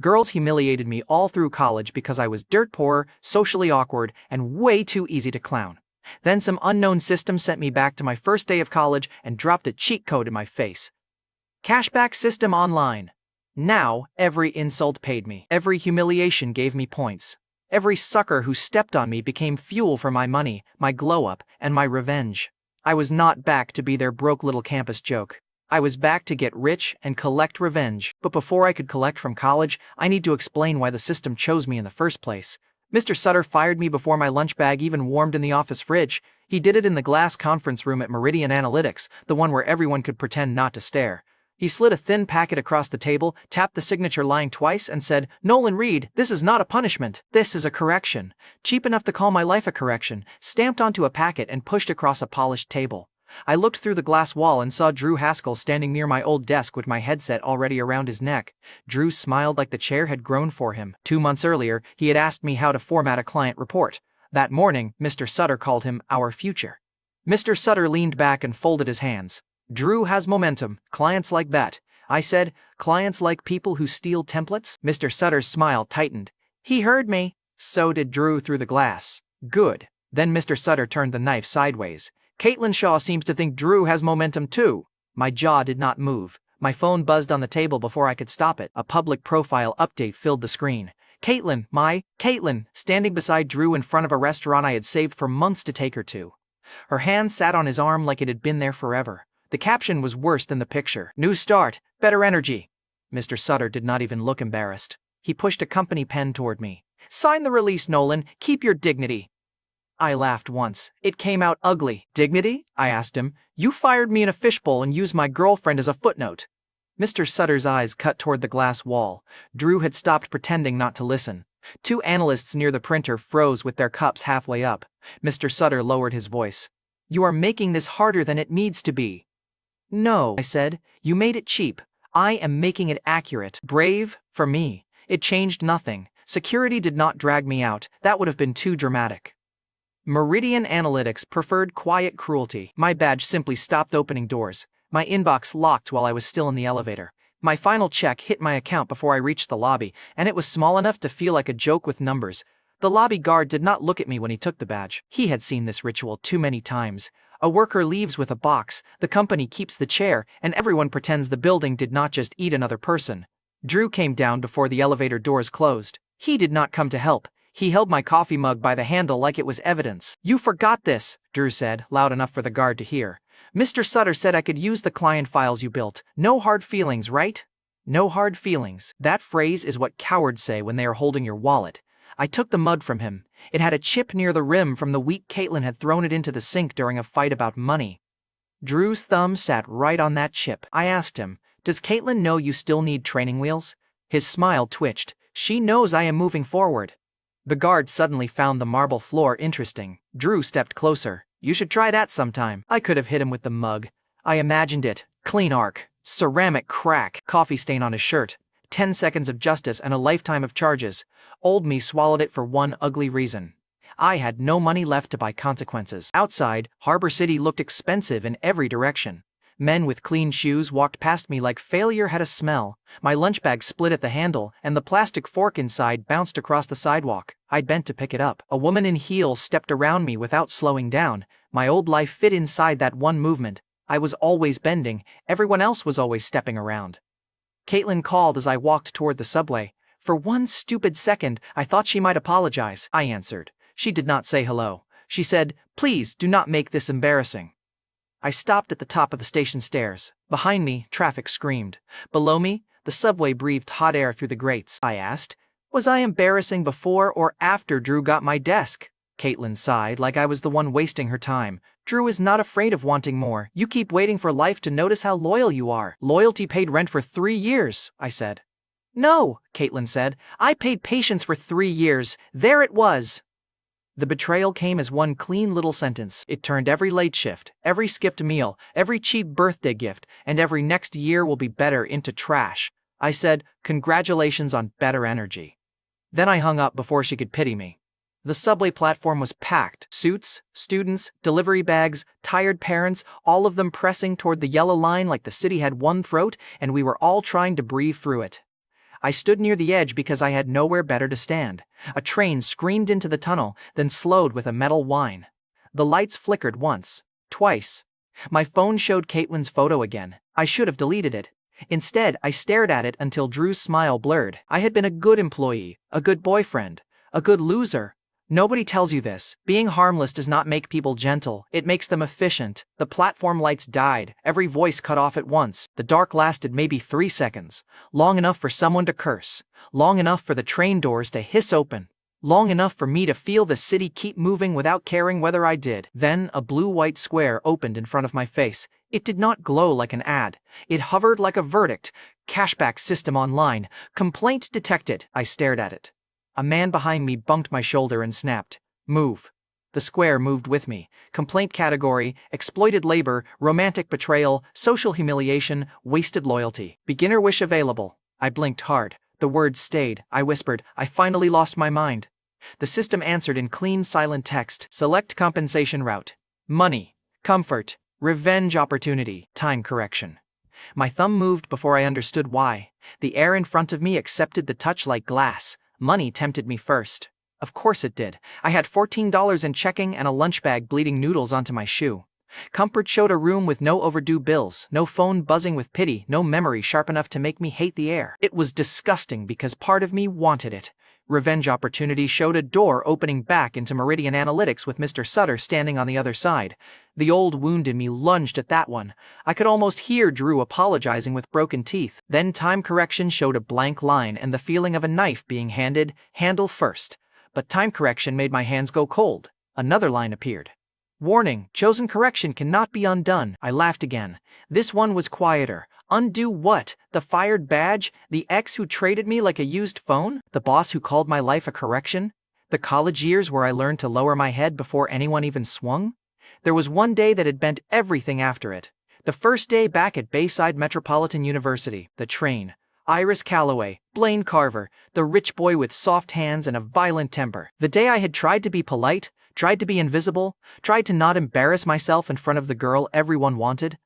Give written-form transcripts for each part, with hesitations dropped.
Girls humiliated me all through college because I was dirt poor, socially awkward, and way too easy to clown. Then some unknown system sent me back to my first day of college and dropped a cheat code in my face. Cashback system online. Now, every insult paid me. Every humiliation gave me points. Every sucker who stepped on me became fuel for my money, my glow-up, and my revenge. I was not back to be their broke little campus joke. I was back to get rich and collect revenge. But before I could collect from college, I need to explain why the system chose me in the first place. Mr. Sutter fired me before my lunch bag even warmed in the office fridge. He did it in the glass conference room at Meridian Analytics, the one where everyone could pretend not to stare. He slid a thin packet across the table, tapped the signature line twice, and said, "Nolan Reed, this is not a punishment. This is a correction." Cheap enough to call my life a correction, stamped onto a packet and pushed across a polished table. I looked through the glass wall and saw Drew Haskell standing near my old desk with my headset already around his neck. Drew smiled like the chair had grown for him. 2 months earlier, he had asked me how to format a client report. That morning, Mr. Sutter called him our future. Mr. Sutter leaned back and folded his hands. "Drew has momentum, clients like that." I said, "Clients like people who steal templates?" Mr. Sutter's smile tightened. "He heard me." So did Drew through the glass. "Good." Then Mr. Sutter turned the knife sideways. "Caitlin Shaw seems to think Drew has momentum too." My jaw did not move. My phone buzzed on the table before I could stop it. A public profile update filled the screen. Caitlin, standing beside Drew in front of a restaurant I had saved for months to take her to. Her hand sat on his arm like it had been there forever. The caption was worse than the picture. "New start, better energy." Mr. Sutter did not even look embarrassed. He pushed a company pen toward me. "Sign the release, Nolan. Keep your dignity." I laughed once. It came out ugly. "Dignity?" I asked him. "You fired me in a fishbowl and used my girlfriend as a footnote." Mr. Sutter's eyes cut toward the glass wall. Drew had stopped pretending not to listen. 2 analysts near the printer froze with their cups halfway up. Mr. Sutter lowered his voice. "You are making this harder than it needs to be." "No," I said. "You made it cheap. I am making it accurate." Brave, for me. It changed nothing. Security did not drag me out. That would have been too dramatic. Meridian Analytics preferred quiet cruelty. My badge simply stopped opening doors. My inbox locked while I was still in the elevator. My final check hit my account before I reached the lobby, and it was small enough to feel like a joke with numbers. The lobby guard did not look at me when he took the badge. He had seen this ritual too many times. A worker leaves with a box, the company keeps the chair, and everyone pretends the building did not just eat another person. Drew came down before the elevator doors closed. He did not come to help. He held my coffee mug by the handle like it was evidence. "You forgot this," Drew said, loud enough for the guard to hear. "Mr. Sutter said I could use the client files you built. No hard feelings, right?" No hard feelings. That phrase is what cowards say when they are holding your wallet. I took the mug from him. It had a chip near the rim from the week Caitlin had thrown it into the sink during a fight about money. Drew's thumb sat right on that chip. I asked him, "Does Caitlin know you still need training wheels?" His smile twitched. "She knows I am moving forward." The guard suddenly found the marble floor interesting. Drew stepped closer. "You should try that sometime." I could have hit him with the mug. I imagined it. Clean arc. Ceramic crack. Coffee stain on his shirt. 10 seconds of justice and a lifetime of charges. Old me swallowed it for one ugly reason. I had no money left to buy consequences. Outside, Harbor City looked expensive in every direction. Men with clean shoes walked past me like failure had a smell. My lunch bag split at the handle, and the plastic fork inside bounced across the sidewalk. I bent to pick it up. A woman in heels stepped around me without slowing down. My old life fit inside that one movement. I was always bending. Everyone else was always stepping around. Caitlin called as I walked toward the subway. For one stupid second, I thought she might apologize. I answered. She did not say hello. She said, "Please do not make this embarrassing." I stopped at the top of the station stairs. Behind me, traffic screamed. Below me, the subway breathed hot air through the grates. I asked, "Was I embarrassing before or after Drew got my desk?" Caitlin sighed like I was the one wasting her time. "Drew is not afraid of wanting more. You keep waiting for life to notice how loyal you are." "Loyalty paid rent for 3 years, I said. "No," Caitlin said. "I paid patience for 3 years. There it was." The betrayal came as one clean little sentence. It turned every late shift, every skipped meal, every cheap birthday gift, and every next year will be better into trash. I said, "Congratulations on better energy." Then I hung up before she could pity me. The subway platform was packed. Suits, students, delivery bags, tired parents, all of them pressing toward the yellow line like the city had one throat and we were all trying to breathe through it. I stood near the edge because I had nowhere better to stand. A train screamed into the tunnel, then slowed with a metal whine. The lights flickered once, twice. My phone showed Caitlin's photo again. I should have deleted it. Instead, I stared at it until Drew's smile blurred. I had been a good employee, a good boyfriend, a good loser. Nobody tells you this. Being harmless does not make people gentle, it makes them efficient. The platform lights died, every voice cut off at once. The dark lasted maybe 3 seconds, long enough for someone to curse, long enough for the train doors to hiss open, long enough for me to feel the city keep moving without caring whether I did. Then a blue-white square opened in front of my face. It did not glow like an ad. It hovered like a verdict. Cashback system online. Complaint detected. I stared at it. A man behind me bumped my shoulder and snapped, "Move." The square moved with me. Complaint category: exploited labor, romantic betrayal, social humiliation, wasted loyalty. Beginner wish available. I blinked hard. The words stayed. I whispered, "I finally lost my mind." The system answered in clean, silent text. Select compensation route. Money. Comfort. Revenge opportunity. Time correction. My thumb moved before I understood why. The air in front of me accepted the touch like glass. Money tempted me first. Of course it did. I had $14 in checking and a lunch bag bleeding noodles onto my shoe. Comfort showed a room with no overdue bills, no phone buzzing with pity, no memory sharp enough to make me hate the air. It was disgusting because part of me wanted it. Revenge opportunity showed a door opening back into Meridian Analytics with Mr. Sutter standing on the other side. The old wound in me lunged at that one. I could almost hear Drew apologizing with broken teeth. Then time correction showed a blank line and the feeling of a knife being handed, handle first. But time correction made my hands go cold. Another line appeared. Warning, chosen correction cannot be undone. I laughed again. This one was quieter. Undo what? The fired badge? The ex who traded me like a used phone? The boss who called my life a correction? The college years where I learned to lower my head before anyone even swung? There was one day that had bent everything after it. The first day back at Bayside Metropolitan University. The train. Iris Calloway, Blaine Carver, the rich boy with soft hands and a violent temper. The day I had tried to be polite, tried to be invisible, tried to not embarrass myself in front of the girl everyone wanted.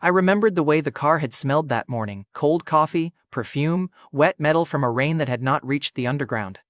I remembered the way the car had smelled that morning: cold coffee, perfume, wet metal from a rain that had not reached the underground.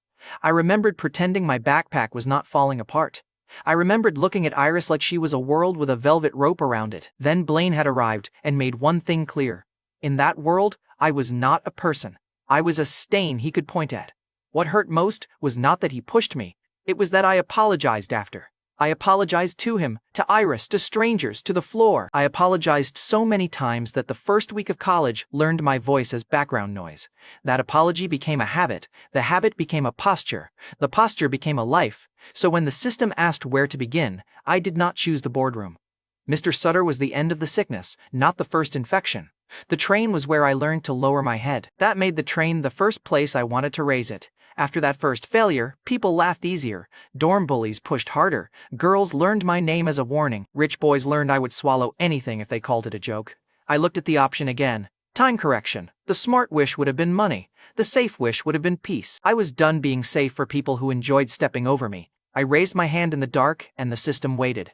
I remembered pretending my backpack was not falling apart. I remembered looking at Iris like she was a world with a velvet rope around it. Then Blaine had arrived and made one thing clear. In that world, I was not a person. I was a stain he could point at. What hurt most was not that he pushed me. It was that I apologized after. I apologized to him, to Iris, to strangers, to the floor. I apologized so many times that the first week of college learned my voice as background noise. That apology became a habit. The habit became a posture. The posture became a life. So when the system asked where to begin, I did not choose the boardroom. Mr. Sutter was the end of the sickness, not the first infection. The train was where I learned to lower my head. That made the train the first place I wanted to raise it. After that first failure, people laughed easier. Dorm bullies pushed harder. Girls learned my name as a warning. Rich boys learned I would swallow anything if they called it a joke. I looked at the option again. Time correction. The smart wish would have been money. The safe wish would have been peace. I was done being safe for people who enjoyed stepping over me. I raised my hand in the dark, and the system waited.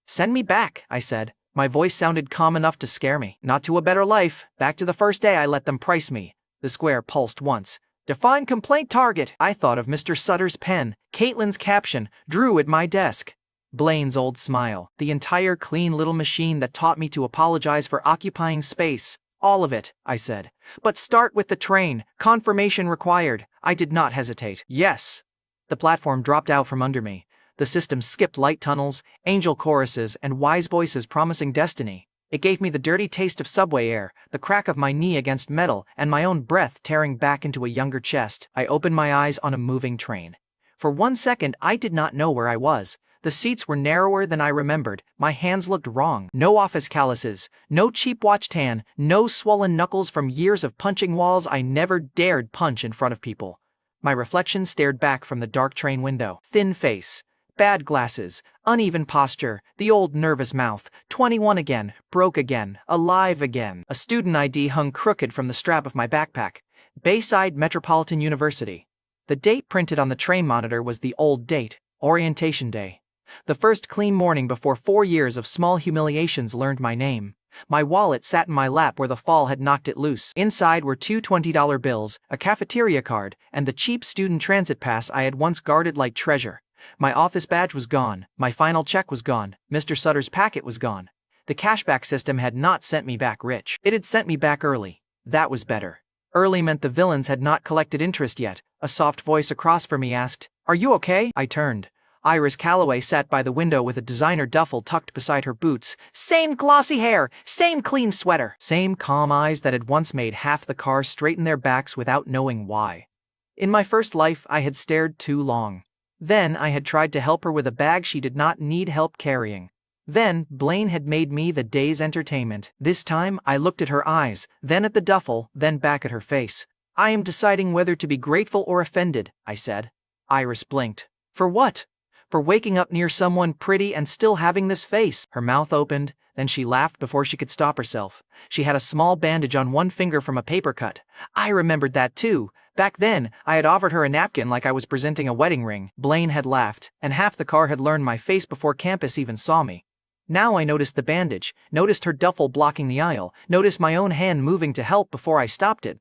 "Send me back," I said. My voice sounded calm enough to scare me. "Not to a better life. Back to the first day I let them price me." The square pulsed once. "Define complaint target." I thought of Mr. Sutter's pen, Caitlin's caption, Drew at my desk. Blaine's old smile, the entire clean little machine that taught me to apologize for occupying space. "All of it," I said. "But start with the train. Confirmation required." I did not hesitate. "Yes." The platform dropped out from under me. The system skipped light tunnels, angel choruses, and wise voices promising destiny. It gave me the dirty taste of subway air, the crack of my knee against metal, and my own breath tearing back into a younger chest. I opened my eyes on a moving train. For 1 second, I did not know where I was. The seats were narrower than I remembered. My hands looked wrong. No office calluses, no cheap watch tan, no swollen knuckles from years of punching walls I never dared punch in front of people. My reflection stared back from the dark train window. Thin face. Bad glasses, uneven posture, the old nervous mouth, 21 again, broke again, alive again. A student ID hung crooked from the strap of my backpack. Bayside Metropolitan University. The date printed on the train monitor was the old date, orientation day. The first clean morning before 4 years of small humiliations learned my name. My wallet sat in my lap where the fall had knocked it loose. Inside were two $20 bills, a cafeteria card, and the cheap student transit pass I had once guarded like treasure. My office badge was gone, my final check was gone, Mr. Sutter's packet was gone. The cashback system had not sent me back rich. It had sent me back early. That was better. Early meant the villains had not collected interest yet. A soft voice across from me asked, "Are you okay?" I turned. Iris Calloway sat by the window with a designer duffel tucked beside her boots. Same glossy hair, same clean sweater, same calm eyes that had once made half the car straighten their backs without knowing why. In my first life, I had stared too long. Then I had tried to help her with a bag she did not need help carrying. Then Blaine had made me the day's entertainment. This time I looked at her eyes, then at the duffel, then back at her face. "I am deciding whether to be grateful or offended," I said. Iris blinked. "For what?" "For waking up near someone pretty and still having this face." Her mouth opened, then she laughed before she could stop herself. She had a small bandage on one finger from a paper cut. I remembered that too. Back then, I had offered her a napkin like I was presenting a wedding ring. Blaine had laughed, and half the car had learned my face before campus even saw me. Now I noticed the bandage, noticed her duffel blocking the aisle, noticed my own hand moving to help before I stopped it.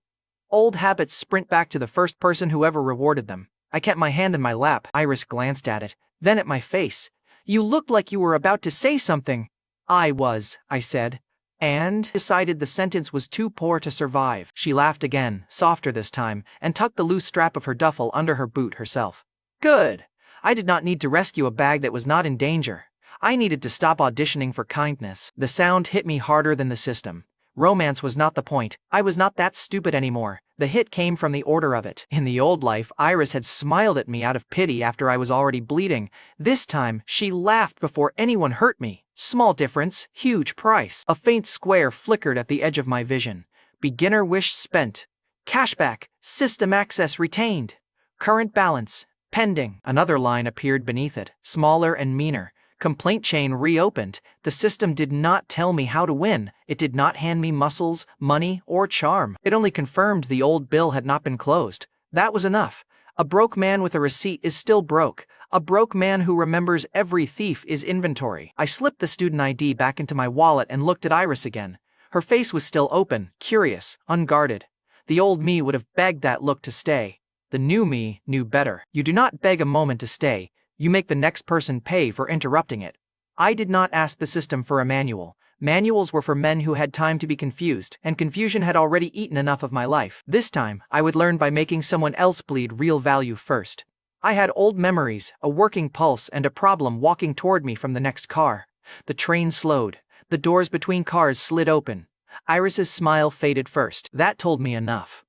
Old habits sprint back to the first person who ever rewarded them. I kept my hand in my lap. Iris glanced at it, then at my face. "You looked like you were about to say something." "I was," I said, and decided the sentence was too poor to survive. She laughed again, softer this time, and tucked the loose strap of her duffel under her boot herself. "Good. I did not need to rescue a bag that was not in danger. I needed to stop auditioning for kindness." The sound hit me harder than the system. Romance was not the point. I was not that stupid anymore. The hit came from the order of it. In the old life, Iris had smiled at me out of pity after I was already bleeding. This time, she laughed before anyone hurt me. Small difference, huge price. A faint square flickered at the edge of my vision. Beginner wish spent. Cashback, system access retained. Current balance, pending. Another line appeared beneath it, smaller and meaner. Complaint chain reopened. The system did not tell me how to win. It did not hand me muscles, money, or charm. It only confirmed the old bill had not been closed. That was enough. A broke man with a receipt is still broke. A broke man who remembers every thief is inventory. I slipped the student ID back into my wallet and looked at Iris again. Her face was still open, curious, unguarded. The old me would have begged that look to stay. The new me knew better. You do not beg a moment to stay. You make the next person pay for interrupting it. I did not ask the system for a manual. Manuals were for men who had time to be confused, and confusion had already eaten enough of my life. This time, I would learn by making someone else bleed real value first. I had old memories, a working pulse, and a problem walking toward me from the next car. The train slowed. The doors between cars slid open. Iris's smile faded first. That told me enough.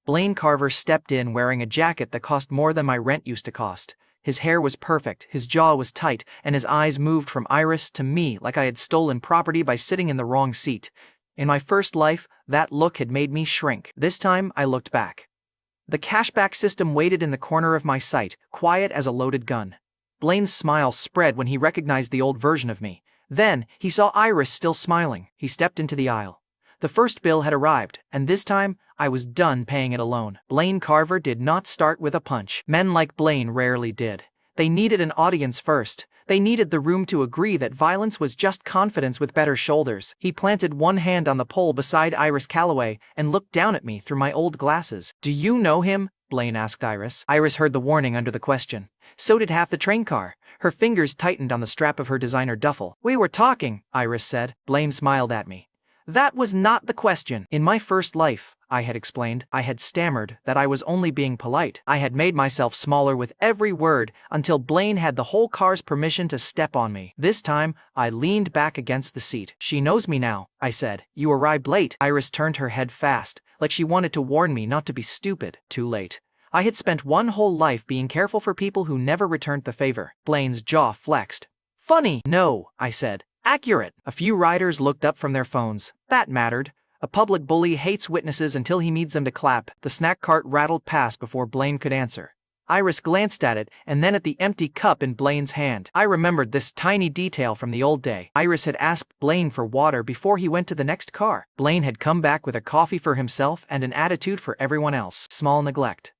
Blaine Carver stepped in wearing a jacket that cost more than my rent used to cost. His hair was perfect, his jaw was tight, and his eyes moved from Iris to me like I had stolen property by sitting in the wrong seat. In my first life, that look had made me shrink. This time, I looked back. The cashback system waited in the corner of my sight, quiet as a loaded gun. Blaine's smile spread when he recognized the old version of me. Then, he saw Iris still smiling. He stepped into the aisle. The first bill had arrived, and this time, I was done paying it alone. Blaine Carver did not start with a punch. Men like Blaine rarely did. They needed an audience first. They needed the room to agree that violence was just confidence with better shoulders. He planted one hand on the pole beside Iris Calloway and looked down at me through my old glasses. "Do you know him?" Blaine asked Iris. Iris heard the warning under the question. So did half the train car. Her fingers tightened on the strap of her designer duffel. "We were talking," Iris said. Blaine smiled at me. "That was not the question." In my first life, I had explained, I had stammered that I was only being polite. I had made myself smaller with every word until Blaine had the whole car's permission to step on me. This time, I leaned back against the seat. "She knows me now," I said. "You arrived late." Iris turned her head fast, like she wanted to warn me not to be stupid. Too late. I had spent one whole life being careful for people who never returned the favor. Blaine's jaw flexed. "Funny." "No," I said. "Accurate." A few riders looked up from their phones. That mattered. A public bully hates witnesses until he needs them to clap. The snack cart rattled past before Blaine could answer. Iris glanced at it and then at the empty cup in Blaine's hand. I remembered this tiny detail from the old day. Iris had asked Blaine for water before he went to the next car. Blaine had come back with a coffee for himself and an attitude for everyone else. Small neglect.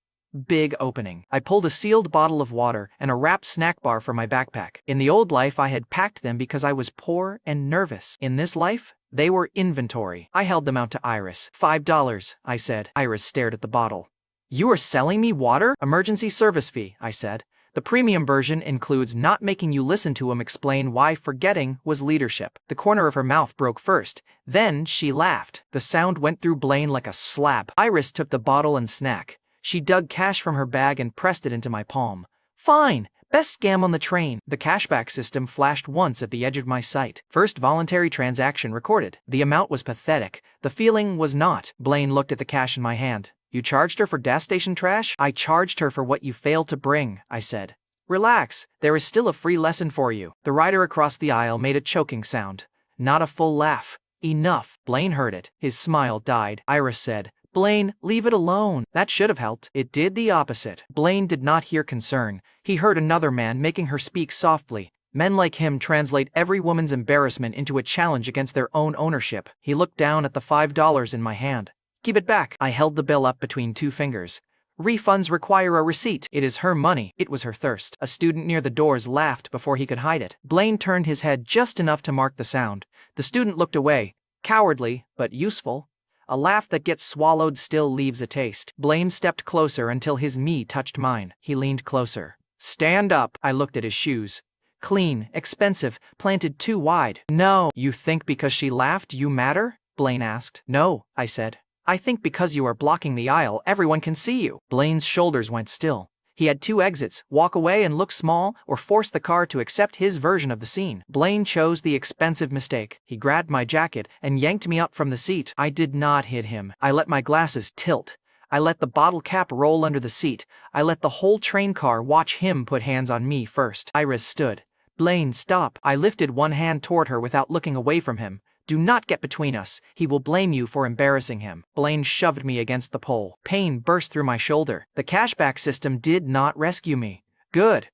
Big opening. I pulled a sealed bottle of water and a wrapped snack bar from my backpack. In the old life, I had packed them because I was poor and nervous. In this life, They were inventory. I held them out to Iris. $5, I said. Iris stared at the bottle. You are selling me water? Emergency service fee, I said. The premium version includes not making you listen to him explain why forgetting was leadership. The corner of her mouth broke first. Then she laughed. The sound went through Blaine like a slap. Iris took the bottle and snack. She dug cash from her bag and pressed it into my palm. Fine. Best scam on the train. The cashback system flashed once at the edge of my sight. First voluntary transaction recorded. The amount was pathetic. The feeling was not. Blaine looked at the cash in my hand. You charged her for gas station trash? I charged her for what you failed to bring, I said. Relax, there is still a free lesson for you. The rider across the aisle made a choking sound. Not a full laugh. Enough. Blaine heard it. His smile died. Iris said, Blaine, leave it alone. That should have helped. It did the opposite. Blaine did not hear concern. He heard another man making her speak softly. Men like him translate every woman's embarrassment into a challenge against their own ownership. He looked down at the $5 in my hand. Give it back. I held the bill up between two fingers. Refunds require a receipt. It is her money. It was her thirst. A student near the doors laughed before he could hide it. Blaine turned his head just enough to mark the sound. The student looked away. Cowardly, but useful. A laugh that gets swallowed still leaves a taste. Blaine stepped closer until his knee touched mine. He leaned closer. Stand up. I looked at his shoes. Clean, expensive, planted too wide. No. You think because she laughed you matter? Blaine asked. No, I said. I think because you are blocking the aisle, everyone can see you. Blaine's shoulders went still. He had two exits, walk away and look small, or force the car to accept his version of the scene. Blaine chose the expensive mistake. He grabbed my jacket and yanked me up from the seat. I did not hit him. I let my glasses tilt. I let the bottle cap roll under the seat. I let the whole train car watch him put hands on me first. Iris stood. Blaine, stop. I lifted one hand toward her without looking away from him. Do not get between us. He will blame you for embarrassing him. Blaine shoved me against the pole. Pain burst through my shoulder. The cashback system did not rescue me. Good.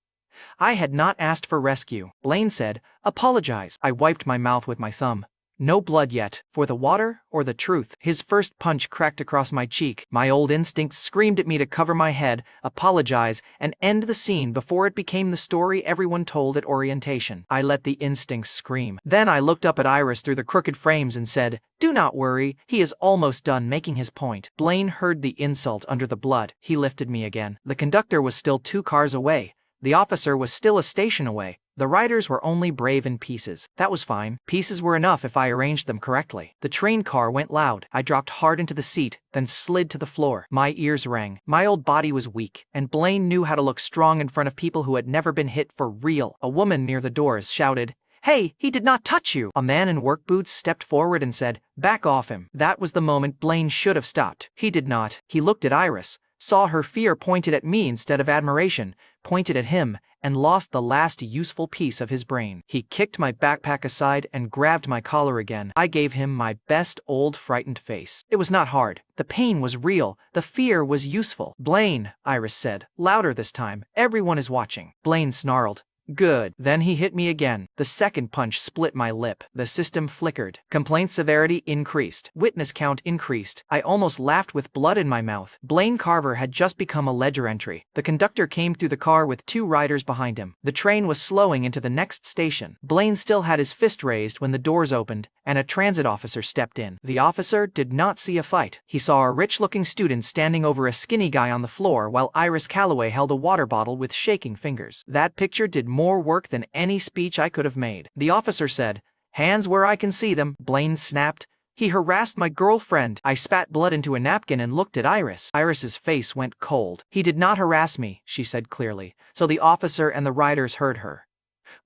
I had not asked for rescue. Blaine said, apologize. I wiped my mouth with my thumb. No blood yet. For the water or the truth? His first punch cracked across my cheek. My old instincts screamed at me to cover my head, apologize, and end the scene before it became the story everyone told at orientation. I let the instincts scream. Then I looked up at Iris through the crooked frames and said, do not worry, he is almost done making his point. Blaine heard the insult under the blood. He lifted me again. The conductor was still 2 cars away. The officer was still a station away. The riders were only brave in pieces. That was fine. Pieces were enough if I arranged them correctly. The train car went loud. I dropped hard into the seat, then slid to the floor. My ears rang. My old body was weak, and Blaine knew how to look strong in front of people who had never been hit for real. A woman near the doors shouted, Hey, he did not touch you! A man in work boots stepped forward and said, Back off him. That was the moment Blaine should have stopped. He did not. He looked at Iris, saw her fear pointed at me instead of admiration, pointed at him, and lost the last useful piece of his brain. He kicked my backpack aside and grabbed my collar again. I gave him my best old frightened face. It was not hard. The pain was real. The fear was useful. Blaine, Iris said, louder this time. Everyone is watching. Blaine snarled. Good. Then he hit me again. The second punch split my lip. The system flickered. Complaint severity increased. Witness count increased. I almost laughed with blood in my mouth. Blaine Carver had just become a ledger entry. The conductor came through the car with 2 riders behind him. The train was slowing into the next station. Blaine still had his fist raised when the doors opened, and a transit officer stepped in. The officer did not see a fight. He saw a rich-looking student standing over a skinny guy on the floor while Iris Calloway held a water bottle with shaking fingers. That picture did more work than any speech I could have made. The officer said, Hands where I can see them. Blaine snapped. He harassed my girlfriend. I spat blood into a napkin and looked at Iris. Iris's face went cold. He did not harass me, she said clearly, so the officer and the riders heard her.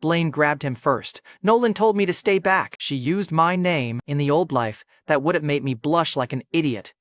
Blaine grabbed him first. Nolan told me to stay back. She used my name. In the old life, that would have made me blush like an idiot.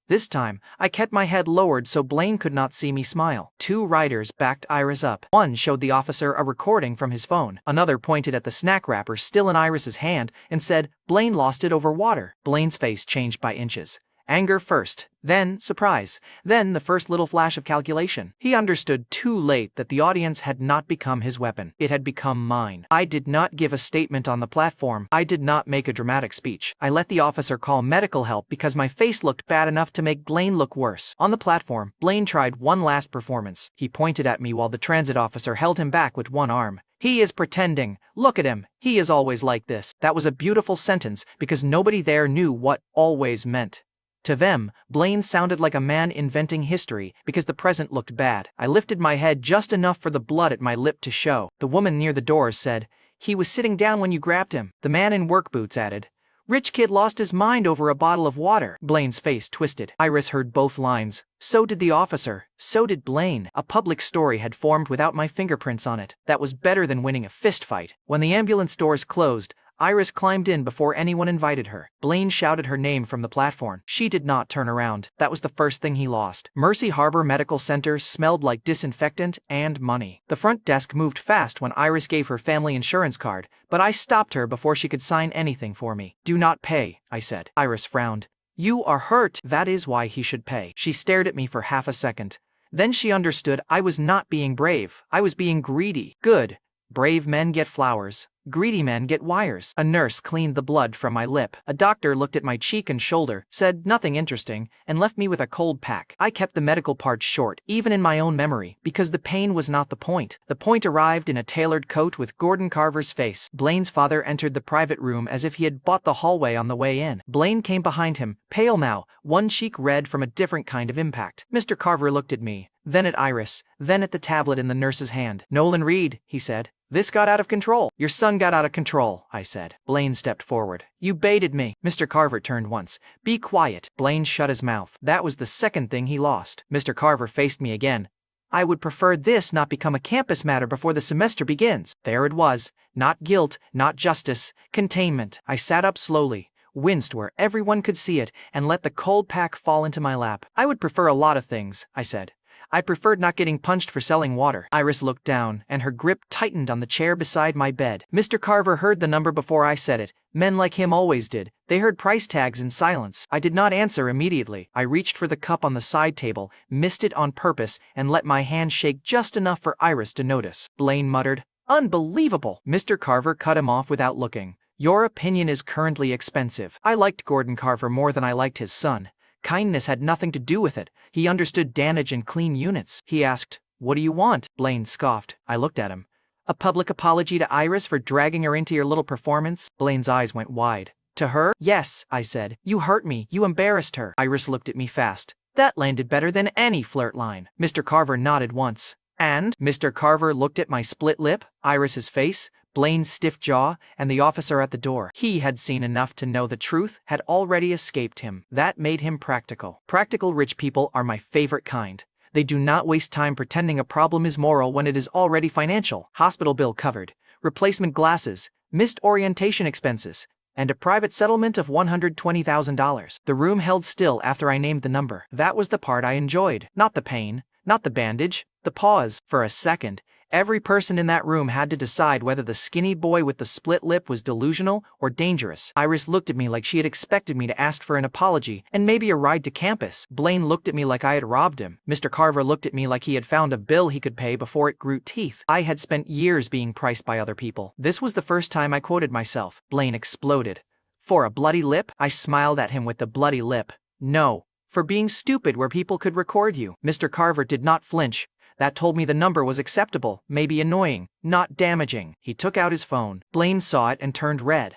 This time, I kept my head lowered so Blaine could not see me smile. 2 riders backed Iris up. One showed the officer a recording from his phone. Another pointed at the snack wrapper still in Iris's hand and said, Blaine lost it over water. Blaine's face changed by inches. Anger first, then surprise, then the first little flash of calculation. He understood too late that the audience had not become his weapon. It had become mine. I did not give a statement on the platform. I did not make a dramatic speech. I let the officer call medical help because my face looked bad enough to make Blaine look worse. On the platform, Blaine tried one last performance. He pointed at me while the transit officer held him back with one arm. He is pretending. Look at him. He is always like this. That was a beautiful sentence because nobody there knew what always meant. To them, Blaine sounded like a man inventing history because the present looked bad. I lifted my head just enough for the blood at my lip to show. The woman near the doors said, "He was sitting down when you grabbed him." The man in work boots added, "Rich kid lost his mind over a bottle of water." Blaine's face twisted. Iris heard both lines. So did the officer. So did Blaine. A public story had formed without my fingerprints on it. That was better than winning a fist fight. When the ambulance doors closed, Iris climbed in before anyone invited her. Blaine shouted her name from the platform. She did not turn around. That was the first thing he lost. Mercy Harbor Medical Center smelled like disinfectant and money. The front desk moved fast when Iris gave her family insurance card, but I stopped her before she could sign anything for me. "Do not pay," I said. Iris frowned. "You are hurt." "That is why he should pay." She stared at me for half a second. Then she understood I was not being brave. I was being greedy. Good. Brave men get flowers. Greedy men get wires. A nurse cleaned the blood from my lip. A doctor looked at my cheek and shoulder, said nothing interesting, and left me with a cold pack. I kept the medical part short, even in my own memory, because the pain was not the point. The point arrived in a tailored coat with Gordon Carver's face. Blaine's father entered the private room as if he had bought the hallway on the way in. Blaine came behind him, pale now, one cheek red from a different kind of impact. Mr. Carver looked at me, then at Iris, then at the tablet in the nurse's hand. "Nolan Reed," he said. "This got out of control." "Your son got out of control," I said. Blaine stepped forward. "You baited me." Mr. Carver turned once. "Be quiet." Blaine shut his mouth. That was the second thing he lost. Mr. Carver faced me again. "I would prefer this not become a campus matter before the semester begins." There it was. Not guilt, not justice. Containment. I sat up slowly, winced where everyone could see it, and let the cold pack fall into my lap. "I would prefer a lot of things," I said. "I preferred not getting punched for selling water." Iris looked down, and her grip tightened on the chair beside my bed. Mr. Carver heard the number before I said it. Men like him always did. They heard price tags in silence. I did not answer immediately. I reached for the cup on the side table, missed it on purpose, and let my hand shake just enough for Iris to notice. Blaine muttered, "Unbelievable!" Mr. Carver cut him off without looking. "Your opinion is currently expensive." I liked Gordon Carver more than I liked his son. Kindness had nothing to do with it. He understood damage and clean units. He asked, "What do you want?" Blaine scoffed. I looked at him. "A public apology to Iris for dragging her into your little performance?" Blaine's eyes went wide. "To her?" "Yes," I said. "You hurt me. You embarrassed her." Iris looked at me fast. That landed better than any flirt line. Mr. Carver nodded once. "And?" Mr. Carver looked at my split lip, Iris's face, Blaine's stiff jaw, and the officer at the door. He had seen enough to know the truth had already escaped him. That made him practical. Practical rich people are my favorite kind. They do not waste time pretending a problem is moral when it is already financial. Hospital bill covered, replacement glasses, missed orientation expenses, and a private settlement of $120,000. The room held still after I named the number. That was the part I enjoyed. Not the pain, not the bandage, the pause. For a second, every person in that room had to decide whether the skinny boy with the split lip was delusional or dangerous. Iris looked at me like she had expected me to ask for an apology and maybe a ride to campus. Blaine looked at me like I had robbed him. Mr. Carver looked at me like he had found a bill he could pay before it grew teeth. I had spent years being priced by other people. This was the first time I quoted myself. Blaine exploded. "For a bloody lip?" I smiled at him with the bloody lip. "No. For being stupid where people could record you." Mr. Carver did not flinch. That told me the number was acceptable, maybe annoying, not damaging. He took out his phone. Blaine saw it and turned red.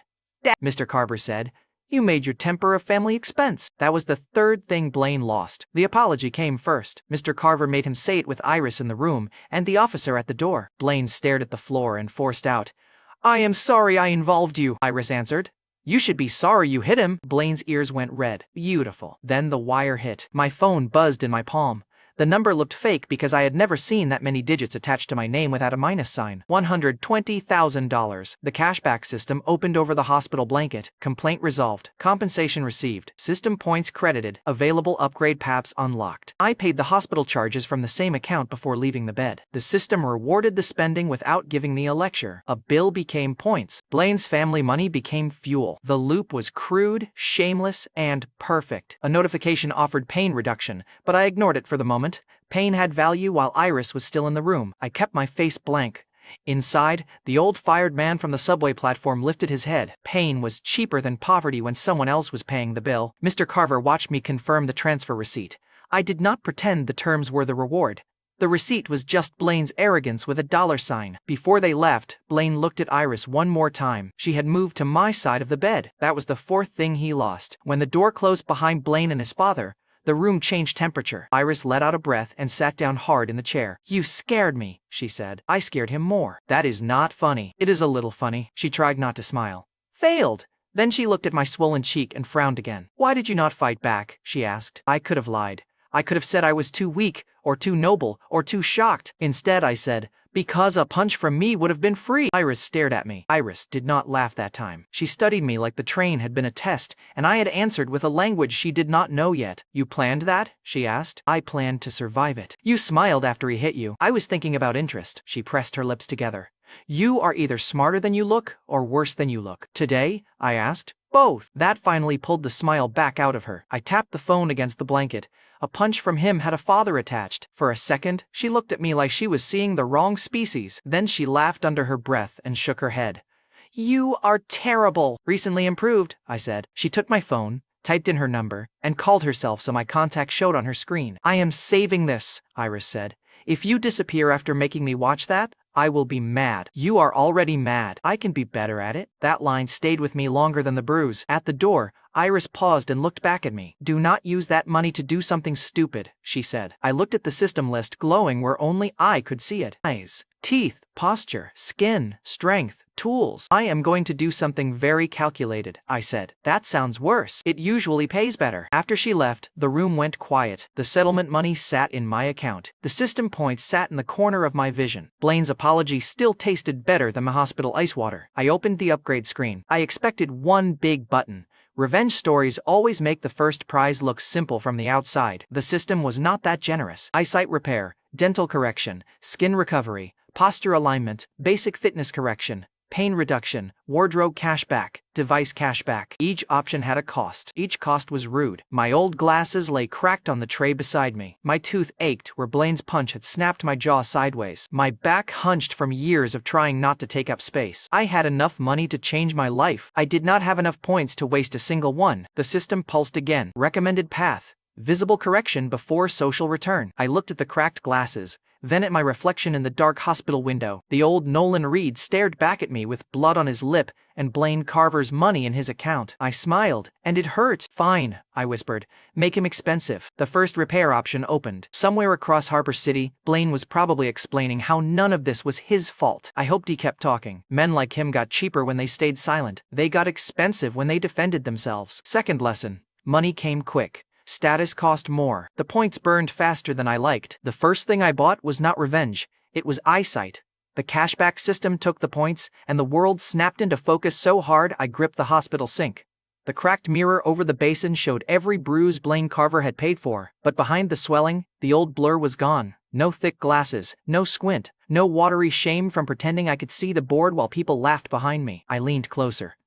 Mr. Carver said, "You made your temper a family expense." That was the third thing Blaine lost. The apology came first. Mr. Carver made him say it with Iris in the room and the officer at the door. Blaine stared at the floor and forced out, "I am sorry I involved you." Iris answered, "You should be sorry you hit him." Blaine's ears went red. Beautiful. Then the wire hit. My phone buzzed in my palm. The number looked fake because I had never seen that many digits attached to my name without a minus sign. $120,000. The cashback system opened over the hospital blanket. Complaint resolved. Compensation received. System points credited. Available upgrade paths unlocked. I paid the hospital charges from the same account before leaving the bed. The system rewarded the spending without giving me a lecture. A bill became points. Blaine's family money became fuel. The loop was crude, shameless, and perfect. A notification offered pain reduction, but I ignored it for the moment. Pain had value while Iris was still in the room. I kept my face blank. Inside, the old fired man from the subway platform lifted his head. Pain was cheaper than poverty when someone else was paying the bill. Mr. Carver watched me confirm the transfer receipt. I did not pretend the terms were the reward. The receipt was just Blaine's arrogance with a dollar sign. Before they left, Blaine looked at Iris one more time. She had moved to my side of the bed. That was the fourth thing he lost. When the door closed behind Blaine and his father, the room changed temperature. Iris let out a breath and sat down hard in the chair. "You scared me," she said. I scared him more. "That is not funny." "It is a little funny." She tried not to smile. "Failed." Then she looked at my swollen cheek and frowned again. "Why did you not fight back?" she asked. I could have lied. I could have said I was too weak, or too noble, or too shocked. Instead, I said, "Because a punch from me would have been free." Iris stared at me. Iris did not laugh that time. She studied me like the train had been a test, and I had answered with a language she did not know yet. "You planned that?" she asked. "I planned to survive it." "You smiled after he hit you." "I was thinking about interest." She pressed her lips together. "You are either smarter than you look, or worse than you look." "Today?" I asked. "Both." That finally pulled the smile back out of her. I tapped the phone against the blanket. A punch from him had a father attached. For a second, she looked at me like she was seeing the wrong species. Then she laughed under her breath and shook her head. "You are terrible." "Recently improved," I said. She took my phone, typed in her number, and called herself so my contact showed on her screen. "I am saving this," Iris said. "If you disappear after making me watch that, I will be mad." "You are already mad." "I can be better at it." That line stayed with me longer than the bruise. At the door, Iris paused and looked back at me. "Do not use that money to do something stupid," she said. I looked at the system list glowing where only I could see it. Eyes, teeth, posture, skin, strength, tools. "I am going to do something very calculated," I said. "That sounds worse. It usually pays better." After she left, the room went quiet. The settlement money sat in my account. The system points sat in the corner of my vision. Blaine's apology still tasted better than the hospital ice water. I opened the upgrade screen. I expected one big button. Revenge stories always make the first prize look simple from the outside. The system was not that generous. Eyesight repair, dental correction, skin recovery, posture alignment, basic fitness correction, pain reduction, wardrobe cashback, device cashback. Each option had a cost. Each cost was rude. My old glasses lay cracked on the tray beside me. My tooth ached where Blaine's punch had snapped my jaw sideways. My back hunched from years of trying not to take up space. I had enough money to change my life. I did not have enough points to waste a single one. The system pulsed again. Recommended path. Visible correction before social return. I looked at the cracked glasses, then at my reflection in the dark hospital window. The old Nolan Reed stared back at me with blood on his lip and Blaine Carver's money in his account. I smiled, and it hurt. "Fine," I whispered. "Make him expensive." The first repair option opened. Somewhere across Harbor City, Blaine was probably explaining how none of this was his fault. I hoped he kept talking. Men like him got cheaper when they stayed silent. They got expensive when they defended themselves. Second lesson. Money came quick. Status cost more. The points burned faster than I liked. The first thing I bought was not revenge. It was eyesight. The cashback system took the points, and the world snapped into focus so hard I gripped the hospital sink. The cracked mirror over the basin showed every bruise Blaine Carver had paid for, but behind the swelling, the old blur was gone. No thick glasses, no squint, no watery shame from pretending I could see the board while people laughed behind me. I leaned closer.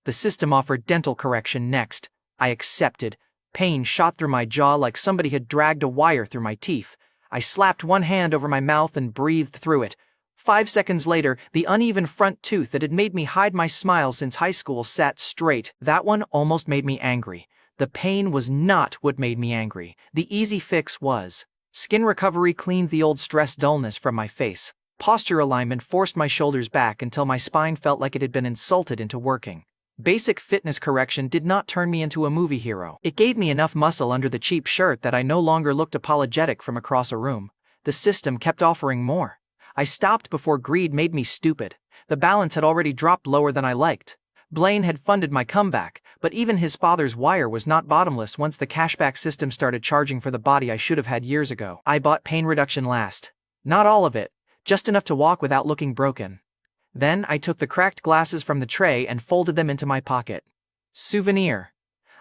The system offered dental correction next. I accepted. Pain shot through my jaw like somebody had dragged a wire through my teeth. I slapped one hand over my mouth and breathed through it. 5 seconds later, the uneven front tooth that had made me hide my smile since high school sat straight. That one almost made me angry. The pain was not what made me angry. The easy fix was. Skin recovery cleaned the old stress dullness from my face. Posture alignment forced my shoulders back until my spine felt like it had been insulted into working. Basic fitness correction did not turn me into a movie hero. It gave me enough muscle under the cheap shirt that I no longer looked apologetic from across a room. The system kept offering more. I stopped before greed made me stupid. The balance had already dropped lower than I liked. Blaine had funded my comeback, but even his father's wire was not bottomless once the cashback system started charging for the body I should have had years ago. I bought pain reduction last. Not all of it, just enough to walk without looking broken. Then I took the cracked glasses from the tray and folded them into my pocket. Souvenir.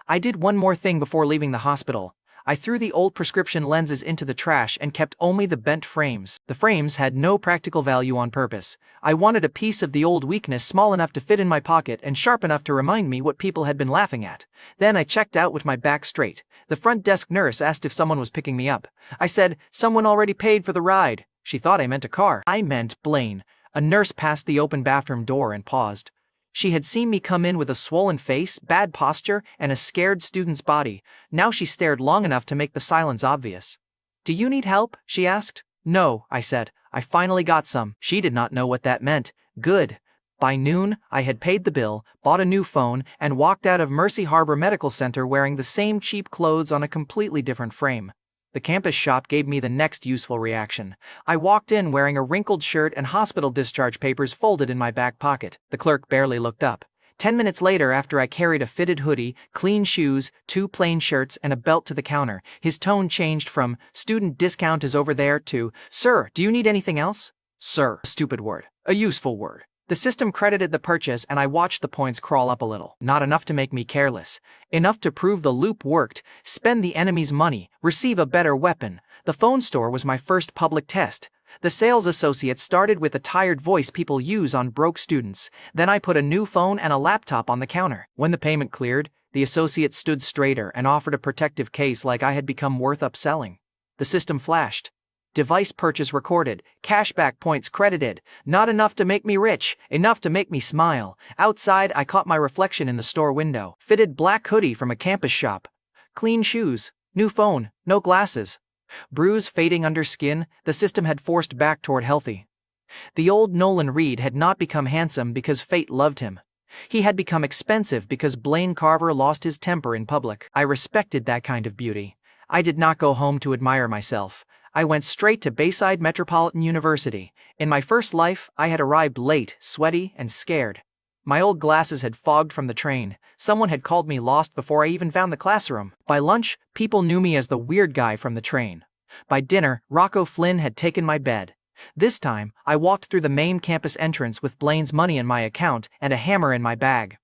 I did one more thing before leaving the hospital. I threw the old prescription lenses into the trash and kept only the bent frames. The frames had no practical value on purpose. I wanted a piece of the old weakness small enough to fit in my pocket and sharp enough to remind me what people had been laughing at. Then I checked out with my back straight. The front desk nurse asked if someone was picking me up. I said, "Someone already paid for the ride." She thought I meant a car. I meant Blaine. A nurse passed the open bathroom door and paused. She had seen me come in with a swollen face, bad posture, and a scared student's body. Now she stared long enough to make the silence obvious. "Do you need help?" she asked. "No," I said. "I finally got some." She did not know what that meant. Good. By noon, I had paid the bill, bought a new phone, and walked out of Mercy Harbor Medical Center wearing the same cheap clothes on a completely different frame. The campus shop gave me the next useful reaction. I walked in wearing a wrinkled shirt and hospital discharge papers folded in my back pocket. The clerk barely looked up. 10 minutes later, after I carried a fitted hoodie, clean shoes, 2 plain shirts, and a belt to the counter, his tone changed from "student discount is over there" to "Sir, do you need anything else?" Sir, a stupid word. A useful word. The system credited the purchase and I watched the points crawl up a little. Not enough to make me careless. Enough to prove the loop worked, spend the enemy's money, receive a better weapon. The phone store was my first public test. The sales associate started with the tired voice people use on broke students. Then I put a new phone and a laptop on the counter. When the payment cleared, the associate stood straighter and offered a protective case like I had become worth upselling. The system flashed. Device purchase recorded, cashback points credited, not enough to make me rich, enough to make me smile. Outside, I caught my reflection in the store window. Fitted black hoodie from a campus shop. Clean shoes, new phone, no glasses. Bruise fading under skin, the system had forced back toward healthy. The old Nolan Reed had not become handsome because fate loved him. He had become expensive because Blaine Carver lost his temper in public. I respected that kind of beauty. I did not go home to admire myself. I went straight to Bayside Metropolitan University. In my first life, I had arrived late, sweaty, and scared. My old glasses had fogged from the train. Someone had called me lost before I even found the classroom. By lunch, people knew me as the weird guy from the train. By dinner, Rocco Flynn had taken my bed. This time, I walked through the main campus entrance with Blaine's money in my account and a hammer in my bag.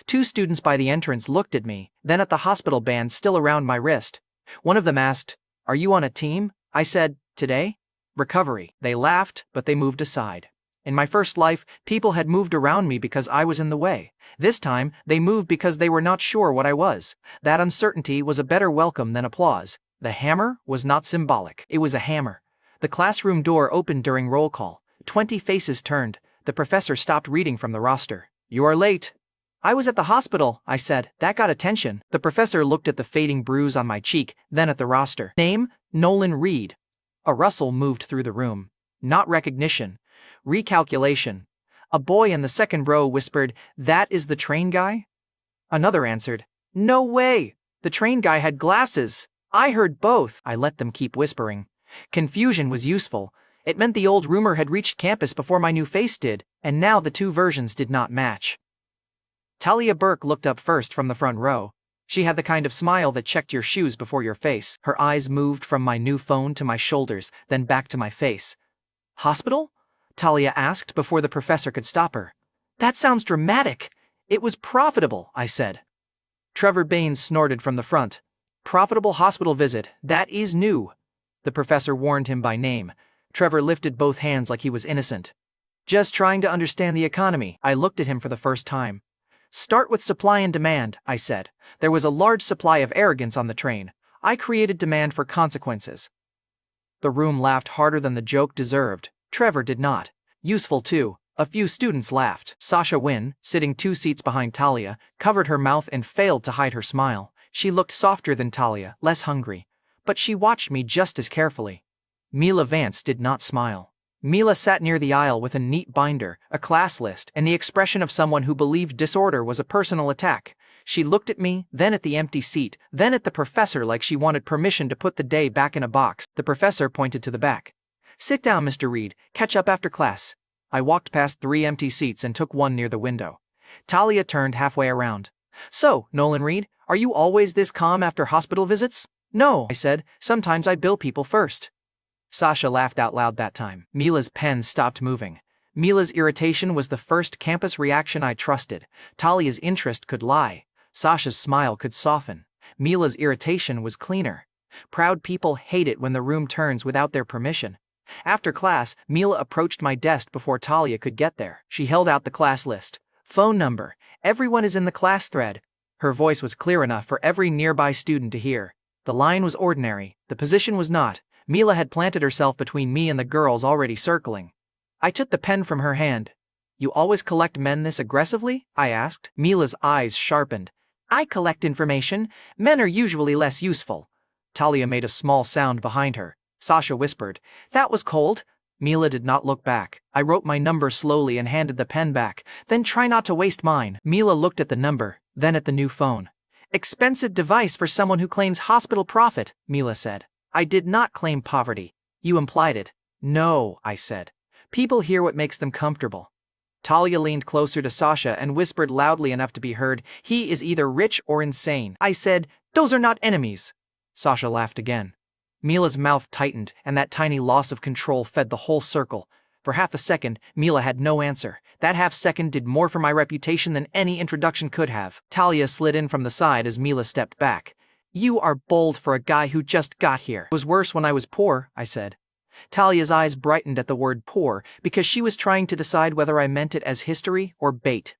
2 students by the entrance looked at me, then at the hospital band still around my wrist. One of them asked, "Are you on a team?" I said, "Today? Recovery." They laughed, but they moved aside. In my first life, people had moved around me because I was in the way. This time, they moved because they were not sure what I was. That uncertainty was a better welcome than applause. The hammer was not symbolic. It was a hammer. The classroom door opened during roll call. 20 faces turned. The professor stopped reading from the roster. "You are late." "I was at the hospital," I said. That got attention. The professor looked at the fading bruise on my cheek, then at the roster. "Name? Nolan Reed." A rustle moved through the room. Not recognition. Recalculation. A boy in the second row whispered, "That is the train guy?" Another answered, "No way! The train guy had glasses." I heard both. I let them keep whispering. Confusion was useful. It meant the old rumor had reached campus before my new face did, and now the 2 versions did not match. Talia Burke looked up first from the front row. She had the kind of smile that checked your shoes before your face. Her eyes moved from my new phone to my shoulders, then back to my face. "Hospital?" Talia asked before the professor could stop her. "That sounds dramatic." "It was profitable," I said. Trevor Baines snorted from the front. "Profitable hospital visit, that is new." The professor warned him by name. Trevor lifted both hands like he was innocent. "Just trying to understand the economy." I looked at him for the first time. "Start with supply and demand," I said. There was a large supply of arrogance on the train. I created demand for consequences. The room laughed harder than the joke deserved. Trevor did not. Useful too. A few students laughed. Sasha Wynn, sitting 2 seats behind Talia, covered her mouth and failed to hide her smile. She looked softer than Talia, less hungry. But she watched me just as carefully. Mila Vance did not smile. Mila sat near the aisle with a neat binder, a class list, and the expression of someone who believed disorder was a personal attack. She looked at me, then at the empty seat, then at the professor like she wanted permission to put the day back in a box. The professor pointed to the back. "Sit down, Mr. Reed. Catch up after class." I walked past 3 empty seats and took one near the window. Talia turned halfway around. So, Nolan Reed, are you always this calm after hospital visits? No, I said, sometimes I bill people first. Sasha laughed out loud that time. Mila's pen stopped moving. Mila's irritation was the first campus reaction I trusted. Talia's interest could lie. Sasha's smile could soften. Mila's irritation was cleaner. Proud people hate it when the room turns without their permission. After class, Mila approached my desk before Talia could get there. She held out the class list. Phone number. Everyone is in the class thread. Her voice was clear enough for every nearby student to hear. The line was ordinary. The position was not. Mila had planted herself between me and the girls already circling. I took the pen from her hand. You always collect men this aggressively? I asked. Mila's eyes sharpened. I collect information. Men are usually less useful. Talia made a small sound behind her. Sasha whispered, "That was cold." Mila did not look back. I wrote my number slowly and handed the pen back. Then try not to waste mine. Mila looked at the number, then at the new phone. Expensive device for someone who claims hospital profit, Mila said. I did not claim poverty. You implied it. No, I said. People hear what makes them comfortable. Talia leaned closer to Sasha and whispered loudly enough to be heard, "He is either rich or insane." I said, "Those are not enemies." Sasha laughed again. Mila's mouth tightened, and that tiny loss of control fed the whole circle. For half a second, Mila had no answer. That half second did more for my reputation than any introduction could have. Talia slid in from the side as Mila stepped back. You are bold for a guy who just got here. It was worse when I was poor, I said. Talia's eyes brightened at the word poor because she was trying to decide whether I meant it as history or bait.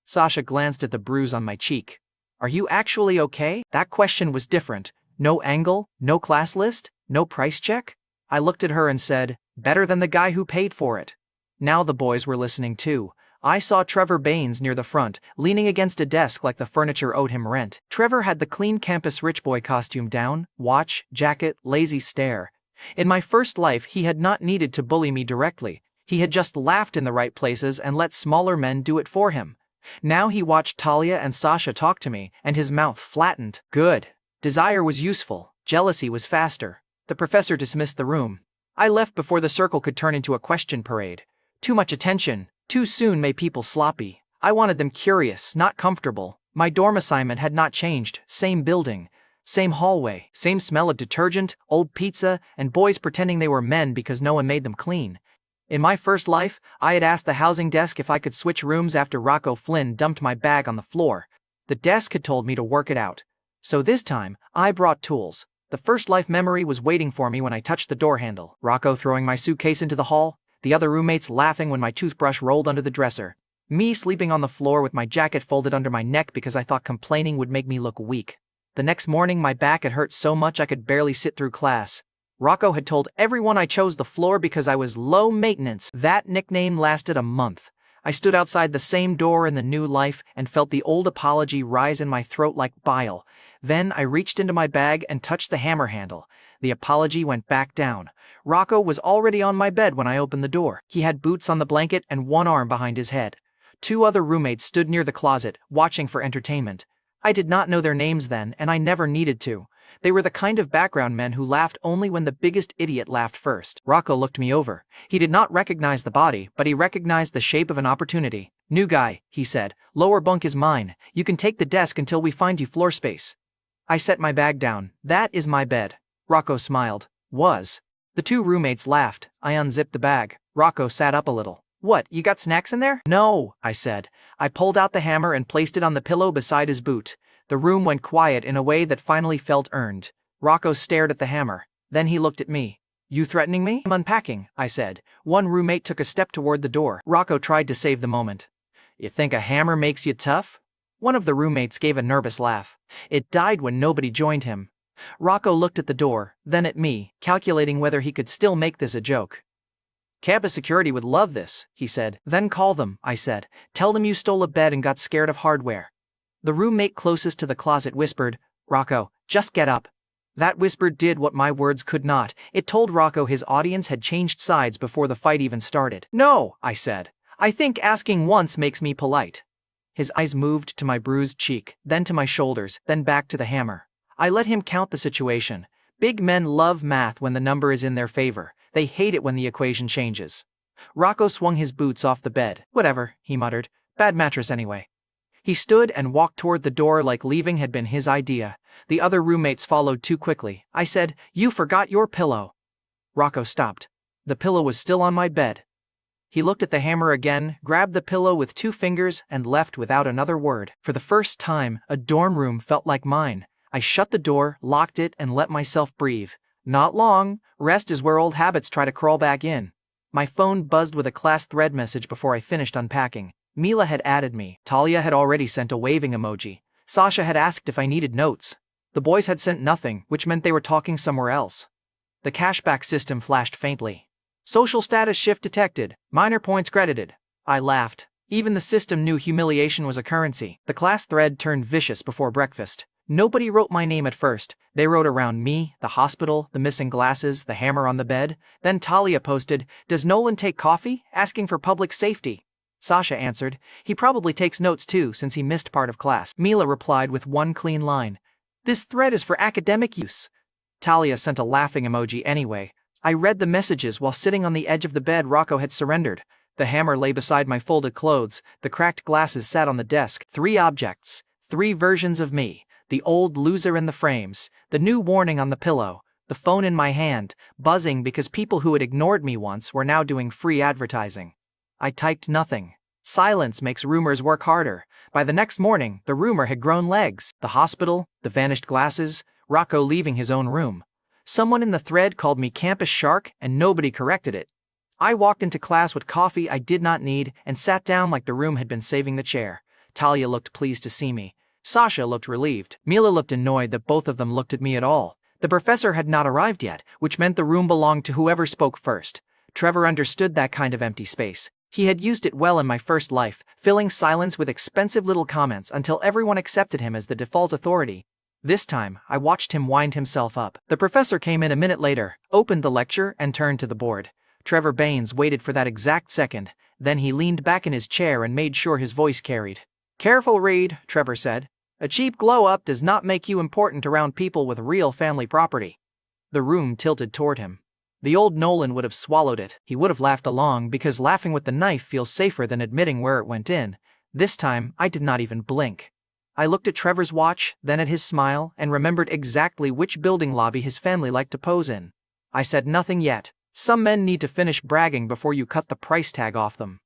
Sasha glanced at the bruise on my cheek. Are you actually okay? That question was different. No angle, no class list, no price check? I looked at her and said, better than the guy who paid for it. Now the boys were listening too. I saw Trevor Baines near the front, leaning against a desk like the furniture owed him rent. Trevor had the clean campus rich boy costume down, watch, jacket, lazy stare. In my first life he had not needed to bully me directly. He had just laughed in the right places and let smaller men do it for him. Now he watched Talia and Sasha talk to me, and his mouth flattened. Good. Desire was useful. Jealousy was faster. The professor dismissed the room. I left before the circle could turn into a question parade. Too much attention. Too soon made people sloppy. I wanted them curious, not comfortable. My dorm assignment had not changed. Same building. Same hallway. Same smell of detergent, old pizza, and boys pretending they were men because no one made them clean. In my first life, I had asked the housing desk if I could switch rooms after Rocco Flynn dumped my bag on the floor. The desk had told me to work it out. So this time, I brought tools. The first life memory was waiting for me when I touched the door handle. Rocco throwing my suitcase into the hall, the other roommates laughing when my toothbrush rolled under the dresser. Me sleeping on the floor with my jacket folded under my neck because I thought complaining would make me look weak. The next morning my back had hurt so much I could barely sit through class. Rocco had told everyone I chose the floor because I was low maintenance. That nickname lasted a month. I stood outside the same door in the new life and felt the old apology rise in my throat like bile. Then I reached into my bag and touched the hammer handle. The apology went back down. Rocco was already on my bed when I opened the door. He had boots on the blanket and one arm behind his head. Two other roommates stood near the closet, watching for entertainment. I did not know their names then, and I never needed to. They were the kind of background men who laughed only when the biggest idiot laughed first. Rocco looked me over. He did not recognize the body, but he recognized the shape of an opportunity. New guy, he said. Lower bunk is mine. You can take the desk until we find you floor space. I set my bag down. That is my bed. Rocco smiled. Was. The two roommates laughed. I unzipped the bag. Rocco sat up a little. What, you got snacks in there? No, I said. I pulled out the hammer and placed it on the pillow beside his boot. The room went quiet in a way that finally felt earned. Rocco stared at the hammer. Then he looked at me. You threatening me? I'm unpacking, I said. One roommate took a step toward the door. Rocco tried to save the moment. You think a hammer makes you tough? One of the roommates gave a nervous laugh. It died when nobody joined him. Rocco looked at the door, then at me, calculating whether he could still make this a joke. Campus security would love this, he said. Then call them, I said. Tell them you stole a bed and got scared of hardware. The roommate closest to the closet whispered, Rocco, just get up. That whisper did what my words could not. It told Rocco his audience had changed sides before the fight even started. No, I said. I think asking once makes me polite. His eyes moved to my bruised cheek, then to my shoulders, then back to the hammer. I let him count the situation. Big men love math when the number is in their favor. They hate it when the equation changes. Rocco swung his boots off the bed. Whatever, he muttered. Bad mattress anyway. He stood and walked toward the door like leaving had been his idea. The other roommates followed too quickly. I said, "You forgot your pillow." Rocco stopped. The pillow was still on my bed. He looked at the hammer again, grabbed the pillow with 2 fingers, and left without another word. For the first time, a dorm room felt like mine. I shut the door, locked it, and let myself breathe. Not long. Rest is where old habits try to crawl back in. My phone buzzed with a class thread message before I finished unpacking. Mila had added me. Talia had already sent a waving emoji. Sasha had asked if I needed notes. The boys had sent nothing, which meant they were talking somewhere else. The cashback system flashed faintly. Social status shift detected. Minor points credited. I laughed. Even the system knew humiliation was a currency. The class thread turned vicious before breakfast. Nobody wrote my name at first. They wrote around me, the hospital, the missing glasses, the hammer on the bed. Then Talia posted, "Does Nolan take coffee?" asking for public safety. Sasha answered, "He probably takes notes too since he missed part of class." Mila replied with one clean line, "This thread is for academic use." Talia sent a laughing emoji anyway. I read the messages while sitting on the edge of the bed Rocco had surrendered. The hammer lay beside my folded clothes, the cracked glasses sat on the desk. 3 objects, 3 versions of me. The old loser in the frames, the new warning on the pillow, the phone in my hand, buzzing because people who had ignored me once were now doing free advertising. I typed nothing. Silence makes rumors work harder. By the next morning, the rumor had grown legs. The hospital, the vanished glasses, Rocco leaving his own room. Someone in the thread called me campus shark and nobody corrected it. I walked into class with coffee I did not need and sat down like the room had been saving the chair. Talia looked pleased to see me. Sasha looked relieved. Mila looked annoyed that both of them looked at me at all. The professor had not arrived yet, which meant the room belonged to whoever spoke first. Trevor understood that kind of empty space. He had used it well in my first life, filling silence with expensive little comments until everyone accepted him as the default authority. This time, I watched him wind himself up. The professor came in a minute later, opened the lecture, and turned to the board. Trevor Baines waited for that exact second, then he leaned back in his chair and made sure his voice carried. "Careful, Reed," Trevor said. "A cheap glow-up does not make you important around people with real family property." The room tilted toward him. The old Nolan would have swallowed it. He would have laughed along because laughing with the knife feels safer than admitting where it went in. This time, I did not even blink. I looked at Trevor's watch, then at his smile, and remembered exactly which building lobby his family liked to pose in. I said nothing yet. Some men need to finish bragging before you cut the price tag off them.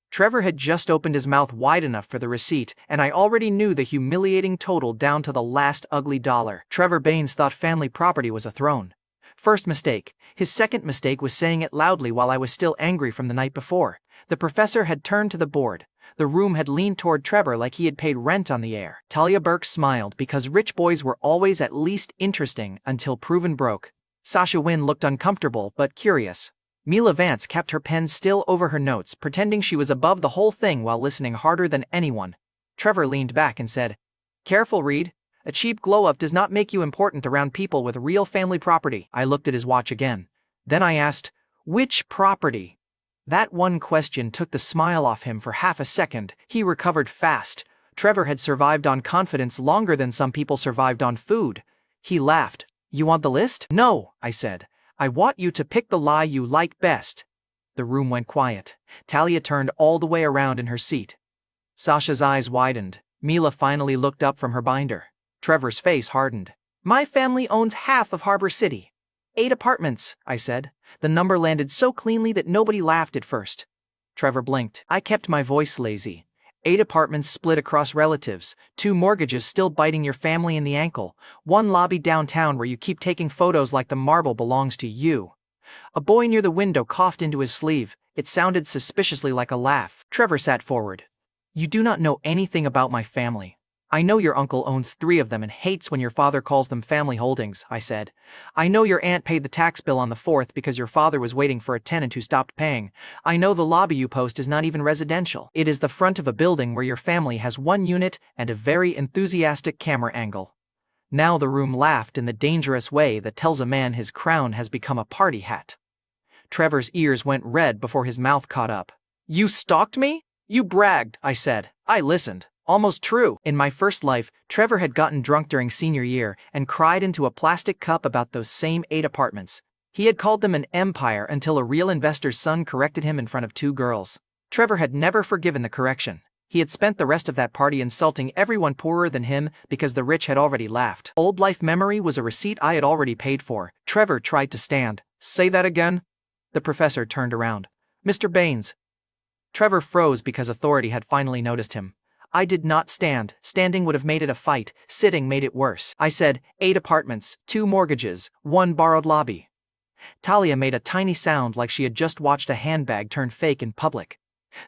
Trevor had just opened his mouth wide enough for the receipt, and I already knew the humiliating total down to the last ugly dollar. Trevor Baines thought family property was a throne. First mistake. His second mistake was saying it loudly while I was still angry from the night before. The professor had turned to the board. The room had leaned toward Trevor like he had paid rent on the air. Talia Burke smiled because rich boys were always at least interesting until proven broke. Sasha Wynn looked uncomfortable but curious. Mila Vance kept her pen still over her notes, pretending she was above the whole thing while listening harder than anyone. Trevor leaned back and said, "Careful, Reed. A cheap glow-up does not make you important around people with real family property." I looked at his watch again. Then I asked, "Which property?" That one question took the smile off him for half a second. He recovered fast. Trevor had survived on confidence longer than some people survived on food. He laughed. "You want the list?" "No," I said. "I want you to pick the lie you like best." The room went quiet. Talia turned all the way around in her seat. Sasha's eyes widened. Mila finally looked up from her binder. Trevor's face hardened. "My family owns half of Harbor City. 8 apartments," I said. The number landed so cleanly that nobody laughed at first. Trevor blinked. I kept my voice lazy. 8 apartments split across relatives, 2 mortgages still biting your family in the ankle, 1 lobby downtown where you keep taking photos like the marble belongs to you. A boy near the window coughed into his sleeve. It sounded suspiciously like a laugh. Trevor sat forward. "You do not know anything about my family. I know your uncle owns 3 of them and hates when your father calls them family holdings," I said. "I know your aunt paid the tax bill on the 4th because your father was waiting for a tenant who stopped paying. I know the lobby you post is not even residential. It is the front of a building where your family has 1 unit and a very enthusiastic camera angle." Now the room laughed in the dangerous way that tells a man his crown has become a party hat. Trevor's ears went red before his mouth caught up. "You stalked me? You bragged," I said. I listened. Almost true. In my first life, Trevor had gotten drunk during senior year and cried into a plastic cup about those same 8 apartments. He had called them an empire until a real investor's son corrected him in front of 2 girls. Trevor had never forgiven the correction. He had spent the rest of that party insulting everyone poorer than him because the rich had already laughed. Old life memory was a receipt I had already paid for. Trevor tried to stand. Say that again? The professor turned around. Mr. Baines. Trevor froze because authority had finally noticed him. I did not stand. Standing would have made it a fight. Sitting made it worse. I said, 8 apartments, 2 mortgages, 1 borrowed lobby. Talia made a tiny sound like she had just watched a handbag turn fake in public.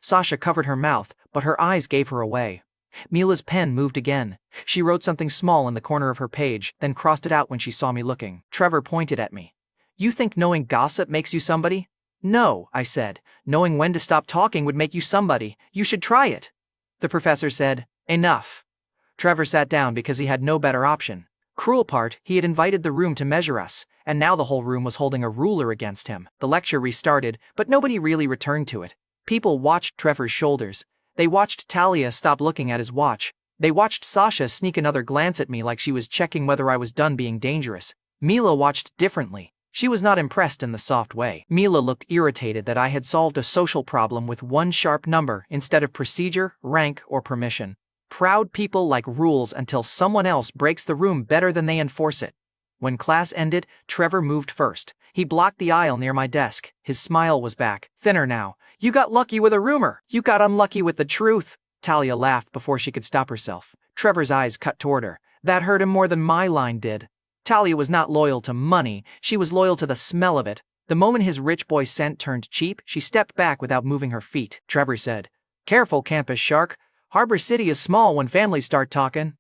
Sasha covered her mouth, but her eyes gave her away. Mila's pen moved again. She wrote something small in the corner of her page, then crossed it out when she saw me looking. Trevor pointed at me. You think knowing gossip makes you somebody? No, I said. Knowing when to stop talking would make you somebody. You should try it. The professor said, enough. Trevor sat down because he had no better option. Cruel part, he had invited the room to measure us, and now the whole room was holding a ruler against him. The lecture restarted, but nobody really returned to it. People watched Trevor's shoulders. They watched Talia stop looking at his watch. They watched Sasha sneak another glance at me like she was checking whether I was done being dangerous. Mila watched differently. She was not impressed in the soft way. Mila looked irritated that I had solved a social problem with one sharp number instead of procedure, rank, or permission. Proud people like rules until someone else breaks the room better than they enforce it. When class ended, Trevor moved first. He blocked the aisle near my desk. His smile was back, thinner now. You got lucky with a rumor. You got unlucky with the truth. Talia laughed before she could stop herself. Trevor's eyes cut toward her. That hurt him more than my line did. Talia was not loyal to money. She was loyal to the smell of it. The moment his rich boy scent turned cheap, she stepped back without moving her feet. Trevor said, Careful, campus shark. Harbor City is small when families start talking.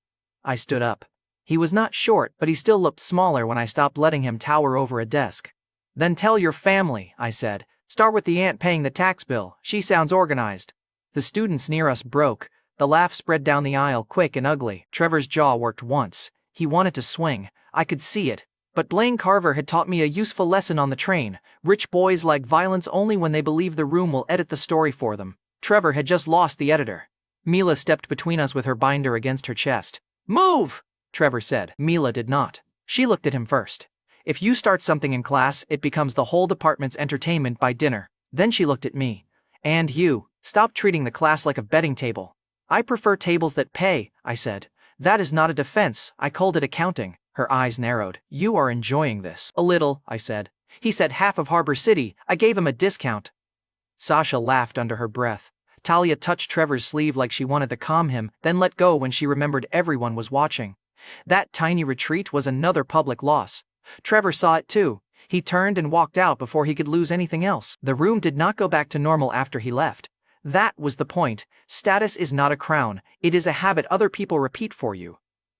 I stood up. He was not short, but he still looked smaller when I stopped letting him tower over a desk. Then tell your family, I said. Start with the aunt paying the tax bill. She sounds organized. The students near us broke. The laugh spread down the aisle quick and ugly. Trevor's jaw worked once. He wanted to swing. I could see it. But Blaine Carver had taught me a useful lesson on the train. Rich boys like violence only when they believe the room will edit the story for them. Trevor had just lost the editor. Mila stepped between us with her binder against her chest. Move! Trevor said. Mila did not. She looked at him first. If you start something in class, it becomes the whole department's entertainment by dinner. Then she looked at me. And you, stop treating the class like a betting table. I prefer tables that pay, I said. That is not a defense, I called it accounting. Her eyes narrowed. You are enjoying this. A little, I said. He said half of Harbor City. I gave him a discount. Sasha laughed under her breath. Talia touched Trevor's sleeve like she wanted to calm him, then let go when she remembered everyone was watching. That tiny retreat was another public loss. Trevor saw it too. He turned and walked out before he could lose anything else. The room did not go back to normal after he left. That was the point. Status is not a crown. It is a habit other people repeat for you.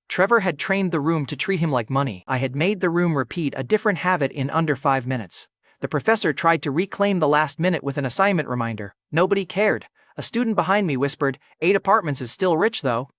Trevor had trained the room to treat him like money. I had made the room repeat a different habit in under 5 minutes. The professor tried to reclaim the last minute with an assignment reminder. Nobody cared. A student behind me whispered, 8 apartments is still rich though.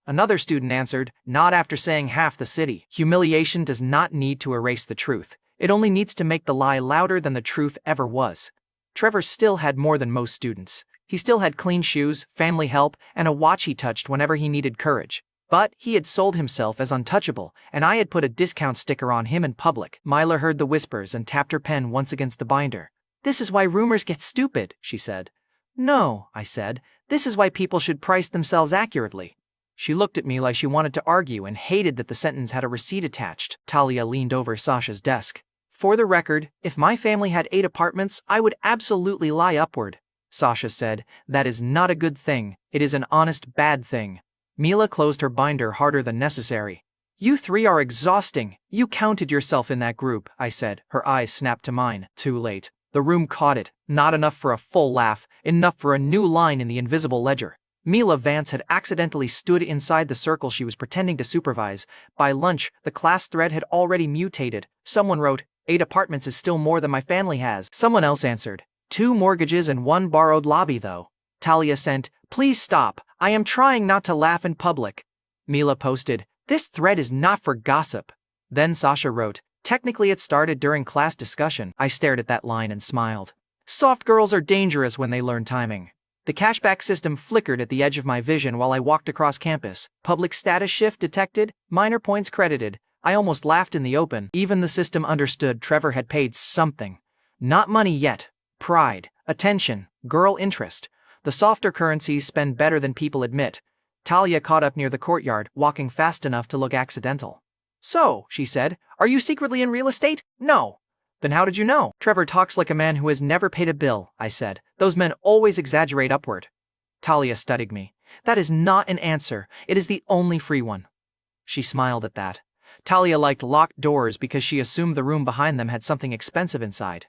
Another student answered, not after saying half the city. Humiliation does not need to erase the truth. It only needs to make the lie louder than the truth ever was. Trevor still had more than most students. He still had clean shoes, family help, and a watch he touched whenever he needed courage. But he had sold himself as untouchable, and I had put a discount sticker on him in public. Mila heard the whispers and tapped her pen once against the binder. This is why rumors get stupid, she said. No, I said. This is why people should price themselves accurately. She looked at me like she wanted to argue and hated that the sentence had a receipt attached. Talia leaned over Sasha's desk. For the record, if my family had 8 apartments, I would absolutely lie upward. Sasha said, that is not a good thing. It is an honest bad thing. Mila closed her binder harder than necessary. You 3 are exhausting. You counted yourself in that group, I said. Her eyes snapped to mine. Too late. The room caught it. Not enough for a full laugh, enough for a new line in the invisible ledger. Mila Vance had accidentally stood inside the circle she was pretending to supervise. By lunch, the class thread had already mutated. Someone wrote, 8 apartments is still more than my family has. Someone else answered, 2 mortgages and 1 borrowed lobby though. Talia sent, please stop. I am trying not to laugh in public. Mila posted, this thread is not for gossip. Then Sasha wrote, technically it started during class discussion. I stared at that line and smiled. Soft girls are dangerous when they learn timing. The cashback system flickered at the edge of my vision while I walked across campus. Public status shift detected, minor points credited. I almost laughed in the open. Even the system understood Trevor had paid something. Not money yet. Pride, attention, girl interest. The softer currencies spend better than people admit. Talia caught up near the courtyard, walking fast enough to look accidental. So, she said, are you secretly in real estate? No. Then how did you know? Trevor talks like a man who has never paid a bill, I said. Those men always exaggerate upward. Talia studied me. That is not an answer. It is the only free one. She smiled at that. Talia liked locked doors because she assumed the room behind them had something expensive inside.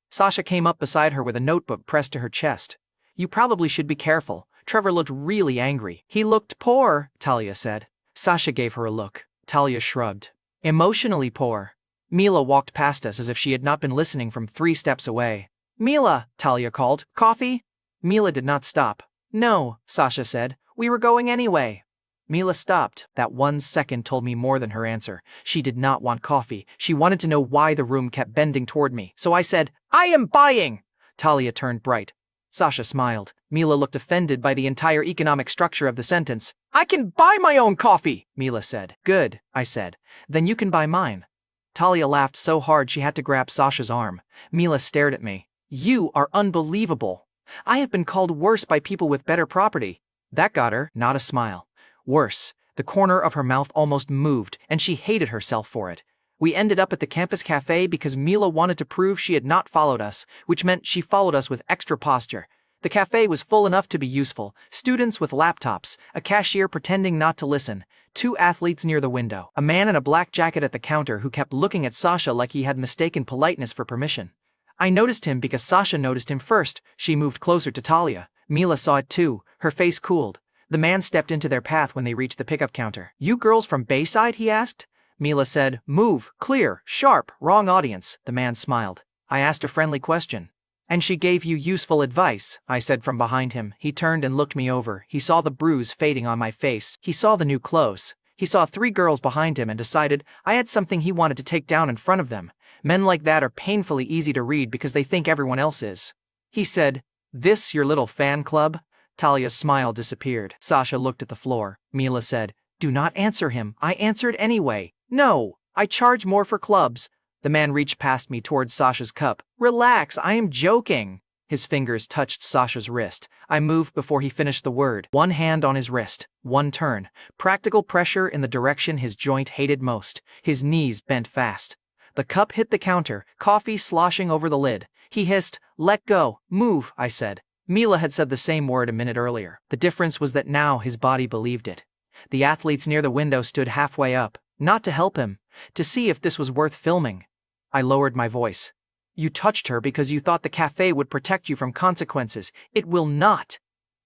Sasha came up beside her with a notebook pressed to her chest. You probably should be careful. Trevor looked really angry. He looked poor, Talia said. Sasha gave her a look. Talia shrugged. Emotionally poor. Mila walked past us as if she had not been listening from 3 steps away. Mila, Talia called. Coffee? Mila did not stop. No, Sasha said. We were going anyway. Mila stopped. That 1 second told me more than her answer. She did not want coffee. She wanted to know why the room kept bending toward me. So I said, I am buying! Talia turned bright. Sasha smiled. Mila looked offended by the entire economic structure of the sentence. I can buy my own coffee, Mila said. Good, I said. Then you can buy mine. Talia laughed so hard she had to grab Sasha's arm. Mila stared at me. You are unbelievable. I have been called worse by people with better property. That got her, not a smile. Worse. The corner of her mouth almost moved, and she hated herself for it. We ended up at the campus cafe because Mila wanted to prove she had not followed us, which meant she followed us with extra posture. The cafe was full enough to be useful. Students with laptops, a cashier pretending not to listen, 2 athletes near the window, a man in a black jacket at the counter who kept looking at Sasha like he had mistaken politeness for permission. I noticed him because Sasha noticed him first. She moved closer to Talia. Mila saw it too. Her face cooled. The man stepped into their path when they reached the pickup counter. You girls from Bayside? He asked. Mila said, move, clear, sharp, wrong audience. The man smiled. I asked a friendly question. And she gave you useful advice, I said from behind him. He turned and looked me over. He saw the bruise fading on my face. He saw the new clothes. He saw 3 girls behind him and decided I had something he wanted to take down in front of them. Men like that are painfully easy to read because they think everyone else is. He said, this your little fan club? Talia's smile disappeared. Sasha looked at the floor. Mila said, do not answer him. I answered anyway. No, I charge more for clubs. The man reached past me towards Sasha's cup. Relax, I am joking. His fingers touched Sasha's wrist. I moved before he finished the word. 1 hand on his wrist, 1 turn. Practical pressure in the direction his joint hated most. His knees bent fast. The cup hit the counter, coffee sloshing over the lid. He hissed, let go, move, I said. Mila had said the same word a minute earlier. The difference was that now his body believed it. The athletes near the window stood halfway up, not to help him, to see if this was worth filming. I lowered my voice. You touched her because you thought the cafe would protect you from consequences. It will not.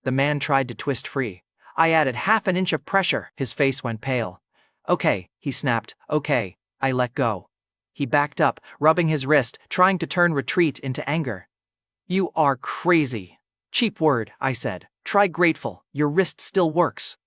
The man tried to twist free. I added half an inch of pressure. His face went pale. Okay, he snapped. Okay. I let go. He backed up, rubbing his wrist, trying to turn retreat into anger. You are crazy. Cheap word, I said. Try grateful. Your wrist still works.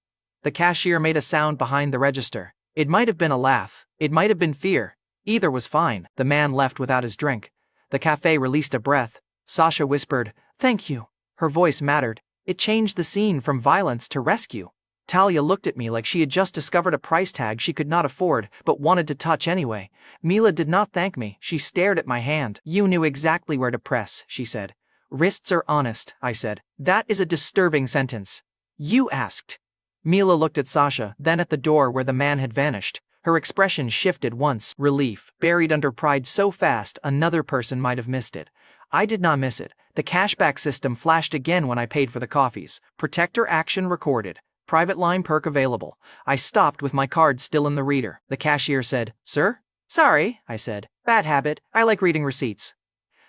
The cashier made a sound behind the register. It might have been a laugh. It might have been fear. Either was fine. The man left without his drink. The cafe released a breath. Sasha whispered, thank you. Her voice mattered. It changed the scene from violence to rescue. Talia looked at me like she had just discovered a price tag she could not afford, but wanted to touch anyway. Mila did not thank me. She stared at my hand. You knew exactly where to press, she said. Wrists are honest, I said. That is a disturbing sentence. You asked. Mila looked at Sasha, then at the door where the man had vanished. Her expression shifted once, relief, buried under pride so fast another person might have missed it. I did not miss it. The cashback system flashed again when I paid for the coffees. Protector action recorded. Private line perk available. I stopped with my card still in the reader. The cashier said, Sir? Sorry, I said. Bad habit. I like reading receipts.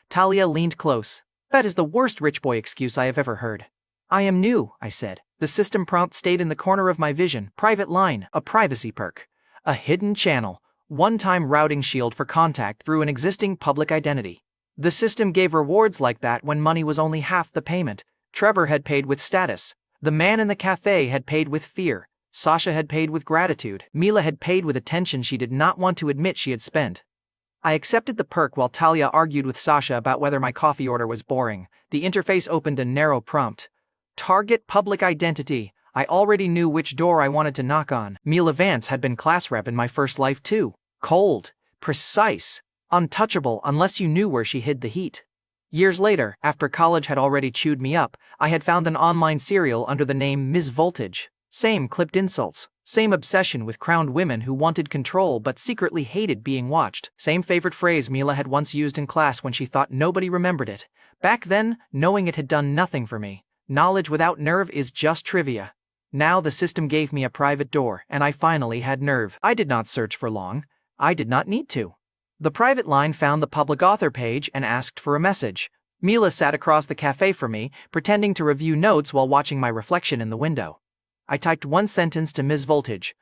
Talia leaned close. That is the worst rich boy excuse I have ever heard. I am new, I said. The system prompt stayed in the corner of my vision. Private line, a privacy perk. A hidden channel, one-time routing shield for contact through an existing public identity. The system gave rewards like that when money was only half the payment. Trevor had paid with status. The man in the cafe had paid with fear. Sasha had paid with gratitude. Mila had paid with attention she did not want to admit she had spent. I accepted the perk while Talia argued with Sasha about whether my coffee order was boring. The interface opened a narrow prompt. Target public identity. I already knew which door I wanted to knock on. Mila Vance had been class rep in my first life too. Cold. Precise. Untouchable unless you knew where she hid the heat. Years later, after college had already chewed me up, I had found an online serial under the name Ms. Voltage. Same clipped insults. Same obsession with crowned women who wanted control but secretly hated being watched. Same favorite phrase Mila had once used in class when she thought nobody remembered it. Back then, knowing it had done nothing for me. Knowledge without nerve is just trivia. Now the system gave me a private door, and I finally had nerve. I did not search for long. I did not need to. The private line found the public author page and asked for a message. Mila sat across the cafe from me, pretending to review notes while watching my reflection in the window. I typed one sentence to Ms. Voltage.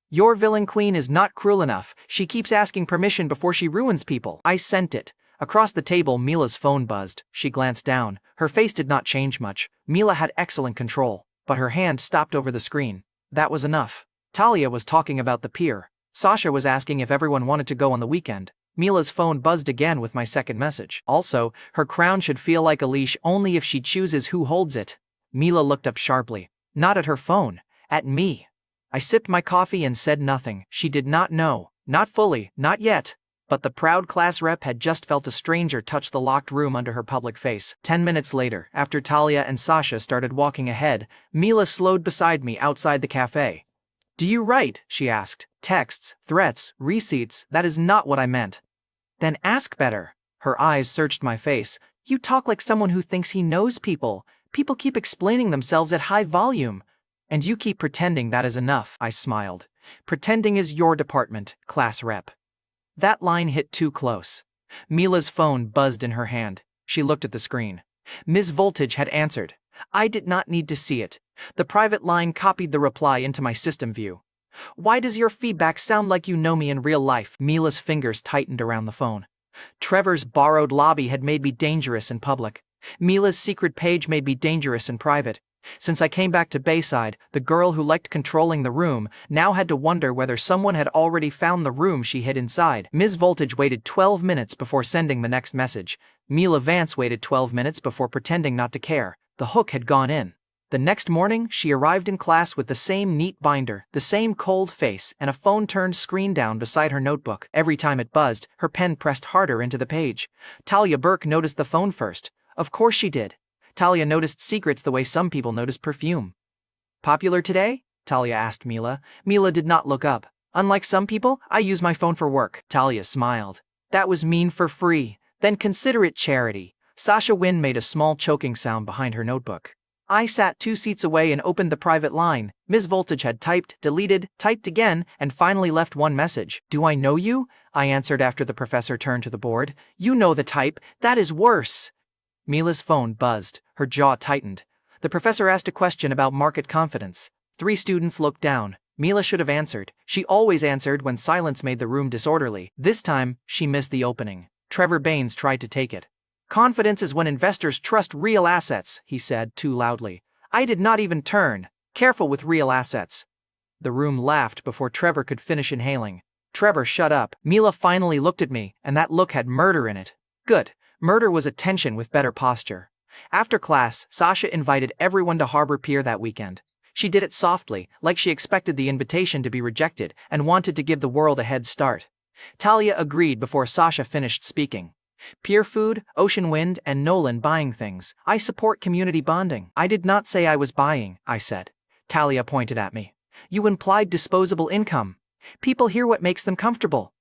Your villain queen is not cruel enough. She keeps asking permission before she ruins people. I sent it. Across the table, Mila's phone buzzed. She glanced down. Her face did not change much. Mila had excellent control, but her hand stopped over the screen. That was enough. Talia was talking about the pier. Sasha was asking if everyone wanted to go on the weekend. Mila's phone buzzed again with my second message. Also, her crown should feel like a leash only if she chooses who holds it. Mila looked up sharply. Not at her phone. At me. I sipped my coffee and said nothing. She did not know. Not fully. Not yet. But the proud class rep had just felt a stranger touch the locked room under her public face. 10 minutes later, after Talia and Sasha started walking ahead, Mila slowed beside me outside the cafe. Do you write? She asked. Texts, threats, receipts. That is not what I meant. Then ask better. Her eyes searched my face. You talk like someone who thinks he knows people. People keep explaining themselves at high volume. And you keep pretending that is enough, I smiled. Pretending is your department, class rep. That line hit too close. Mila's phone buzzed in her hand. She looked at the screen. Ms. Voltage had answered. I did not need to see it. The private line copied the reply into my system view. Why does your feedback sound like you know me in real life? Mila's fingers tightened around the phone. Trevor's borrowed lobby had made me dangerous in public. Mila's secret page made me dangerous in private. Since I came back to Bayside, the girl who liked controlling the room now had to wonder whether someone had already found the room she hid inside. Ms. Voltage waited 12 minutes before sending the next message. Mila Vance waited 12 minutes before pretending not to care. The hook had gone in. The next morning, she arrived in class with the same neat binder, the same cold face, and a phone-turned screen down beside her notebook. Every time it buzzed, her pen pressed harder into the page. Talia Burke noticed the phone first. Of course she did. Talia noticed secrets the way some people notice perfume. Popular today? Talia asked Mila. Mila did not look up. Unlike some people, I use my phone for work. Talia smiled. That was mean for free. Then consider it charity. Sasha Wynn made a small choking sound behind her notebook. I sat 2 seats away and opened the private line. Ms. Voltage had typed, deleted, typed again, and finally left one message. Do I know you? I answered after the professor turned to the board. You know the type. That is worse. Mila's phone buzzed. Her jaw tightened. The professor asked a question about market confidence. 3 students looked down. Mila should have answered. She always answered when silence made the room disorderly. This time, she missed the opening. Trevor Baines tried to take it. Confidence is when investors trust real assets, he said too loudly. I did not even turn. Careful with real assets. The room laughed before Trevor could finish inhaling. Trevor, shut up. Mila finally looked at me, and that look had murder in it. Good. Murder was attention with better posture. After class, Sasha invited everyone to Harbor Pier that weekend. She did it softly, like she expected the invitation to be rejected and wanted to give the world a head start. Talia agreed before Sasha finished speaking. Pier food, ocean wind, and Nolan buying things. I support community bonding. I did not say I was buying, I said. Talia pointed at me. You implied disposable income. People hear what makes them comfortable.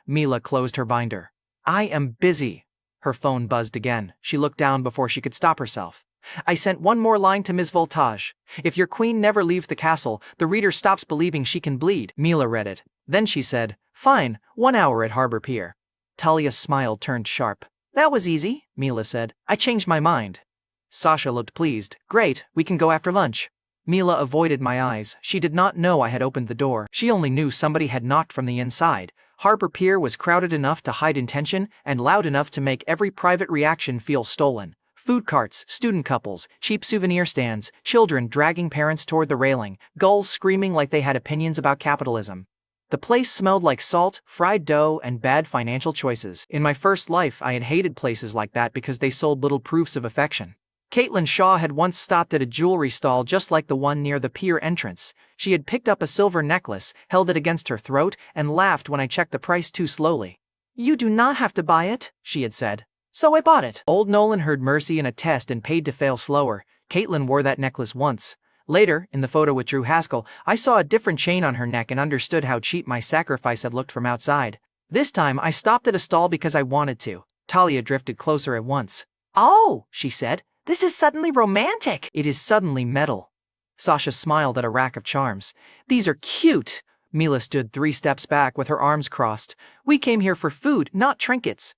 Mila closed her binder. I am busy. Her phone buzzed again. She looked down before she could stop herself. I sent one more line to Ms. Voltage. If your queen never leaves the castle, the reader stops believing she can bleed. Mila read it. Then she said, Fine, 1 hour at Harbor Pier. Talia's smile turned sharp. That was easy, Mila said. I changed my mind. Sasha looked pleased. Great, we can go after lunch. Mila avoided my eyes. She did not know I had opened the door. She only knew somebody had knocked from the inside. Harbor Pier was crowded enough to hide intention and loud enough to make every private reaction feel stolen. Food carts, student couples, cheap souvenir stands, children dragging parents toward the railing, gulls screaming like they had opinions about capitalism. The place smelled like salt, fried dough, and bad financial choices. In my first life, I had hated places like that because they sold little proofs of affection. Caitlin Shaw had once stopped at a jewelry stall just like the one near the pier entrance. She had picked up a silver necklace, held it against her throat, and laughed when I checked the price too slowly. You do not have to buy it, she had said. So I bought it. Old Nolan heard Mercy in a test and paid to fail slower. Caitlin wore that necklace once. Later, in the photo with Drew Haskell, I saw a different chain on her neck and understood how cheap my sacrifice had looked from outside. This time, I stopped at a stall because I wanted to. Talia drifted closer at once. Oh, she said, this is suddenly romantic. It is suddenly metal. Sasha smiled at a rack of charms. These are cute. Mila stood 3 steps back with her arms crossed. We came here for food, not trinkets.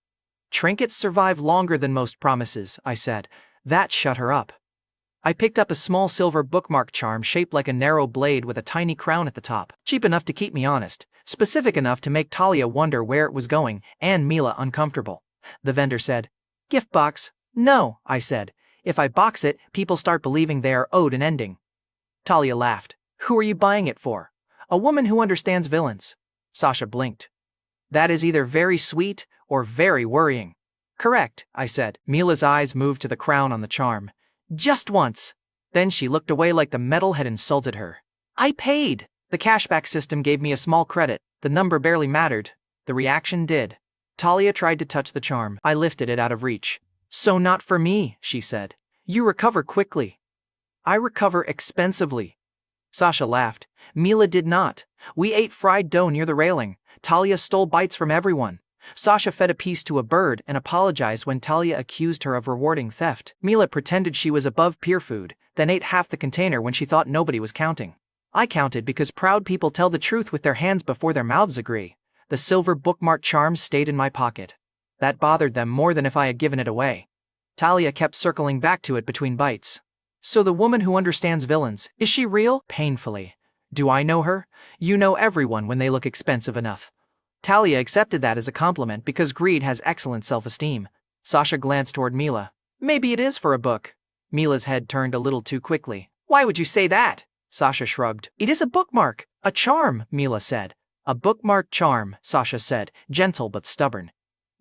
Trinkets survive longer than most promises, I said. That shut her up. I picked up a small silver bookmark charm shaped like a narrow blade with a tiny crown at the top. Cheap enough to keep me honest, specific enough to make Talia wonder where it was going, and Mila uncomfortable. The vendor said, "Gift box." "No," I said. "If I box it, people start believing they are owed an ending." Talia laughed. "Who are you buying it for?" "A woman who understands villains." Sasha blinked. "That is either very sweet or very worrying." "Correct," I said. Mila's eyes moved to the crown on the charm. "Just once." Then she looked away like the metal had insulted her. "I paid." The cashback system gave me a small credit. The number barely mattered. The reaction did. Talia tried to touch the charm. I lifted it out of reach. "So not for me," she said. "You recover quickly." "I recover expensively." Sasha laughed. Mila did not. We ate fried dough near the railing. Talia stole bites from everyone. Sasha fed a piece to a bird and apologized when Talia accused her of rewarding theft. Mila pretended she was above peer food, then ate half the container when she thought nobody was counting. I counted because proud people tell the truth with their hands before their mouths agree. The silver bookmark charm stayed in my pocket. That bothered them more than if I had given it away. Talia kept circling back to it between bites. "So the woman who understands villains, is she real?" Painfully. "Do I know her?" "You know everyone when they look expensive enough." Talia accepted that as a compliment because greed has excellent self-esteem. Sasha glanced toward Mila. "Maybe it is for a book." Mila's head turned a little too quickly. "Why would you say that?" Sasha shrugged. "It is a bookmark, a charm," Mila said. "A bookmark charm," Sasha said, gentle but stubborn.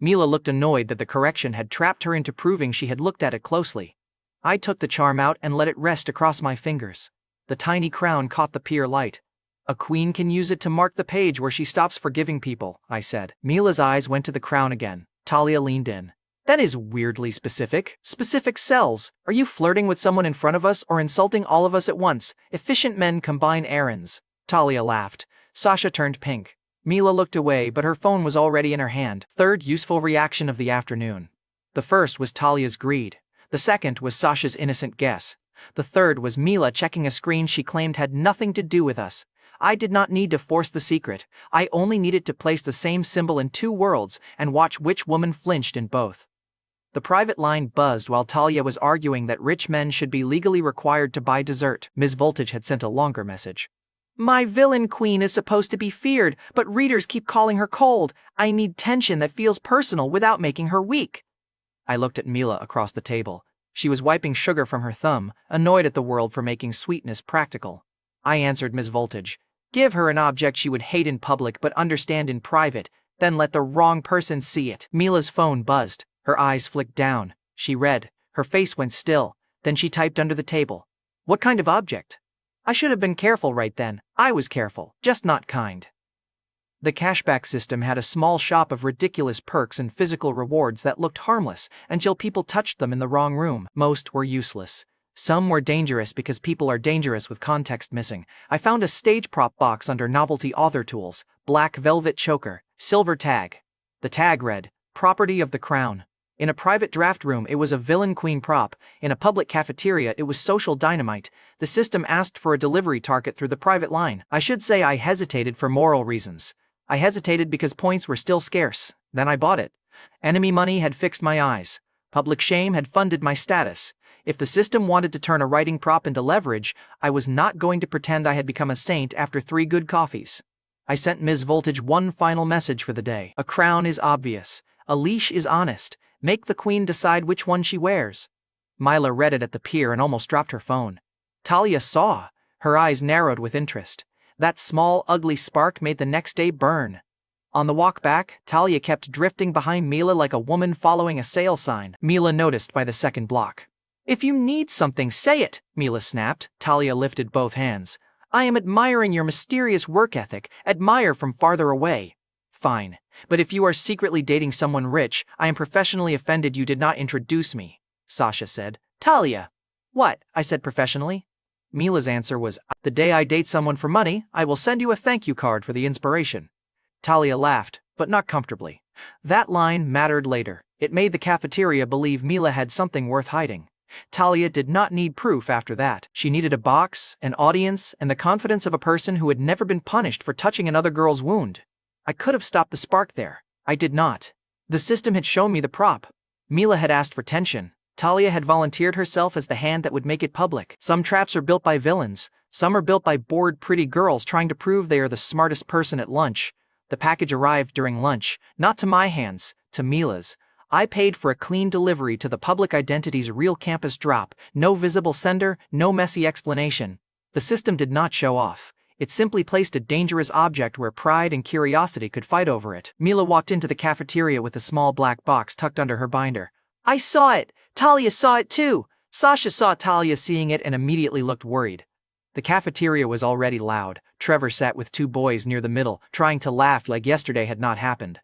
Mila looked annoyed that the correction had trapped her into proving she had looked at it closely. I took the charm out and let it rest across my fingers. The tiny crown caught the pier light. "A queen can use it to mark the page where she stops forgiving people," I said. Mila's eyes went to the crown again. Talia leaned in. "That is weirdly specific." "Specific sells. Are you flirting with someone in front of us or insulting all of us at once? Efficient men combine errands." Talia laughed. Sasha turned pink. Mila looked away, but her phone was already in her hand. Third useful reaction of the afternoon. The first was Talia's greed. The second was Sasha's innocent guess. The third was Mila checking a screen she claimed had nothing to do with us. I did not need to force the secret. I only needed to place the same symbol in 2 worlds and watch which woman flinched in both. The private line buzzed while Talia was arguing that rich men should be legally required to buy dessert. Ms. Voltage had sent a longer message. "My villain queen is supposed to be feared, but readers keep calling her cold. I need tension that feels personal without making her weak." I looked at Mila across the table. She was wiping sugar from her thumb, annoyed at the world for making sweetness practical. I answered Ms. Voltage. "Give her an object she would hate in public but understand in private, then let the wrong person see it." Mila's phone buzzed. Her eyes flicked down. She read. Her face went still. Then she typed under the table. "What kind of object?" I should have been careful right then. I was careful, just not kind. The cashback system had a small shop of ridiculous perks and physical rewards that looked harmless until people touched them in the wrong room. Most were useless. Some were dangerous because people are dangerous with context missing. I found a stage prop box under novelty author tools, black velvet choker, silver tag. The tag read, "Property of the Crown." In a private draft room it was a villain queen prop. In a public cafeteria it was social dynamite. The system asked for a delivery target through the private line. I should say I hesitated for moral reasons. I hesitated because points were still scarce. Then I bought it. Enemy money had fixed my eyes. Public shame had funded my status. If the system wanted to turn a writing prop into leverage, I was not going to pretend I had become a saint after 3 good coffees. I sent Ms. Voltage one final message for the day. A crown is obvious. A leash is honest. Make the queen decide which one she wears. Mila read it at the pier and almost dropped her phone. Talia saw. Her eyes narrowed with interest. That small, ugly spark made the next day burn. On the walk back, Talia kept drifting behind Mila like a woman following a sale sign. Mila noticed by the second block. "If you need something, say it," Mila snapped. Talia lifted both hands. "I am admiring your mysterious work ethic. Admire from farther away." "Fine. But if you are secretly dating someone rich, I am professionally offended you did not introduce me, Sasha said. Talia. What? I said professionally. Mila's answer was, the day I date someone for money, I will send you a thank you card for the inspiration. Talia laughed, but not comfortably. That line mattered later. It made the cafeteria believe Mila had something worth hiding. Talia did not need proof after that. She needed a box, an audience, and the confidence of a person who had never been punished for touching another girl's wound. I could have stopped the spark there. I did not. The system had shown me the prop. Mila had asked for tension. Talia had volunteered herself as the hand that would make it public. Some traps are built by villains. Some are built by bored pretty girls trying to prove they are the smartest person at lunch. The package arrived during lunch, not to my hands, to Mila's. I paid for a clean delivery to the public identity's real campus drop. No visible sender, no messy explanation. The system did not show off. It simply placed a dangerous object where pride and curiosity could fight over it. Mila walked into the cafeteria with a small black box tucked under her binder. I saw it! Talia saw it too! Sasha saw Talia seeing it and immediately looked worried. The cafeteria was already loud. Trevor sat with two boys near the middle, trying to laugh like yesterday had not happened.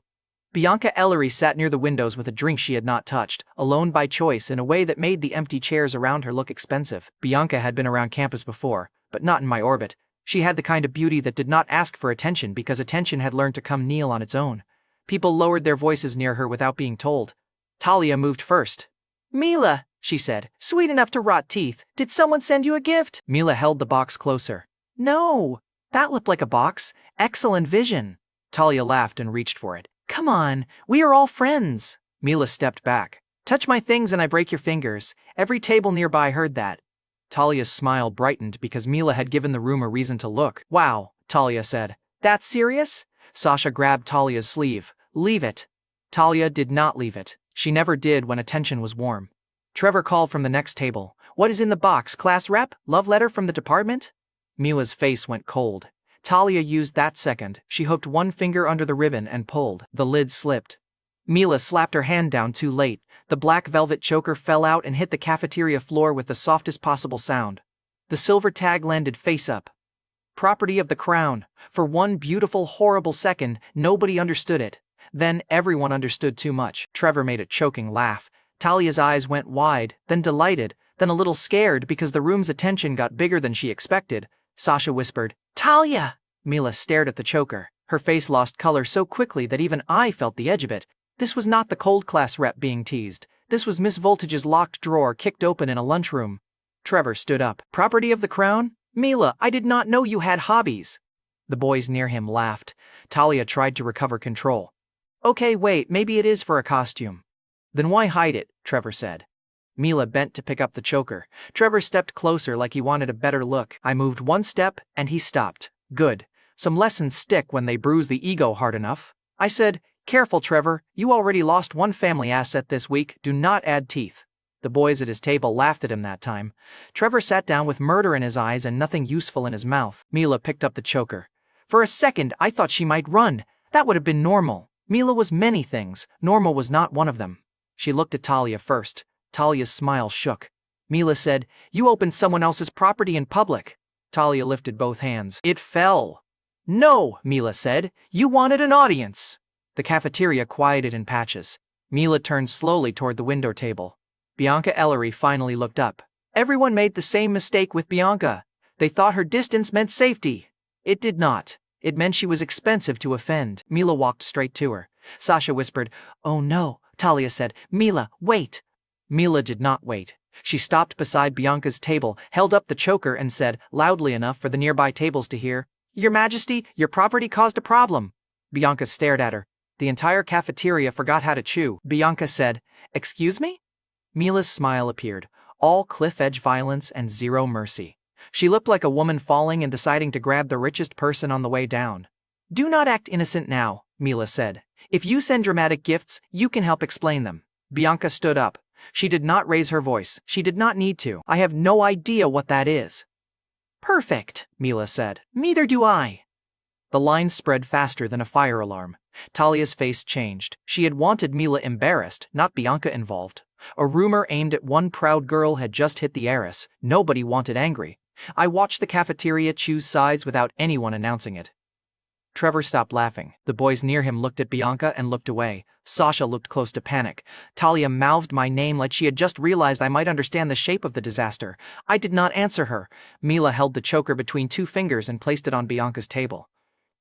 Bianca Ellery sat near the windows with a drink she had not touched, alone by choice in a way that made the empty chairs around her look expensive. Bianca had been around campus before, but not in my orbit. She had the kind of beauty that did not ask for attention because attention had learned to come kneel on its own. People lowered their voices near her without being told. Talia moved first. Mila, she said, sweet enough to rot teeth, did someone send you a gift? Mila held the box closer. No, that looked like a box. Excellent vision. Talia laughed and reached for it. Come on, we are all friends. Mila stepped back. Touch my things and I break your fingers. Every table nearby heard that. Talia's smile brightened because Mila had given the room a reason to look. Wow, Talia said. That's serious? Sasha grabbed Talia's sleeve. Leave it. Talia did not leave it. She never did when attention was warm. Trevor called from the next table. What is in the box, class rep? Love letter from the department? Mila's face went cold. Talia used that second. She hooked one finger under the ribbon and pulled. The lid slipped. Mila slapped her hand down too late. The black velvet choker fell out and hit the cafeteria floor with the softest possible sound. The silver tag landed face up. Property of the crown. For one beautiful, horrible second, nobody understood it. Then everyone understood too much. Trevor made a choking laugh. Talia's eyes went wide, then delighted, then a little scared because the room's attention got bigger than she expected. Sasha whispered, Talia! Mila stared at the choker. Her face lost color so quickly that even I felt the edge of it. This was not the cold class rep being teased. This was Miss Voltage's locked drawer kicked open in a lunchroom. Trevor stood up. Property of the crown? Mila, I did not know you had hobbies. The boys near him laughed. Talia tried to recover control. Okay, wait, maybe it is for a costume. Then why hide it? Trevor said. Mila bent to pick up the choker. Trevor stepped closer like he wanted a better look. I moved one step, and he stopped. Good. Some lessons stick when they bruise the ego hard enough. I said, careful, Trevor. You already lost one family asset this week. Do not add teeth. The boys at his table laughed at him that time. Trevor sat down with murder in his eyes and nothing useful in his mouth. Mila picked up the choker. For a second, I thought she might run. That would have been normal. Mila was many things. Normal was not one of them. She looked at Talia first. Talia's smile shook. Mila said, you opened someone else's property in public. Talia lifted both hands. It fell. No, Mila said. You wanted an audience. The cafeteria quieted in patches. Mila turned slowly toward the window table. Bianca Ellery finally looked up. Everyone made the same mistake with Bianca. They thought her distance meant safety. It did not. It meant she was expensive to offend. Mila walked straight to her. Sasha whispered, oh no. Talia said, Mila, wait. Mila did not wait. She stopped beside Bianca's table, held up the choker and said, loudly enough for the nearby tables to hear, Your Majesty, your property caused a problem. Bianca stared at her. The entire cafeteria forgot how to chew. Bianca said, excuse me? Mila's smile appeared. All cliff-edge violence and zero mercy. She looked like a woman falling and deciding to grab the richest person on the way down. Do not act innocent now, Mila said. If you send dramatic gifts, you can help explain them. Bianca stood up. She did not raise her voice. She did not need to. I have no idea what that is. Perfect, Mila said. Neither do I. The line spread faster than a fire alarm. Talia's face changed. She had wanted Mila embarrassed, not Bianca involved. A rumor aimed at one proud girl had just hit the heiress. Nobody wanted angry. I watched the cafeteria choose sides without anyone announcing it. Trevor stopped laughing. The boys near him looked at Bianca and looked away. Sasha looked close to panic. Talia mouthed my name like she had just realized I might understand the shape of the disaster. I did not answer her. Mila held the choker between 2 fingers and placed it on Bianca's table.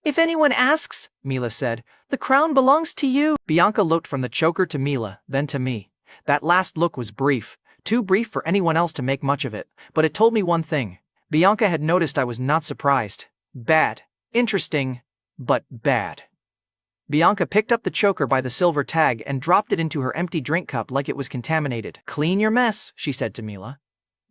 "If anyone asks," Mila said, "the crown belongs to you." Bianca looked from the choker to Mila, then to me. That last look was brief, too brief for anyone else to make much of it, but it told me one thing. Bianca had noticed I was not surprised. Bad. Interesting, but bad. Bianca picked up the choker by the silver tag and dropped it into her empty drink cup like it was contaminated. "Clean your mess," she said to Mila.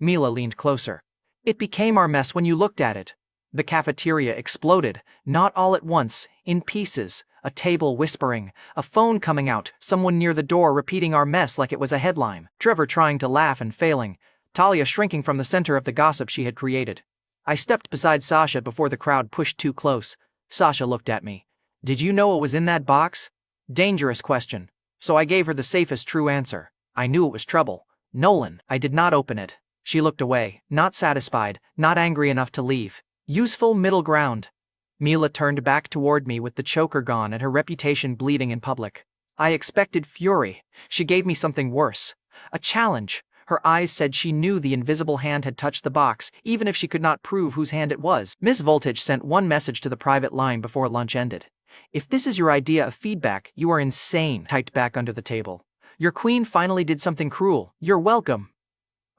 Mila leaned closer. "It became our mess when you looked at it." The cafeteria exploded, not all at once, in pieces. A table whispering, a phone coming out, someone near the door repeating our mess like it was a headline. Trevor trying to laugh and failing. Talia shrinking from the center of the gossip she had created. I stepped beside Sasha before the crowd pushed too close. Sasha looked at me. "Did you know what was in that box?" Dangerous question. So I gave her the safest true answer. I knew it was trouble. Nolan. I did not open it. She looked away, not satisfied, not angry enough to leave. Useful middle ground. Mila turned back toward me with the choker gone and her reputation bleeding in public. I expected fury. She gave me something worse. A challenge. Her eyes said she knew the invisible hand had touched the box, even if she could not prove whose hand it was. Miss Voltage sent one message to the private line before lunch ended. "If this is your idea of feedback, you are insane," typed back under the table. "Your queen finally did something cruel. You're welcome."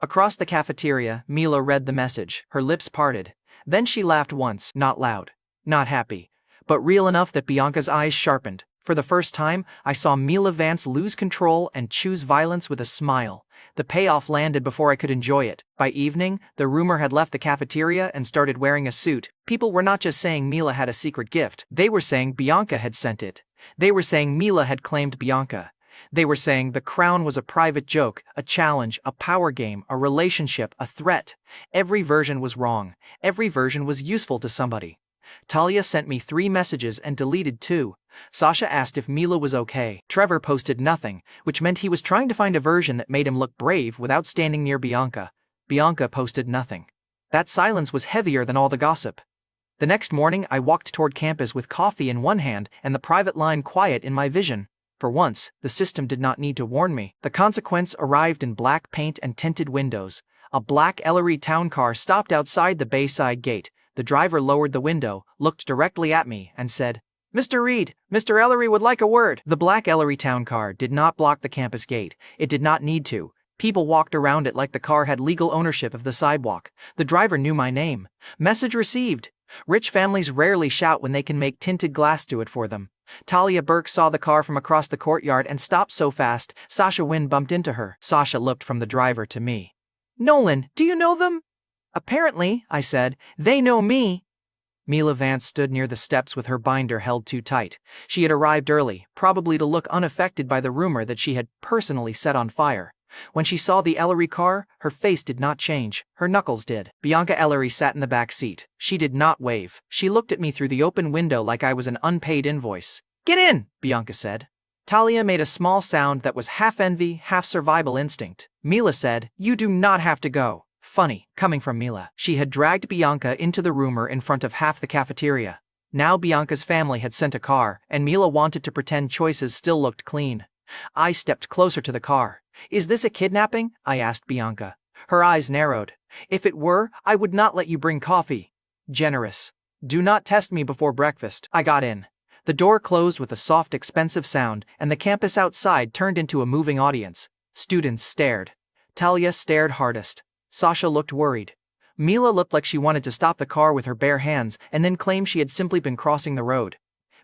Across the cafeteria, Mila read the message, her lips parted. Then she laughed once, not loud, not happy, but real enough that Bianca's eyes sharpened. For the first time, I saw Mila Vance lose control and choose violence with a smile. The payoff landed before I could enjoy it. By evening, the rumor had left the cafeteria and started wearing a suit. People were not just saying Mila had a secret gift. They were saying Bianca had sent it. They were saying Mila had claimed Bianca. They were saying the crown was a private joke, a challenge, a power game, a relationship, a threat. Every version was wrong. Every version was useful to somebody. Talia sent me 3 messages and deleted 2. Sasha asked if Mila was okay. Trevor posted nothing, which meant he was trying to find a version that made him look brave without standing near Bianca. Bianca posted nothing. That silence was heavier than all the gossip. The next morning I walked toward campus with coffee in one hand and the private line quiet in my vision. For once, the system did not need to warn me. The consequence arrived in black paint and tinted windows. A black Ellery town car stopped outside the Bayside gate. The driver lowered the window, looked directly at me, and said, "Mr. Reed, Mr. Ellery would like a word." The black Ellery town car did not block the campus gate. It did not need to. People walked around it like the car had legal ownership of the sidewalk. The driver knew my name. Message received. Rich families rarely shout when they can make tinted glass do it for them. Talia Burke saw the car from across the courtyard and stopped so fast, Sasha Wynn bumped into her. Sasha looked from the driver to me. "Nolan, do you know them?" "Apparently," I said. "They know me." Mila Vance stood near the steps with her binder held too tight. She had arrived early, probably to look unaffected by the rumor that she had personally set on fire. When she saw the Ellery car, her face did not change. Her knuckles did. Bianca Ellery sat in the back seat. She did not wave. She looked at me through the open window like I was an unpaid invoice. "Get in," Bianca said. Talia made a small sound that was half envy, half survival instinct. Mila said, "You do not have to go." Funny, coming from Mila. She had dragged Bianca into the rumor in front of half the cafeteria. Now Bianca's family had sent a car, and Mila wanted to pretend choices still looked clean. I stepped closer to the car. "Is this a kidnapping?" I asked Bianca. Her eyes narrowed. "If it were, I would not let you bring coffee." Generous. "Do not test me before breakfast." I got in. The door closed with a soft, expensive sound, and the campus outside turned into a moving audience. Students stared. Talia stared hardest. Sasha looked worried. Mila looked like she wanted to stop the car with her bare hands and then claimed she had simply been crossing the road.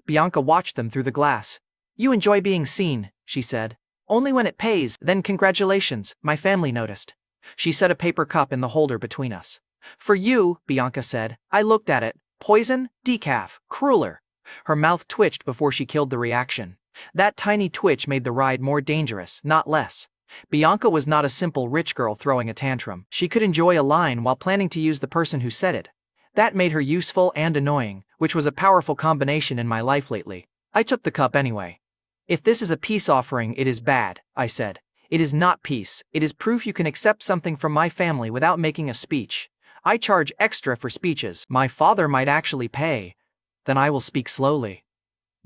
Bianca watched them through the glass. "You enjoy being seen," she said. "Only when it pays." "Then congratulations," my family noticed. She set a paper cup in the holder between us. "For you," Bianca said. I looked at it. Poison, decaf, crueler. Her mouth twitched before she killed the reaction. That tiny twitch made the ride more dangerous, not less. Bianca was not a simple rich girl throwing a tantrum. She could enjoy a line while planning to use the person who said it. That made her useful and annoying, which was a powerful combination in my life lately. I took the cup anyway. "If this is a peace offering, it is bad," I said. "It is not peace. It is proof you can accept something from my family without making a speech. I charge extra for speeches. My father might actually pay." Then I will speak slowly.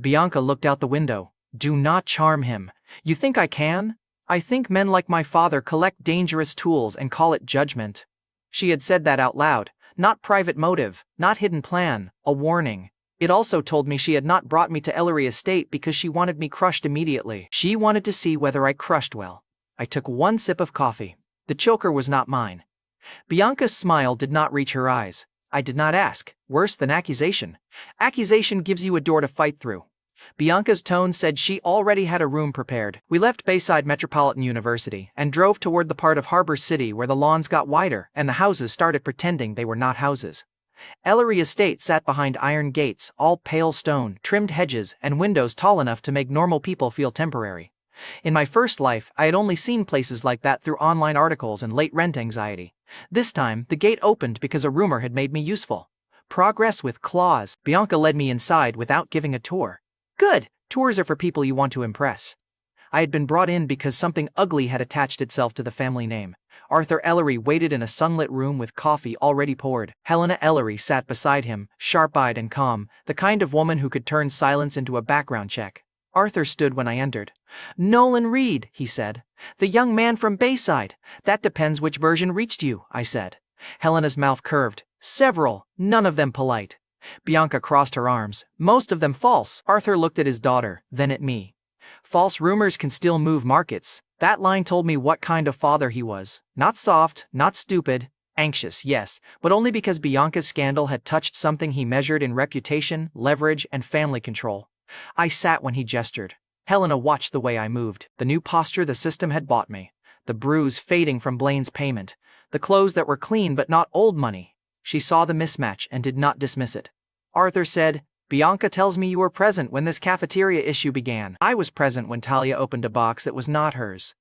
Bianca looked out the window. Do not charm him. You think I can? I think men like my father collect dangerous tools and call it judgment. She had said that out loud, not private motive, not hidden plan, a warning. It also told me she had not brought me to Ellery Estate because she wanted me crushed immediately. She wanted to see whether I crushed well. I took one sip of coffee. The choker was not mine. Bianca's smile did not reach her eyes. I did not ask. Worse than accusation. Accusation gives you a door to fight through. Bianca's tone said she already had a room prepared. We left Bayside Metropolitan University and drove toward the part of Harbor City where the lawns got wider and the houses started pretending they were not houses. Ellery Estate sat behind iron gates, all pale stone, trimmed hedges, and windows tall enough to make normal people feel temporary. In my first life, I had only seen places like that through online articles and late rent anxiety. This time, the gate opened because a rumor had made me useful. Progress with claws. Bianca led me inside without giving a tour. Good! Tours are for people you want to impress. I had been brought in because something ugly had attached itself to the family name. Arthur Ellery waited in a sunlit room with coffee already poured. Helena Ellery sat beside him, sharp-eyed and calm, the kind of woman who could turn silence into a background check. Arthur stood when I entered. Nolan Reed, he said. The young man from Bayside. That depends which version reached you, I said. Helena's mouth curved. Several, none of them polite. Bianca crossed her arms. Most of them false. Arthur looked at his daughter, then at me. False rumors can still move markets. That line told me what kind of father he was. Not soft, not stupid. Anxious, yes, but only because Bianca's scandal had touched something he measured in reputation, leverage, and family control. I sat when he gestured. Helena watched the way I moved. The new posture the system had bought me. The bruise fading from Blaine's payment. The clothes that were clean but not old money. She saw the mismatch and did not dismiss it. Arthur said, Bianca tells me you were present when this cafeteria issue began. I was present when Talia opened a box that was not hers.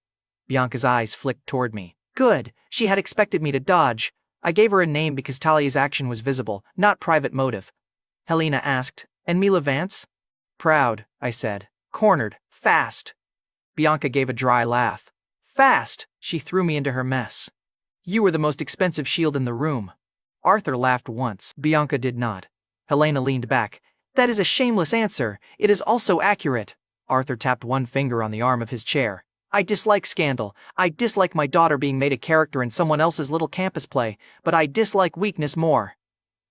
Bianca's eyes flicked toward me. Good. She had expected me to dodge. I gave her a name because Talia's action was visible, not private motive. Helena asked, and Mila Vance? Proud, I said. Cornered. Fast. Bianca gave a dry laugh. Fast. She threw me into her mess. You were the most expensive shield in the room. Arthur laughed once. Bianca did not. Helena leaned back. That is a shameless answer. It is also accurate. Arthur tapped one finger on the arm of his chair. I dislike scandal. I dislike my daughter being made a character in someone else's little campus play, but I dislike weakness more.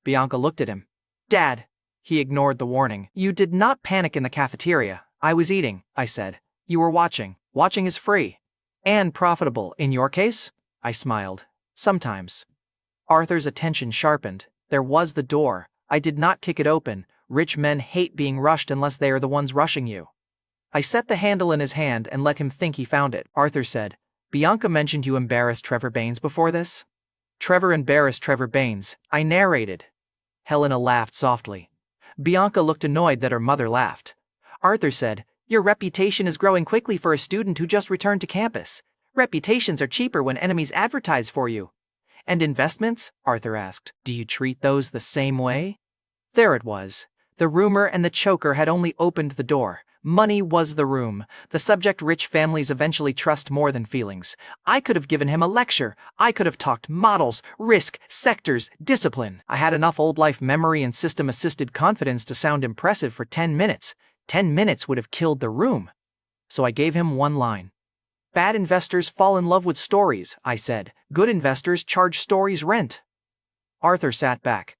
Bianca looked at him. Dad. He ignored the warning. You did not panic in the cafeteria. I was eating, I said. You were watching. Watching is free. And profitable, in your case? I smiled. Sometimes. Arthur's attention sharpened. There was the door. I did not kick it open. Rich men hate being rushed unless they are the ones rushing you. I set the handle in his hand and let him think he found it. Arthur said, Bianca mentioned you embarrassed Trevor Baines before this? Trevor embarrassed Trevor Baines, I narrated. Helena laughed softly. Bianca looked annoyed that her mother laughed. Arthur said, your reputation is growing quickly for a student who just returned to campus. Reputations are cheaper when enemies advertise for you. And investments? Arthur asked. Do you treat those the same way? There it was. The rumor and the choker had only opened the door. Money was the room. The subject rich families eventually trust more than feelings. I could have given him a lecture. I could have talked models, risk, sectors, discipline. I had enough old life memory and system-assisted confidence to sound impressive for 10 minutes. 10 minutes would have killed the room. So I gave him one line. Bad investors fall in love with stories, I said. Good investors charge stories rent. Arthur sat back.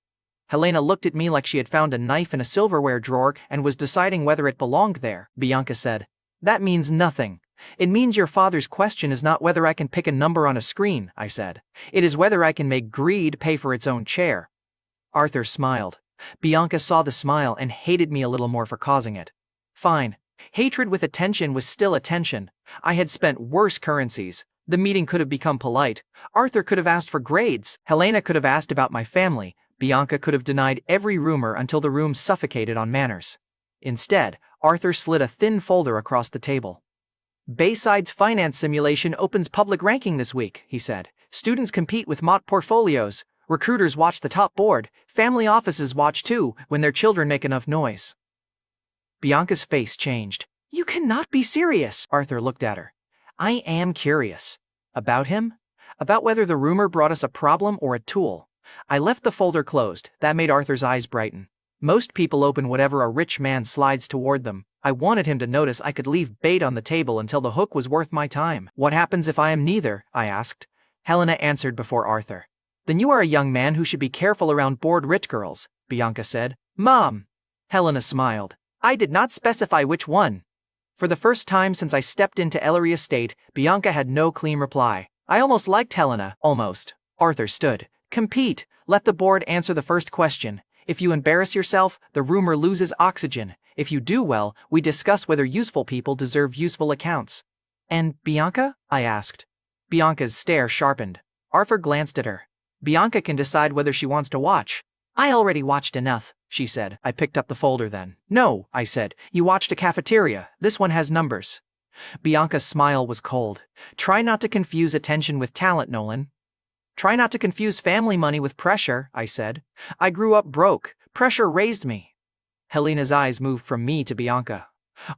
Helena looked at me like she had found a knife in a silverware drawer and was deciding whether it belonged there. Bianca said, that means nothing. It means your father's question is not whether I can pick a number on a screen, I said. It is whether I can make greed pay for its own chair. Arthur smiled. Bianca saw the smile and hated me a little more for causing it. Fine. Hatred with attention was still attention. I had spent worse currencies. The meeting could have become polite. Arthur could have asked for grades. Helena could have asked about my family. Bianca could have denied every rumor until the room suffocated on manners. Instead, Arthur slid a thin folder across the table. Bayside's finance simulation opens public ranking this week, he said. Students compete with mock portfolios. Recruiters watch the top board. Family offices watch too when their children make enough noise. Bianca's face changed. You cannot be serious. Arthur looked at her. I am curious. About him? About whether the rumor brought us a problem or a tool. I left the folder closed. That made Arthur's eyes brighten. Most people open whatever a rich man slides toward them. I wanted him to notice I could leave bait on the table until the hook was worth my time. What happens if I am neither? I asked. Helena answered before Arthur. Then you are a young man who should be careful around bored rich girls, Bianca said. Mom! Helena smiled. I did not specify which one. For the first time since I stepped into Ellery Estate, Bianca had no clean reply. I almost liked Helena, almost. Arthur stood. Compete. Let the board answer the first question. If you embarrass yourself, the rumor loses oxygen. If you do well, we discuss whether useful people deserve useful accounts. And Bianca? I asked. Bianca's stare sharpened. Arthur glanced at her. Bianca can decide whether she wants to watch. I already watched enough, she said. I picked up the folder then. No, I said. You watched a cafeteria. This one has numbers. Bianca's smile was cold. Try not to confuse attention with talent, Nolan. Try not to confuse family money with pressure, I said. I grew up broke. Pressure raised me. Helena's eyes moved from me to Bianca.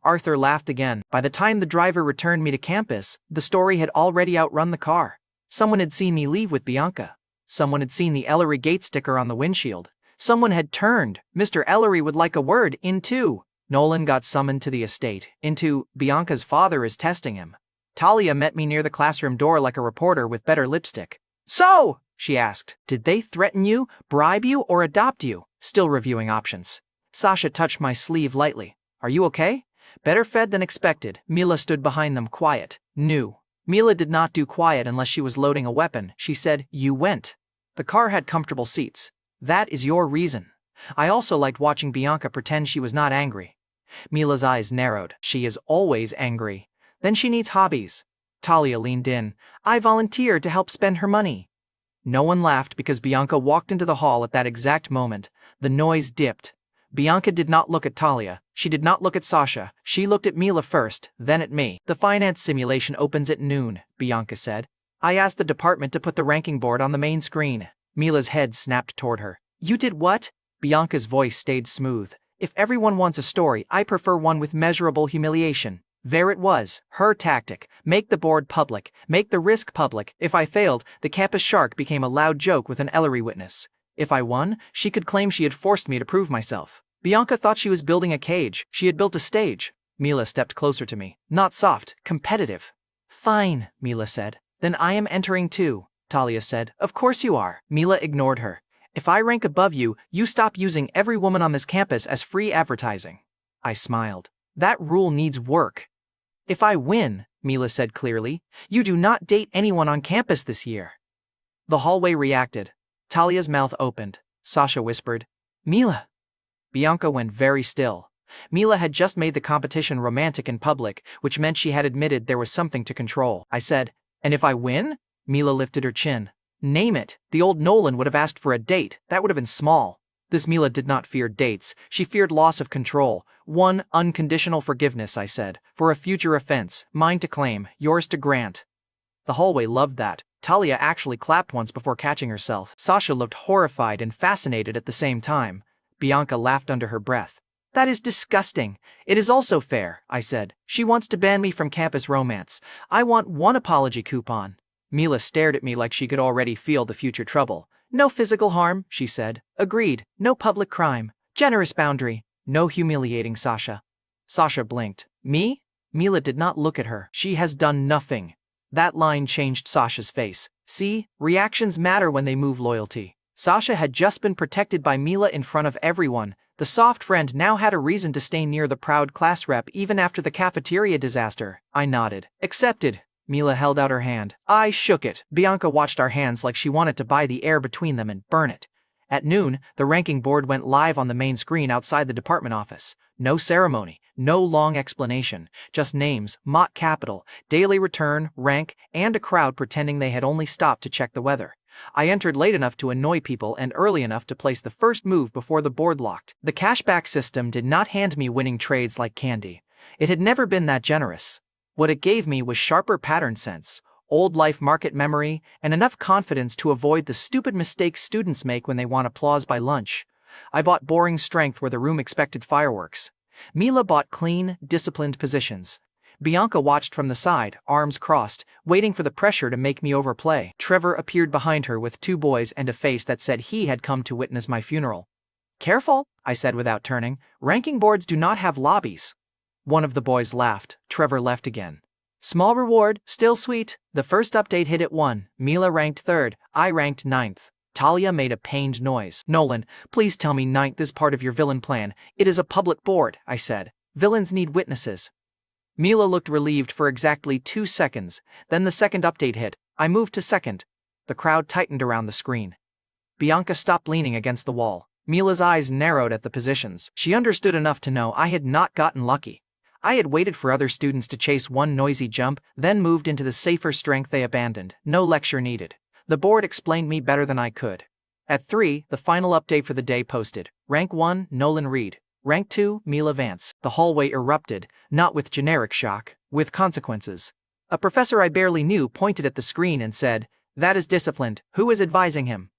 Arthur laughed again. By the time the driver returned me to campus, the story had already outrun the car. Someone had seen me leave with Bianca. Someone had seen the Ellery Gate sticker on the windshield. Someone had turned. Mr. Ellery would like a word into. Nolan got summoned to the estate. Into. Bianca's father is testing him. Talia met me near the classroom door like a reporter with better lipstick. So, she asked, did they threaten you, bribe you, or adopt you? Still reviewing options. Sasha touched my sleeve lightly. Are you okay? Better fed than expected. Mila stood behind them, quiet. New. Mila did not do quiet unless she was loading a weapon. She said, you went. The car had comfortable seats. That is your reason. I also liked watching Bianca pretend she was not angry. Mila's eyes narrowed. She is always angry. Then she needs hobbies. Talia leaned in. I volunteered to help spend her money. No one laughed because Bianca walked into the hall at that exact moment. The noise dipped. Bianca did not look at Talia. She did not look at Sasha. She looked at Mila first, then at me. The finance simulation opens at noon, Bianca said. I asked the department to put the ranking board on the main screen. Mila's head snapped toward her. You did what? Bianca's voice stayed smooth. If everyone wants a story, I prefer one with measurable humiliation. There it was, her tactic. Make the board public. Make the risk public. If I failed, the campus shark became a loud joke with an Ellery witness. If I won, she could claim she had forced me to prove myself. Bianca thought she was building a cage. She had built a stage. Mila stepped closer to me. Not soft, competitive. Fine, Mila said. Then I am entering too, Talia said. Of course you are. Mila ignored her. If I rank above you, you stop using every woman on this campus as free advertising. I smiled. That rule needs work. If I win, Mila said clearly, you do not date anyone on campus this year. The hallway reacted. Talia's mouth opened. Sasha whispered, Mila. Bianca went very still. Mila had just made the competition romantic in public, which meant she had admitted there was something to control. I said, and if I win? Mila lifted her chin. Name it. The old Nolan would have asked for a date. That would have been small. This Mila did not fear dates. She feared loss of control. One, unconditional forgiveness, I said. For a future offense. Mine to claim, yours to grant. The hallway loved that. Talia actually clapped once before catching herself. Sasha looked horrified and fascinated at the same time. Bianca laughed under her breath. That is disgusting. It is also fair, I said. She wants to ban me from campus romance. I want one apology coupon. Mila stared at me like she could already feel the future trouble. No physical harm, she said. Agreed. No public crime. Generous boundary. No humiliating Sasha. Sasha blinked. Me? Mila did not look at her. She has done nothing. That line changed Sasha's face. See, reactions matter when they move loyalty. Sasha had just been protected by Mila in front of everyone. The soft friend now had a reason to stay near the proud class rep even after the cafeteria disaster. I nodded. Accepted. Mila held out her hand. I shook it. Bianca watched our hands like she wanted to buy the air between them and burn it. At noon, the ranking board went live on the main screen outside the department office. No ceremony, no long explanation, just names, mock capital, daily return, rank, and a crowd pretending they had only stopped to check the weather. I entered late enough to annoy people and early enough to place the first move before the board locked. The cashback system did not hand me winning trades like candy. It had never been that generous. What it gave me was sharper pattern sense, old life market memory, and enough confidence to avoid the stupid mistakes students make when they want applause by lunch. I bought boring strength where the room expected fireworks. Mila bought clean, disciplined positions. Bianca watched from the side, arms crossed, waiting for the pressure to make me overplay. Trevor appeared behind her with two boys and a face that said he had come to witness my funeral. Careful, I said without turning. Ranking boards do not have lobbies. One of the boys laughed. Trevor left again. Small reward, still sweet. The first update hit at 1. Mila ranked 3rd. I ranked 9th. Talia made a pained noise. Nolan, please tell me 9th is part of your villain plan. It is a public board, I said. Villains need witnesses. Mila looked relieved for exactly 2 seconds. Then the second update hit. I moved to 2nd. The crowd tightened around the screen. Bianca stopped leaning against the wall. Mila's eyes narrowed at the positions. She understood enough to know I had not gotten lucky. I had waited for other students to chase one noisy jump, then moved into the safer strength they abandoned. No lecture needed. The board explained me better than I could. At 3, the final update for the day posted. Rank 1, Nolan Reed. Rank 2, Mila Vance. The hallway erupted, not with generic shock, with consequences. A professor I barely knew pointed at the screen and said, "That is disciplined. Who is advising him?"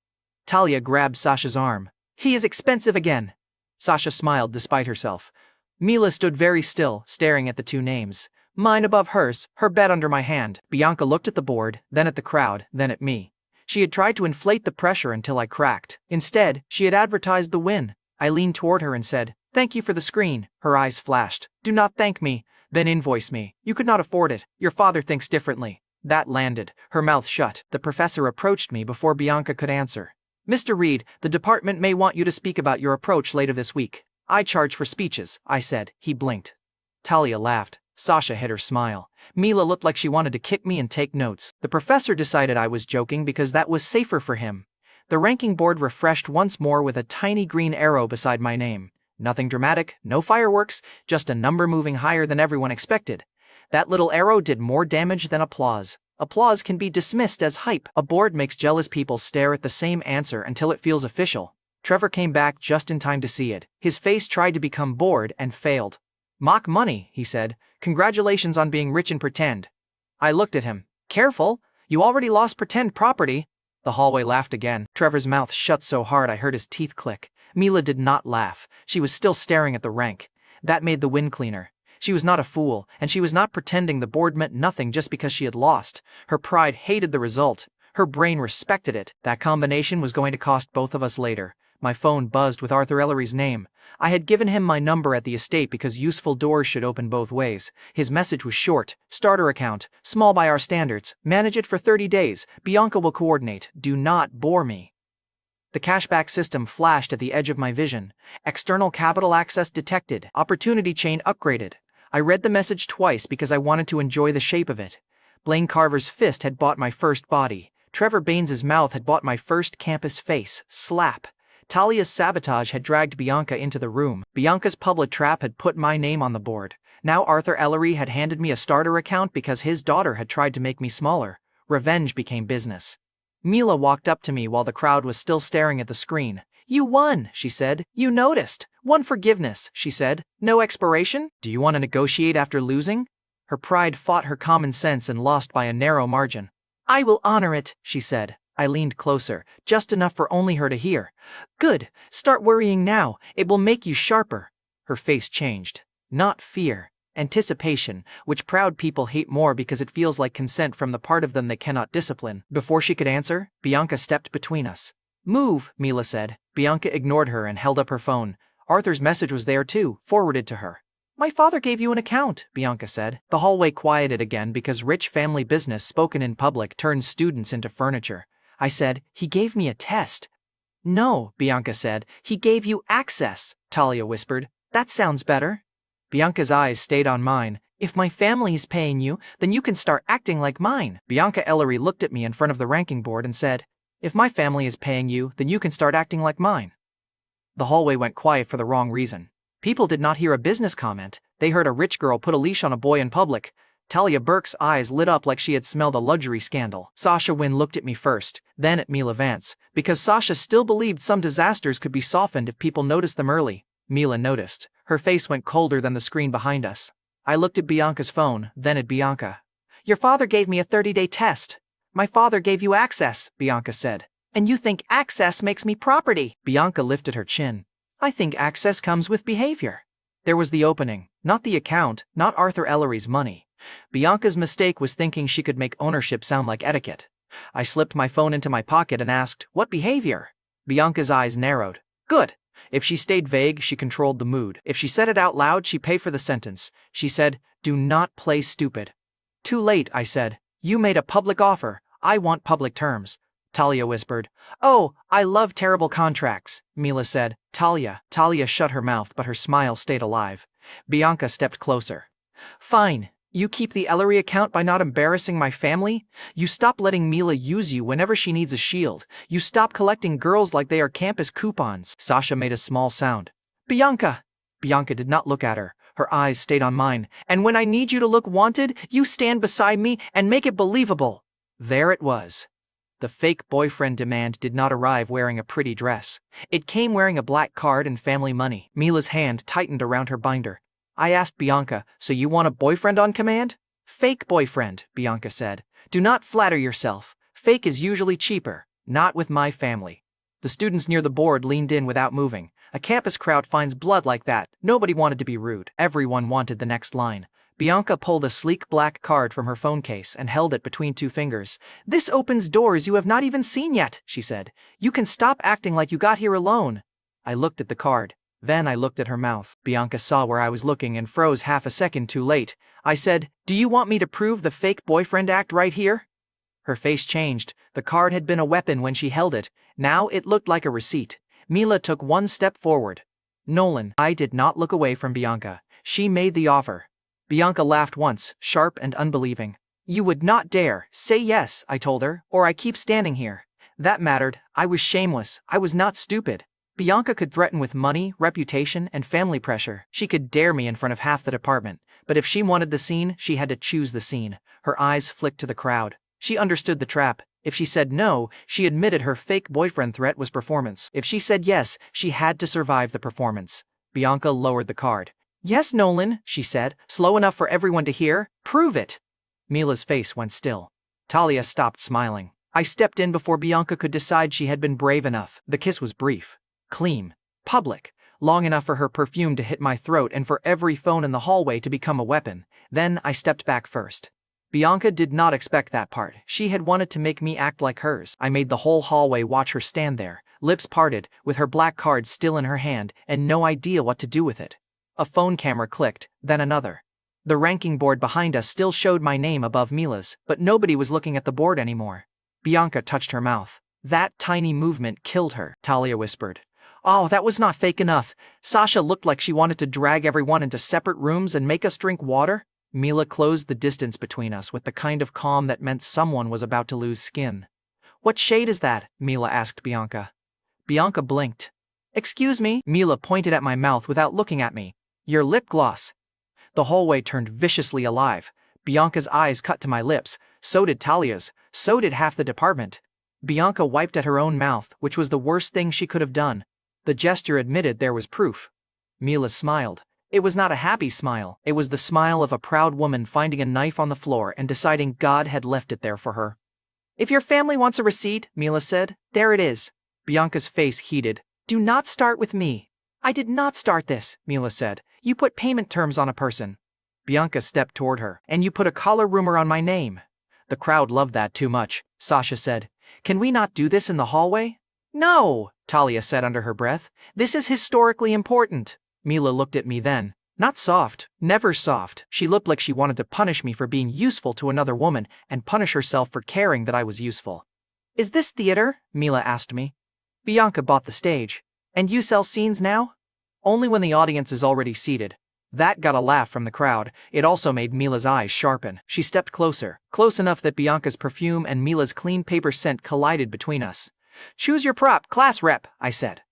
Talia grabbed Sasha's arm. "He is expensive again." Sasha smiled despite herself. Mila stood very still, staring at the 2 names. Mine above hers, her bed under my hand. Bianca looked at the board, then at the crowd, then at me. She had tried to inflate the pressure until I cracked. Instead, she had advertised the win. I leaned toward her and said, "Thank you for the screen." Her eyes flashed. "Do not thank me. Then invoice me. You could not afford it. Your father thinks differently." That landed. Her mouth shut. The professor approached me before Bianca could answer. "Mr. Reed, the department may want you to speak about your approach later this week." "I charge for speeches," I said. He blinked. Talia laughed. Sasha hid her smile. Mila looked like she wanted to kick me and take notes. The professor decided I was joking because that was safer for him. The ranking board refreshed once more with a tiny green arrow beside my name. Nothing dramatic, no fireworks, just a number moving higher than everyone expected. That little arrow did more damage than applause. Applause can be dismissed as hype. A board makes jealous people stare at the same answer until it feels official. Trevor came back just in time to see it. His face tried to become bored and failed. "Mock money," he said. "Congratulations on being rich in pretend." I looked at him. "Careful, you already lost pretend property." The hallway laughed again. Trevor's mouth shut so hard I heard his teeth click. Mila did not laugh. She was still staring at the rank. That made the win cleaner. She was not a fool, and she was not pretending the board meant nothing just because she had lost. Her pride hated the result. Her brain respected it. That combination was going to cost both of us later. My phone buzzed with Arthur Ellery's name. I had given him my number at the estate because useful doors should open both ways. His message was short. "Starter account, small by our standards. Manage it for 30 days. Bianca will coordinate. Do not bore me." The cashback system flashed at the edge of my vision. External capital access detected. Opportunity chain upgraded. I read the message twice because I wanted to enjoy the shape of it. Blaine Carver's fist had bought my first body. Trevor Baines's mouth had bought my first campus face. Slap. Talia's sabotage had dragged Bianca into the room. Bianca's public trap had put my name on the board. Now Arthur Ellery had handed me a starter account because his daughter had tried to make me smaller. Revenge became business. Mila walked up to me while the crowd was still staring at the screen. "You won," she said. "You noticed. One forgiveness," she said. "No expiration? Do you want to negotiate after losing?" Her pride fought her common sense and lost by a narrow margin. "I will honor it," she said. I leaned closer, just enough for only her to hear. "Good. Start worrying now. It will make you sharper." Her face changed. Not fear. Anticipation, which proud people hate more because it feels like consent from the part of them they cannot discipline. Before she could answer, Bianca stepped between us. "Move," Mila said. Bianca ignored her and held up her phone. Arthur's message was there too, forwarded to her. "My father gave you an account," Bianca said. The hallway quieted again because rich family business spoken in public turns students into furniture. I said, "He gave me a test." "No," Bianca said. "He gave you access," Talia whispered. "That sounds better." Bianca's eyes stayed on mine. "If my family is paying you, then you can start acting like mine." Bianca Ellery looked at me in front of the ranking board and said, "If my family is paying you, then you can start acting like mine." The hallway went quiet for the wrong reason. People did not hear a business comment. They heard a rich girl put a leash on a boy in public. Talia Burke's eyes lit up like she had smelled a luxury scandal. Sasha Wynn looked at me first, then at Mila Vance, because Sasha still believed some disasters could be softened if people noticed them early. Mila noticed. Her face went colder than the screen behind us. I looked at Bianca's phone, then at Bianca. "Your father gave me a 30-day test." "My father gave you access," Bianca said. "And you think access makes me property?" Bianca lifted her chin. "I think access comes with behavior." There was the opening, not the account, not Arthur Ellery's money. Bianca's mistake was thinking she could make ownership sound like etiquette. I slipped my phone into my pocket and asked, "What behavior?" Bianca's eyes narrowed. "Good. If she stayed vague, she controlled the mood. If she said it out loud, she paid for the sentence. She said, "Do not play stupid." "Too late," I said. "You made a public offer. I want public terms." Talia whispered. "Oh, I love terrible contracts," Mila said. Talia shut her mouth, but her smile stayed alive. Bianca stepped closer. "Fine. You keep the Ellery account by not embarrassing my family? You stop letting Mila use you whenever she needs a shield. You stop collecting girls like they are campus coupons." Sasha made a small sound. "Bianca!" Bianca did not look at her. Her eyes stayed on mine. "And when I need you to look wanted, you stand beside me and make it believable." There it was. The fake boyfriend demand did not arrive wearing a pretty dress. It came wearing a black card and family money. Mila's hand tightened around her binder. I asked Bianca, "So you want a boyfriend on command?" "Fake boyfriend," Bianca said. "Do not flatter yourself. Fake is usually cheaper. Not with my family." The students near the board leaned in without moving. A campus crowd finds blood like that. Nobody wanted to be rude. Everyone wanted the next line. Bianca pulled a sleek black card from her phone case and held it between two fingers. "This opens doors you have not even seen yet," she said. "You can stop acting like you got here alone." I looked at the card. Then I looked at her mouth. Bianca saw where I was looking and froze half a second too late. I said, "Do you want me to prove the fake boyfriend act right here?" Her face changed. The card had been a weapon when she held it. Now it looked like a receipt. Mila took one step forward. "Nolan." I did not look away from Bianca. She made the offer. Bianca laughed once, sharp and unbelieving. "You would not dare. Say yes," I told her, "or I keep standing here." That mattered. I was shameless. I was not stupid. Bianca could threaten with money, reputation, and family pressure. She could dare me in front of half the department. But if she wanted the scene, she had to choose the scene. Her eyes flicked to the crowd. She understood the trap. If she said no, she admitted her fake boyfriend threat was performance. If she said yes, she had to survive the performance. Bianca lowered the card. "Yes, Nolan," she said, slow enough for everyone to hear. "Prove it." Mila's face went still. Talia stopped smiling. I stepped in before Bianca could decide she had been brave enough. The kiss was brief, clean, public, long enough for her perfume to hit my throat and for every phone in the hallway to become a weapon. Then I stepped back first. Bianca did not expect that part. She had wanted to make me act like hers. I made the whole hallway watch her stand there, lips parted, with her black card still in her hand, and no idea what to do with it. A phone camera clicked, then another. The ranking board behind us still showed my name above Mila's, but nobody was looking at the board anymore. Bianca touched her mouth. "That tiny movement killed her," Talia whispered. "Oh, that was not fake enough. Sasha looked like she wanted to drag everyone into separate rooms and make us drink water." Mila closed the distance between us with the kind of calm that meant someone was about to lose skin. "What shade is that?" Mila asked Bianca. Bianca blinked. "Excuse me?" Mila pointed at my mouth without looking at me. "Your lip gloss." The hallway turned viciously alive. Bianca's eyes cut to my lips. So did Talia's. So did half the department. Bianca wiped at her own mouth, which was the worst thing she could have done. The gesture admitted there was proof. Mila smiled. It was not a happy smile. It was the smile of a proud woman finding a knife on the floor and deciding God had left it there for her. "If your family wants a receipt," Mila said, "there it is." Bianca's face heated. "Do not start with me." "I did not start this," Mila said. "You put payment terms on a person." Bianca stepped toward her. "And you put a collar rumor on my name." "The crowd loved that too much," Sasha said. "Can we not do this in the hallway?" "No," Talia said under her breath. "This is historically important." Mila looked at me then. Not soft, never soft. She looked like she wanted to punish me for being useful to another woman and punish herself for caring that I was useful. "Is this theater?" Mila asked me. Bianca bought the stage. "And you sell scenes now?" "Only when the audience is already seated." That got a laugh from the crowd. It also made Mila's eyes sharpen. She stepped closer, close enough that Bianca's perfume and Mila's clean paper scent collided between us. "Choose your prop, class rep," I said.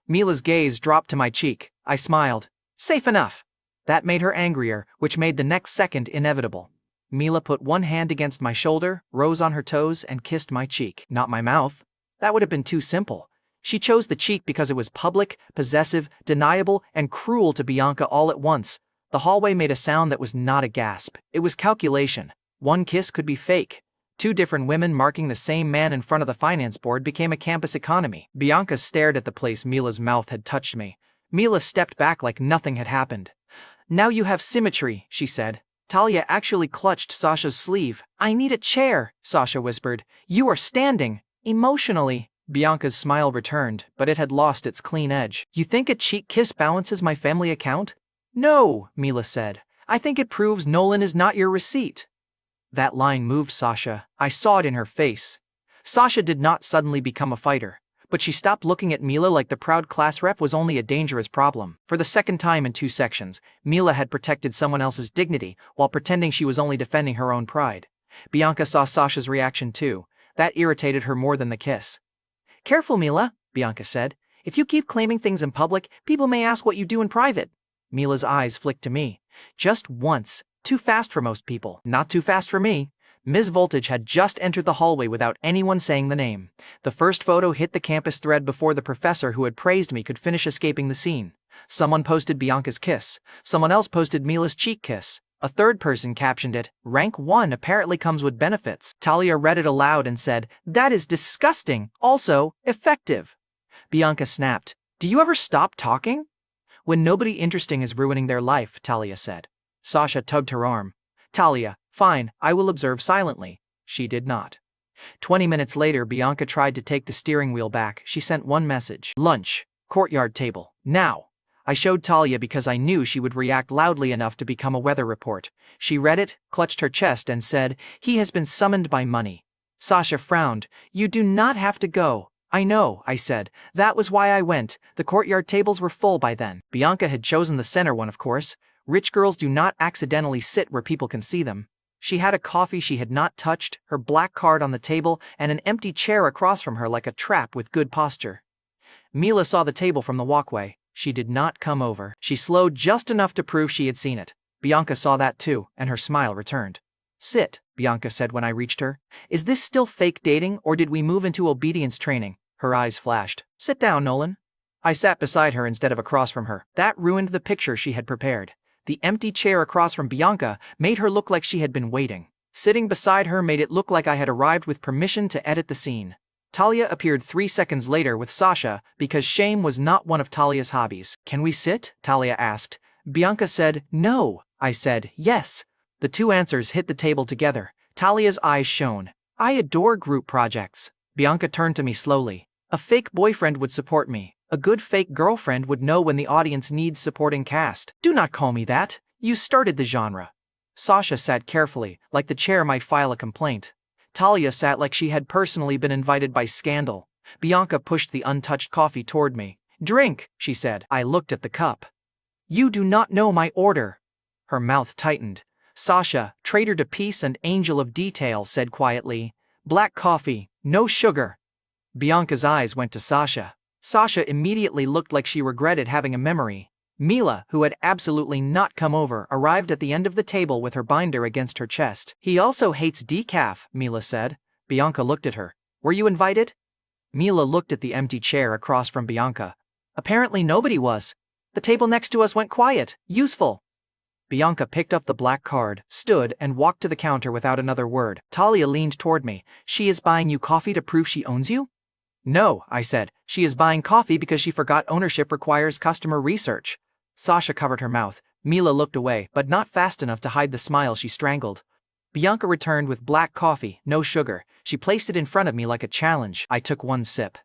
Mila's gaze dropped to my cheek. I smiled. "Safe enough." That made her angrier, which made the next second inevitable. Mila put one hand against my shoulder, rose on her toes, and kissed my cheek, not my mouth. That would have been too simple. She chose the cheek because it was public, possessive, deniable, and cruel to Bianca all at once. The hallway made a sound that was not a gasp. It was calculation. One kiss could be fake. Two different women marking the same man in front of the finance board became a campus economy. Bianca stared at the place Mila's mouth had touched me. Mila stepped back like nothing had happened. "Now you have symmetry," she said. Talia actually clutched Sasha's sleeve. "I need a chair," Sasha whispered. "You are standing." "Emotionally," Bianca's smile returned, but it had lost its clean edge. You think a cheek kiss balances my family account? No, Mila said. I think it proves Nolan is not your receipt. That line moved Sasha. I saw it in her face. Sasha did not suddenly become a fighter, but she stopped looking at Mila like the proud class rep was only a dangerous problem. For the second time in 2 sections, Mila had protected someone else's dignity while pretending she was only defending her own pride. Bianca saw Sasha's reaction too. That irritated her more than the kiss. Careful, Mila, Bianca said. If you keep claiming things in public, people may ask what you do in private. Mila's eyes flicked to me. Just once. Too fast for most people. Not too fast for me. Ms. Voltage had just entered the hallway without anyone saying the name. The first photo hit the campus thread before the professor who had praised me could finish escaping the scene. Someone posted Bianca's kiss. Someone else posted Mila's cheek kiss. A third person captioned it, "Rank 1 apparently comes with benefits." Talia read it aloud and said, "That is disgusting. Also, effective." Bianca snapped, "Do you ever stop talking?" "When nobody interesting is ruining their life," Talia said. Sasha tugged her arm. "Talia, fine, I will observe silently." She did not. 20 minutes later, Bianca tried to take the steering wheel back. She sent one message. "Lunch. Courtyard table. Now." I showed Talia because I knew she would react loudly enough to become a weather report. She read it, clutched her chest and said, "He has been summoned by money." Sasha frowned. "You do not have to go." "I know," I said. "That was why I went. The courtyard tables were full by then." Bianca had chosen the center one, of course. Rich girls do not accidentally sit where people can see them. She had a coffee she had not touched, her black card on the table, and an empty chair across from her like a trap with good posture. Mila saw the table from the walkway. She did not come over. She slowed just enough to prove she had seen it. Bianca saw that too, and her smile returned. "Sit," Bianca said when I reached her. "Is this still fake dating, or did we move into obedience training?" Her eyes flashed. "Sit down, Nolan." I sat beside her instead of across from her. That ruined the picture she had prepared. The empty chair across from Bianca made her look like she had been waiting. Sitting beside her made it look like I had arrived with permission to edit the scene. Talia appeared 3 seconds later with Sasha because shame was not one of Talia's hobbies. "Can we sit?" Talia asked. Bianca said, "No." I said, "Yes." The two answers hit the table together. Talia's eyes shone. "I adore group projects." Bianca turned to me slowly. "A fake boyfriend would support me. A good fake girlfriend would know when the audience needs supporting cast." "Do not call me that. You started the genre." Sasha sat carefully, like the chair might file a complaint. Talia sat like she had personally been invited by scandal. Bianca pushed the untouched coffee toward me. "Drink," she said. I looked at the cup. "You do not know my order." Her mouth tightened. Sasha, traitor to peace and angel of detail, said quietly, "Black coffee, no sugar." Bianca's eyes went to Sasha. Sasha immediately looked like she regretted having a memory. Mila, who had absolutely not come over, arrived at the end of the table with her binder against her chest. "He also hates decaf," Mila said. Bianca looked at her. "Were you invited?" Mila looked at the empty chair across from Bianca. "Apparently nobody was. The table next to us went quiet. Useful." Bianca picked up the black card, stood, and walked to the counter without another word. Talia leaned toward me. "She is buying you coffee to prove she owns you?" "No," I said. "She is buying coffee because she forgot ownership requires customer research." Sasha covered her mouth. Mila looked away, but not fast enough to hide the smile she strangled. Bianca returned with black coffee, no sugar. She placed it in front of me like a challenge. I took one sip.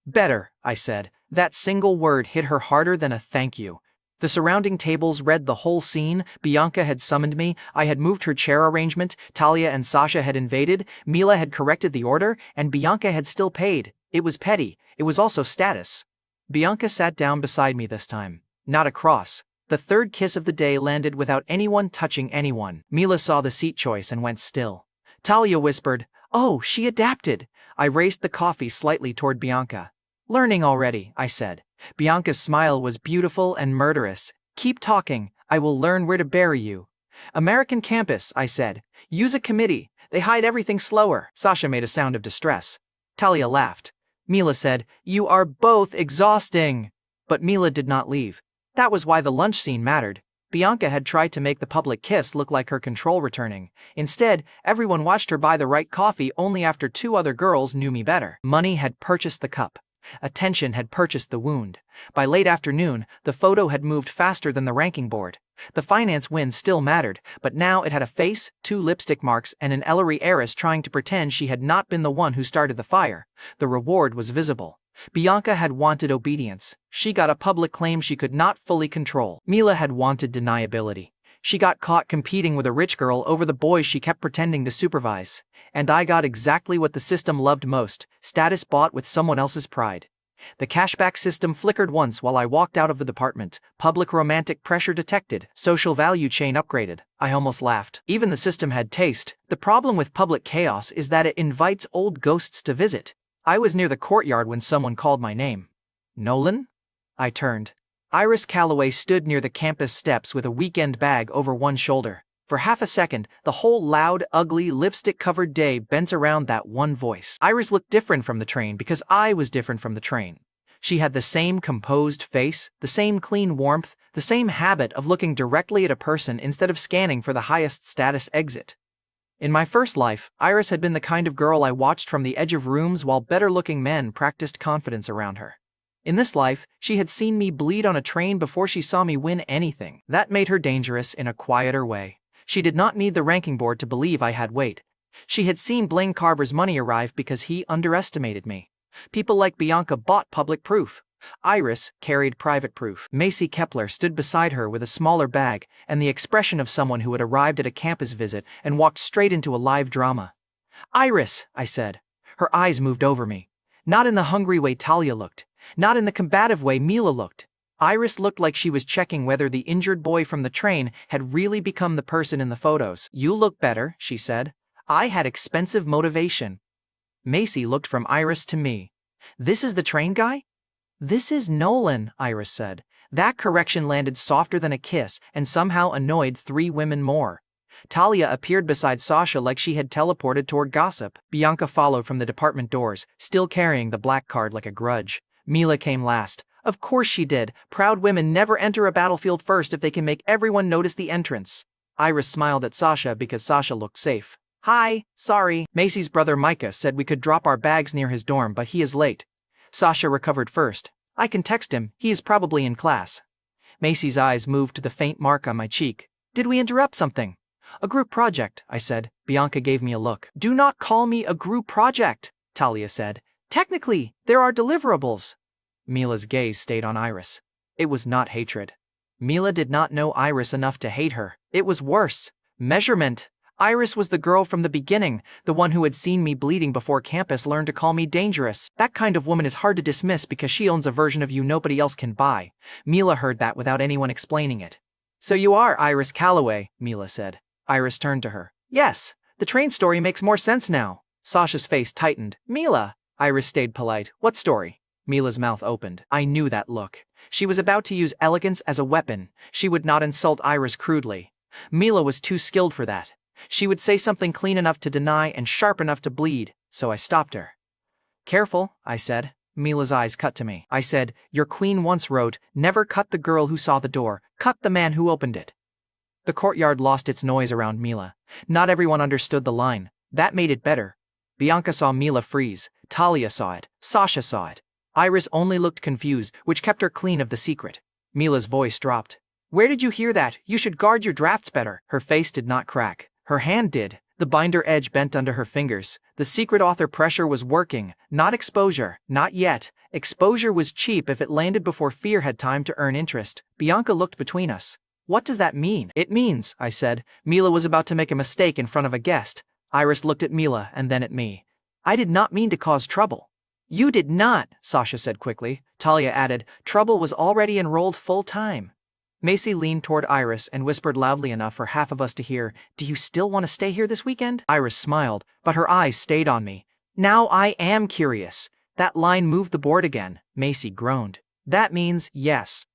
"Better," I said. That single word hit her harder than a thank you. The surrounding tables read the whole scene. Bianca had summoned me. I had moved her chair arrangement. Talia and Sasha had invaded. Mila had corrected the order, and Bianca had still paid. It was petty. It was also status. Bianca sat down beside me this time. Not across. The third kiss of the day landed without anyone touching anyone. Mila saw the seat choice and went still. Talia whispered, "Oh, she adapted." I raised the coffee slightly toward Bianca. "Learning already," I said. Bianca's smile was beautiful and murderous. "Keep talking. I will learn where to bury you." "American campus," I said. "Use a committee. They hide everything slower." Sasha made a sound of distress. Talia laughed. Mila said, "You are both exhausting." But Mila did not leave. That was why the lunch scene mattered. Bianca had tried to make the public kiss look like her control returning. Instead, everyone watched her buy the right coffee only after 2 other girls knew me better. Money had purchased the cup. Attention had purchased the wound. By late afternoon, the photo had moved faster than the ranking board. The finance win still mattered, but now it had a face, 2 lipstick marks, and an Ellery heiress trying to pretend she had not been the one who started the fire. The reward was visible. Bianca had wanted obedience. She got a public claim she could not fully control. Mila had wanted deniability. She got caught competing with a rich girl over the boys she kept pretending to supervise. And I got exactly what the system loved most: status bought with someone else's pride. The cashback system flickered once while I walked out of the department. Public romantic pressure detected. Social value chain upgraded. I almost laughed. Even the system had taste. The problem with public chaos is that it invites old ghosts to visit. I was near the courtyard when someone called my name. Nolan? I turned. Iris Calloway stood near the campus steps with a weekend bag over one shoulder. For half a second, the whole loud, ugly, lipstick-covered day bent around that one voice. Iris looked different from the train because I was different from the train. She had the same composed face, the same clean warmth, the same habit of looking directly at a person instead of scanning for the highest status exit. In my first life, Iris had been the kind of girl I watched from the edge of rooms while better-looking men practiced confidence around her. In this life, she had seen me bleed on a train before she saw me win anything. That made her dangerous in a quieter way. She did not need the ranking board to believe I had weight. She had seen Blaine Carver's money arrive because he underestimated me. People like Bianca bought public proof. Iris carried private proof. Macy Kepler stood beside her with a smaller bag and the expression of someone who had arrived at a campus visit and walked straight into a live drama. "Iris," I said. Her eyes moved over me. Not in the hungry way Talia looked. Not in the combative way Mila looked. Iris looked like she was checking whether the injured boy from the train had really become the person in the photos. "You look better," she said. I had expensive motivation. Macy looked from Iris to me. "This is the train guy?" "This is Nolan," Iris said. That correction landed softer than a kiss and somehow annoyed 3 women more. Talia appeared beside Sasha like she had teleported toward gossip. Bianca followed from the department doors, still carrying the black card like a grudge. Mila came last. Of course she did. Proud women never enter a battlefield first if they can make everyone notice the entrance. Iris smiled at Sasha because Sasha looked safe. "Hi, sorry." Macy's brother Micah said we could drop our bags near his dorm, but he is late. Sasha recovered first. "I can text him, he is probably in class." Macy's eyes moved to the faint mark on my cheek. "Did we interrupt something?" "A group project," I said. Bianca gave me a look. "Do not call me a group project," Talia said. "Technically, there are deliverables." Mila's gaze stayed on Iris. It was not hatred. Mila did not know Iris enough to hate her. It was worse. Measurement. Iris was the girl from the beginning, the one who had seen me bleeding before campus learned to call me dangerous. That kind of woman is hard to dismiss because she owns a version of you nobody else can buy. Mila heard that without anyone explaining it. "So you are Iris Calloway," Mila said. Iris turned to her. "Yes, the train story makes more sense now." Sasha's face tightened. "Mila." Iris stayed polite. "What story?" Mila's mouth opened. I knew that look. She was about to use elegance as a weapon. She would not insult Iris crudely. Mila was too skilled for that. She would say something clean enough to deny and sharp enough to bleed, so I stopped her. "Careful," I said. Mila's eyes cut to me. I said, "Your queen once wrote, 'Never cut the girl who saw the door, cut the man who opened it.'" The courtyard lost its noise around Mila. Not everyone understood the line. That made it better. Bianca saw Mila freeze. Talia saw it. Sasha saw it. Iris only looked confused, which kept her clean of the secret. Mila's voice dropped. "Where did you hear that? You should guard your drafts better." Her face did not crack. Her hand did. The binder edge bent under her fingers. The secret author pressure was working. Not exposure. Not yet. Exposure was cheap if it landed before fear had time to earn interest. Bianca looked between us. "What does that mean?" "It means," I said, Mila was about to make a mistake in front of a guest. Iris looked at Mila and then at me. "I did not mean to cause trouble." "You did not," Sasha said quickly. Talia added, "Trouble was already enrolled full-time." Macy leaned toward Iris and whispered loudly enough for half of us to hear, "Do you still want to stay here this weekend?" Iris smiled, but her eyes stayed on me. "Now I am curious." That line moved the board again. Macy groaned. "That means yes."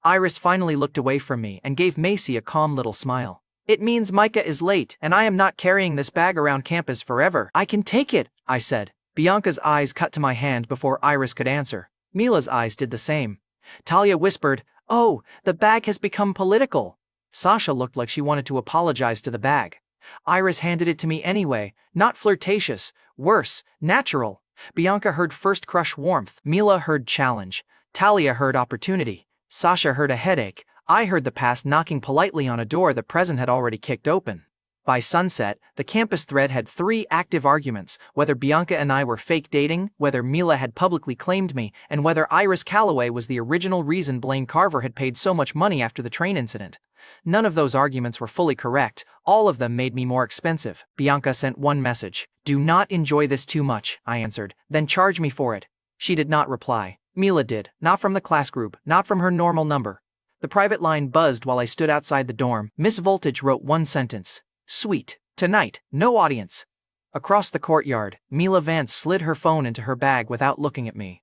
Iris finally looked away from me and gave Macy a calm little smile. "It means Micah is late and I am not carrying this bag around campus forever." "I can take it," I said. Bianca's eyes cut to my hand before Iris could answer. Mila's eyes did the same. Talia whispered, "Oh, the bag has become political." Sasha looked like she wanted to apologize to the bag. Iris handed it to me anyway, not flirtatious, worse, natural. Bianca heard first crush warmth. Mila heard challenge. Talia heard opportunity. Sasha heard a headache. I heard the past knocking politely on a door the present had already kicked open. By sunset, the campus thread had 3 active arguments: whether Bianca and I were fake dating, whether Mila had publicly claimed me, and whether Iris Calloway was the original reason Blaine Carver had paid so much money after the train incident. None of those arguments were fully correct, all of them made me more expensive. Bianca sent one message. "Do not enjoy this too much," I answered, "then charge me for it." She did not reply. Mila did, not from the class group, not from her normal number. The private line buzzed while I stood outside the dorm. Miss Voltage wrote one sentence. "Sweet. Tonight, no audience." Across the courtyard, Mila Vance slid her phone into her bag without looking at me.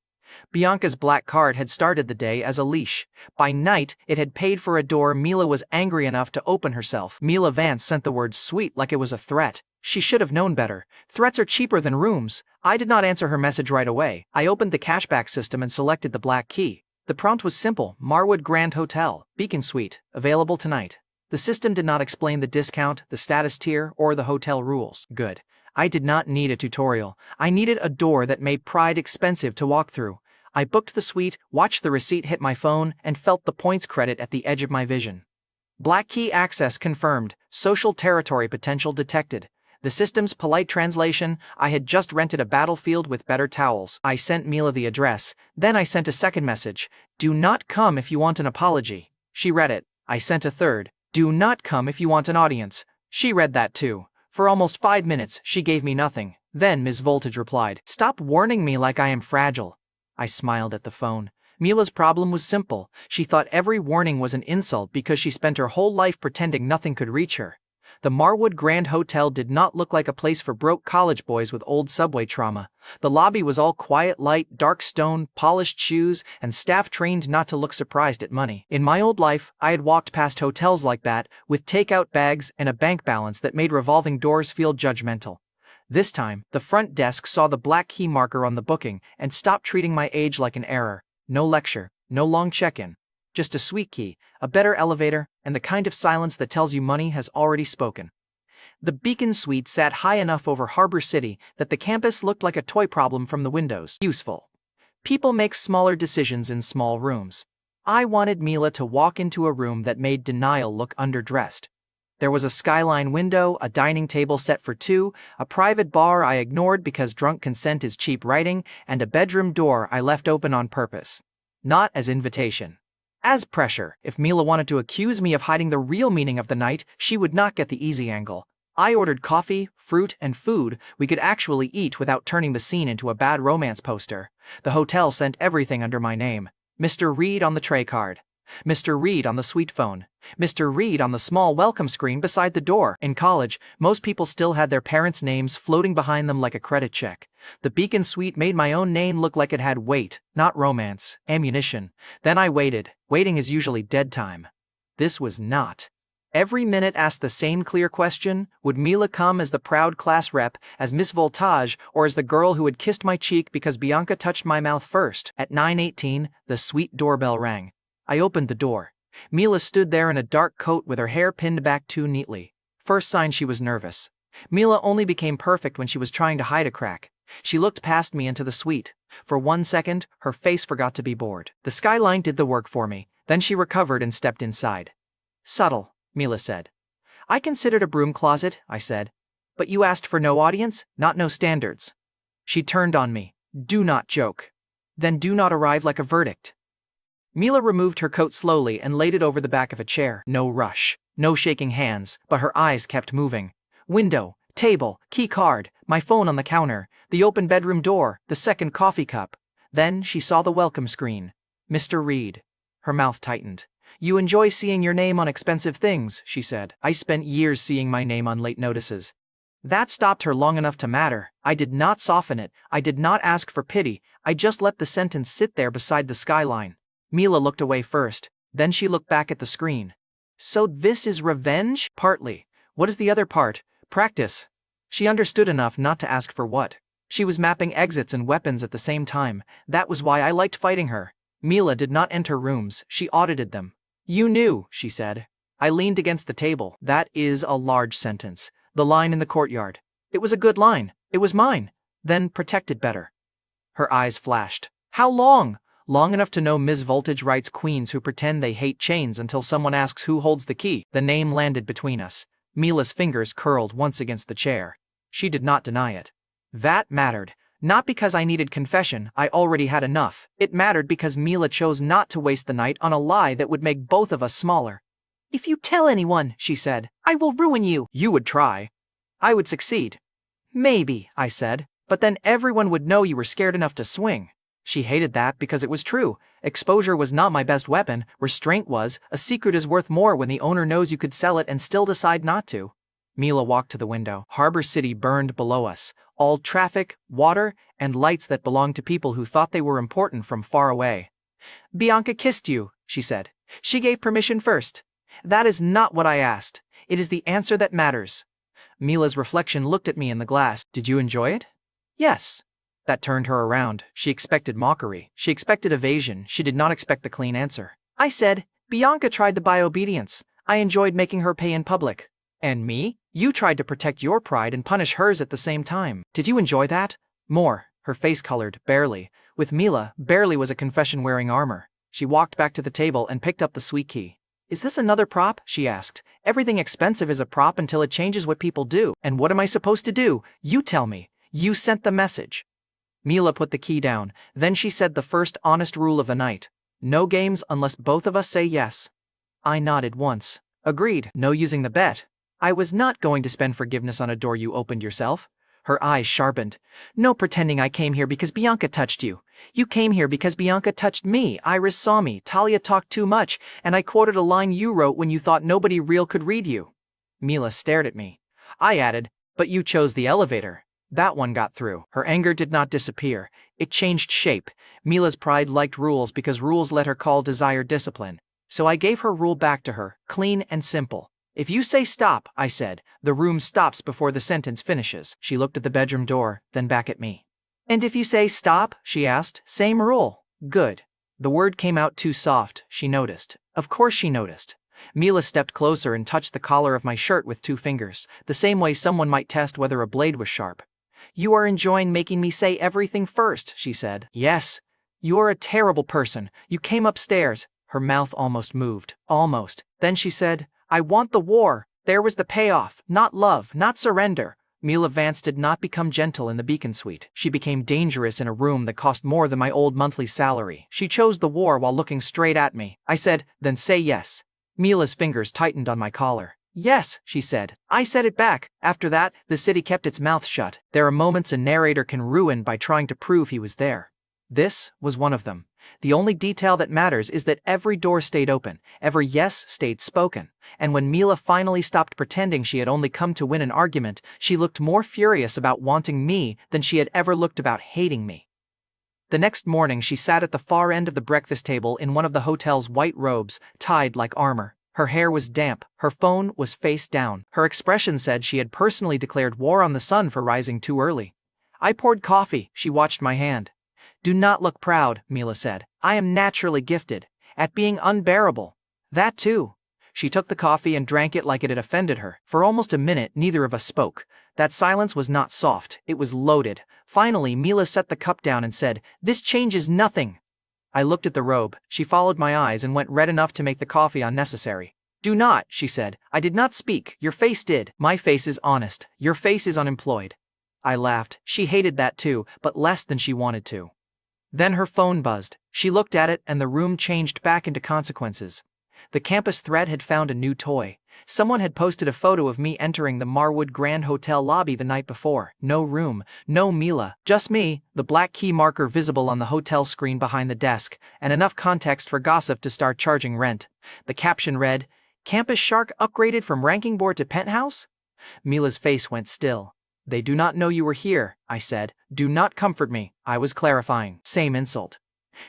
Bianca's black card had started the day as a leash. By night, it had paid for a door Mila was angry enough to open herself. Mila Vance sent the word sweet like it was a threat. She should have known better. Threats are cheaper than rooms. I did not answer her message right away. I opened the cashback system and selected the black key. The prompt was simple: Marwood Grand Hotel, Beacon Suite, available tonight. The system did not explain the discount, the status tier, or the hotel rules. Good. I did not need a tutorial. I needed a door that made pride expensive to walk through. I booked the suite, watched the receipt hit my phone, and felt the points credit at the edge of my vision. Black key access confirmed. Social territory potential detected. The system's polite translation: I had just rented a battlefield with better towels. I sent Mila the address. Then I sent a second message. "Do not come if you want an apology." She read it. I sent a third. "Do not come if you want an audience." She read that too. For almost 5 minutes, she gave me nothing. Then Ms. Voltage replied, "Stop warning me like I am fragile." I smiled at the phone. Mila's problem was simple. She thought every warning was an insult because she spent her whole life pretending nothing could reach her. The Marwood Grand Hotel did not look like a place for broke college boys with old subway trauma. The lobby was all quiet light, dark stone, polished shoes, and staff trained not to look surprised at money. In my old life, I had walked past hotels like that, with takeout bags and a bank balance that made revolving doors feel judgmental. This time, the front desk saw the black key marker on the booking and stopped treating my age like an error. No lecture, no long check-in. Just a sweet key, a better elevator, and the kind of silence that tells you money has already spoken. The Beacon Suite sat high enough over Harbor City that the campus looked like a toy problem from the windows. Useful. People make smaller decisions in small rooms. I wanted Mila to walk into a room that made denial look underdressed. There was a skyline window, a dining table set for 2, a private bar I ignored because drunk consent is cheap writing, and a bedroom door I left open on purpose. Not as invitation. As pressure. If Mila wanted to accuse me of hiding the real meaning of the night, she would not get the easy angle. I ordered coffee, fruit, and food we could actually eat without turning the scene into a bad romance poster. The hotel sent everything under my name. Mr. Reed on the tray card. Mr. Reed on the suite phone. Mr. Reed on the small welcome screen beside the door. In college, most people still had their parents' names floating behind them like a credit check. The Beacon Suite made my own name look like it had weight, not romance, ammunition. Then I waited. Waiting is usually dead time. This was not. Every minute asked the same clear question: would Mila come as the proud class rep, as Miss Voltage, or as the girl who had kissed my cheek because Bianca touched my mouth first? At 9:18, the suite doorbell rang. I opened the door. Mila stood there in a dark coat with her hair pinned back too neatly. First sign she was nervous. Mila only became perfect when she was trying to hide a crack. She looked past me into the suite. For 1 second, her face forgot to be bored. The skyline did the work for me. Then she recovered and stepped inside. "Subtle," Mila said. "I considered a broom closet," I said. "But you asked for no audience, not no standards." She turned on me. "Do not joke. Then do not arrive like a verdict." Mila removed her coat slowly and laid it over the back of a chair. No rush, no shaking hands, but her eyes kept moving. Window, table, key card, my phone on the counter, the open bedroom door, the second coffee cup. Then she saw the welcome screen. "Mr. Reed." Her mouth tightened. "You enjoy seeing your name on expensive things," she said. I spent years seeing my name on late notices. That stopped her long enough to matter. I did not soften it. I did not ask for pity. I just let the sentence sit there beside the skyline. Mila looked away first. Then she looked back at the screen. "So this is revenge?" "Partly. What is the other part?" "Practice." She understood enough not to ask for what. She was mapping exits and weapons at the same time. That was why I liked fighting her. Mila did not enter rooms. She audited them. "You knew," she said. I leaned against the table. That is a large sentence. The line in the courtyard. It was a good line. It was mine. Then protected better. Her eyes flashed. "How long?" Long enough to know Ms. Voltage writes queens who pretend they hate chains until someone asks who holds the key. The name landed between us. Mila's fingers curled once against the chair. She did not deny it. That mattered. Not because I needed confession, I already had enough. It mattered because Mila chose not to waste the night on a lie that would make both of us smaller. "If you tell anyone," she said, "I will ruin you." You would try. I would succeed. Maybe, I said, but then everyone would know you were scared enough to swing. She hated that because it was true. Exposure was not my best weapon, restraint was. A secret is worth more when the owner knows you could sell it and still decide not to. Mila walked to the window. Harbor City burned below us. All traffic, water, and lights that belonged to people who thought they were important from far away. "Bianca kissed you," she said. "She gave permission first." "That is not what I asked. It is the answer that matters." Mila's reflection looked at me in the glass. "Did you enjoy it?" "Yes." That turned her around. She expected mockery. She expected evasion. She did not expect the clean answer. I said, "Bianca tried to buy obedience. I enjoyed making her pay in public." "And me? You tried to protect your pride and punish hers at the same time. Did you enjoy that?" "More." Her face colored, barely. With Mila, barely was a confession wearing armor. She walked back to the table and picked up the sweet key. "Is this another prop?" she asked. "Everything expensive is a prop until it changes what people do. And what am I supposed to do? You tell me. You sent the message." Mila put the key down. Then she said the first honest rule of the night. "No games unless both of us say yes." I nodded once. Agreed. No using the bet. I was not going to spend forgiveness on a door you opened yourself. Her eyes sharpened. "No pretending I came here because Bianca touched you. You came here because Bianca touched me. Iris saw me. Talia talked too much, and I quoted a line you wrote when you thought nobody real could read you." Mila stared at me. I added, "But you chose the elevator." That one got through. Her anger did not disappear. It changed shape. Mila's pride liked rules because rules let her call desire discipline. So I gave her rule back to her, clean and simple. "If you say stop," I said, "the room stops before the sentence finishes." She looked at the bedroom door, then back at me. "And if you say stop," she asked, "same rule." Good. The word came out too soft, she noticed. Of course she noticed. Mila stepped closer and touched the collar of my shirt with 2 fingers, the same way someone might test whether a blade was sharp. "You are enjoying making me say everything first," she said. "Yes. You are a terrible person. You came upstairs." Her mouth almost moved. Almost. Then she said, "I want the war." There was the payoff. Not love, not surrender. Mila Vance did not become gentle in the Beacon Suite. She became dangerous in a room that cost more than my old monthly salary. She chose the war while looking straight at me. I said, "Then say yes." Mila's fingers tightened on my collar. "Yes," she said. I said it back. After that, the city kept its mouth shut. There are moments a narrator can ruin by trying to prove he was there. This was one of them. The only detail that matters is that every door stayed open, every yes stayed spoken, and when Mila finally stopped pretending she had only come to win an argument, she looked more furious about wanting me than she had ever looked about hating me. The next morning she sat at the far end of the breakfast table in one of the hotel's white robes, tied like armor. Her hair was damp, her phone was face down. Her expression said she had personally declared war on the sun for rising too early. I poured coffee. She watched my hand. "Do not look proud," Mila said. "I am naturally gifted at being unbearable." That too. She took the coffee and drank it like it had offended her. For almost a minute, neither of us spoke. That silence was not soft, it was loaded. Finally, Mila set the cup down and said, "This changes nothing." I looked at the robe. She followed my eyes and went red enough to make the coffee unnecessary. "Do not," she said. "I did not speak. Your face did." "My face is honest. Your face is unemployed." I laughed. She hated that too, but less than she wanted to. Then her phone buzzed. She looked at it and the room changed back into consequences. The campus thread had found a new toy. Someone had posted a photo of me entering the Marwood Grand Hotel lobby the night before. No room, no Mila, just me, the black key marker visible on the hotel screen behind the desk, and enough context for gossip to start charging rent. The caption read, "Campus Shark upgraded from ranking board to penthouse?" Mila's face went still. "They do not know you were here," I said. "Do not comfort me." I was clarifying. Same insult.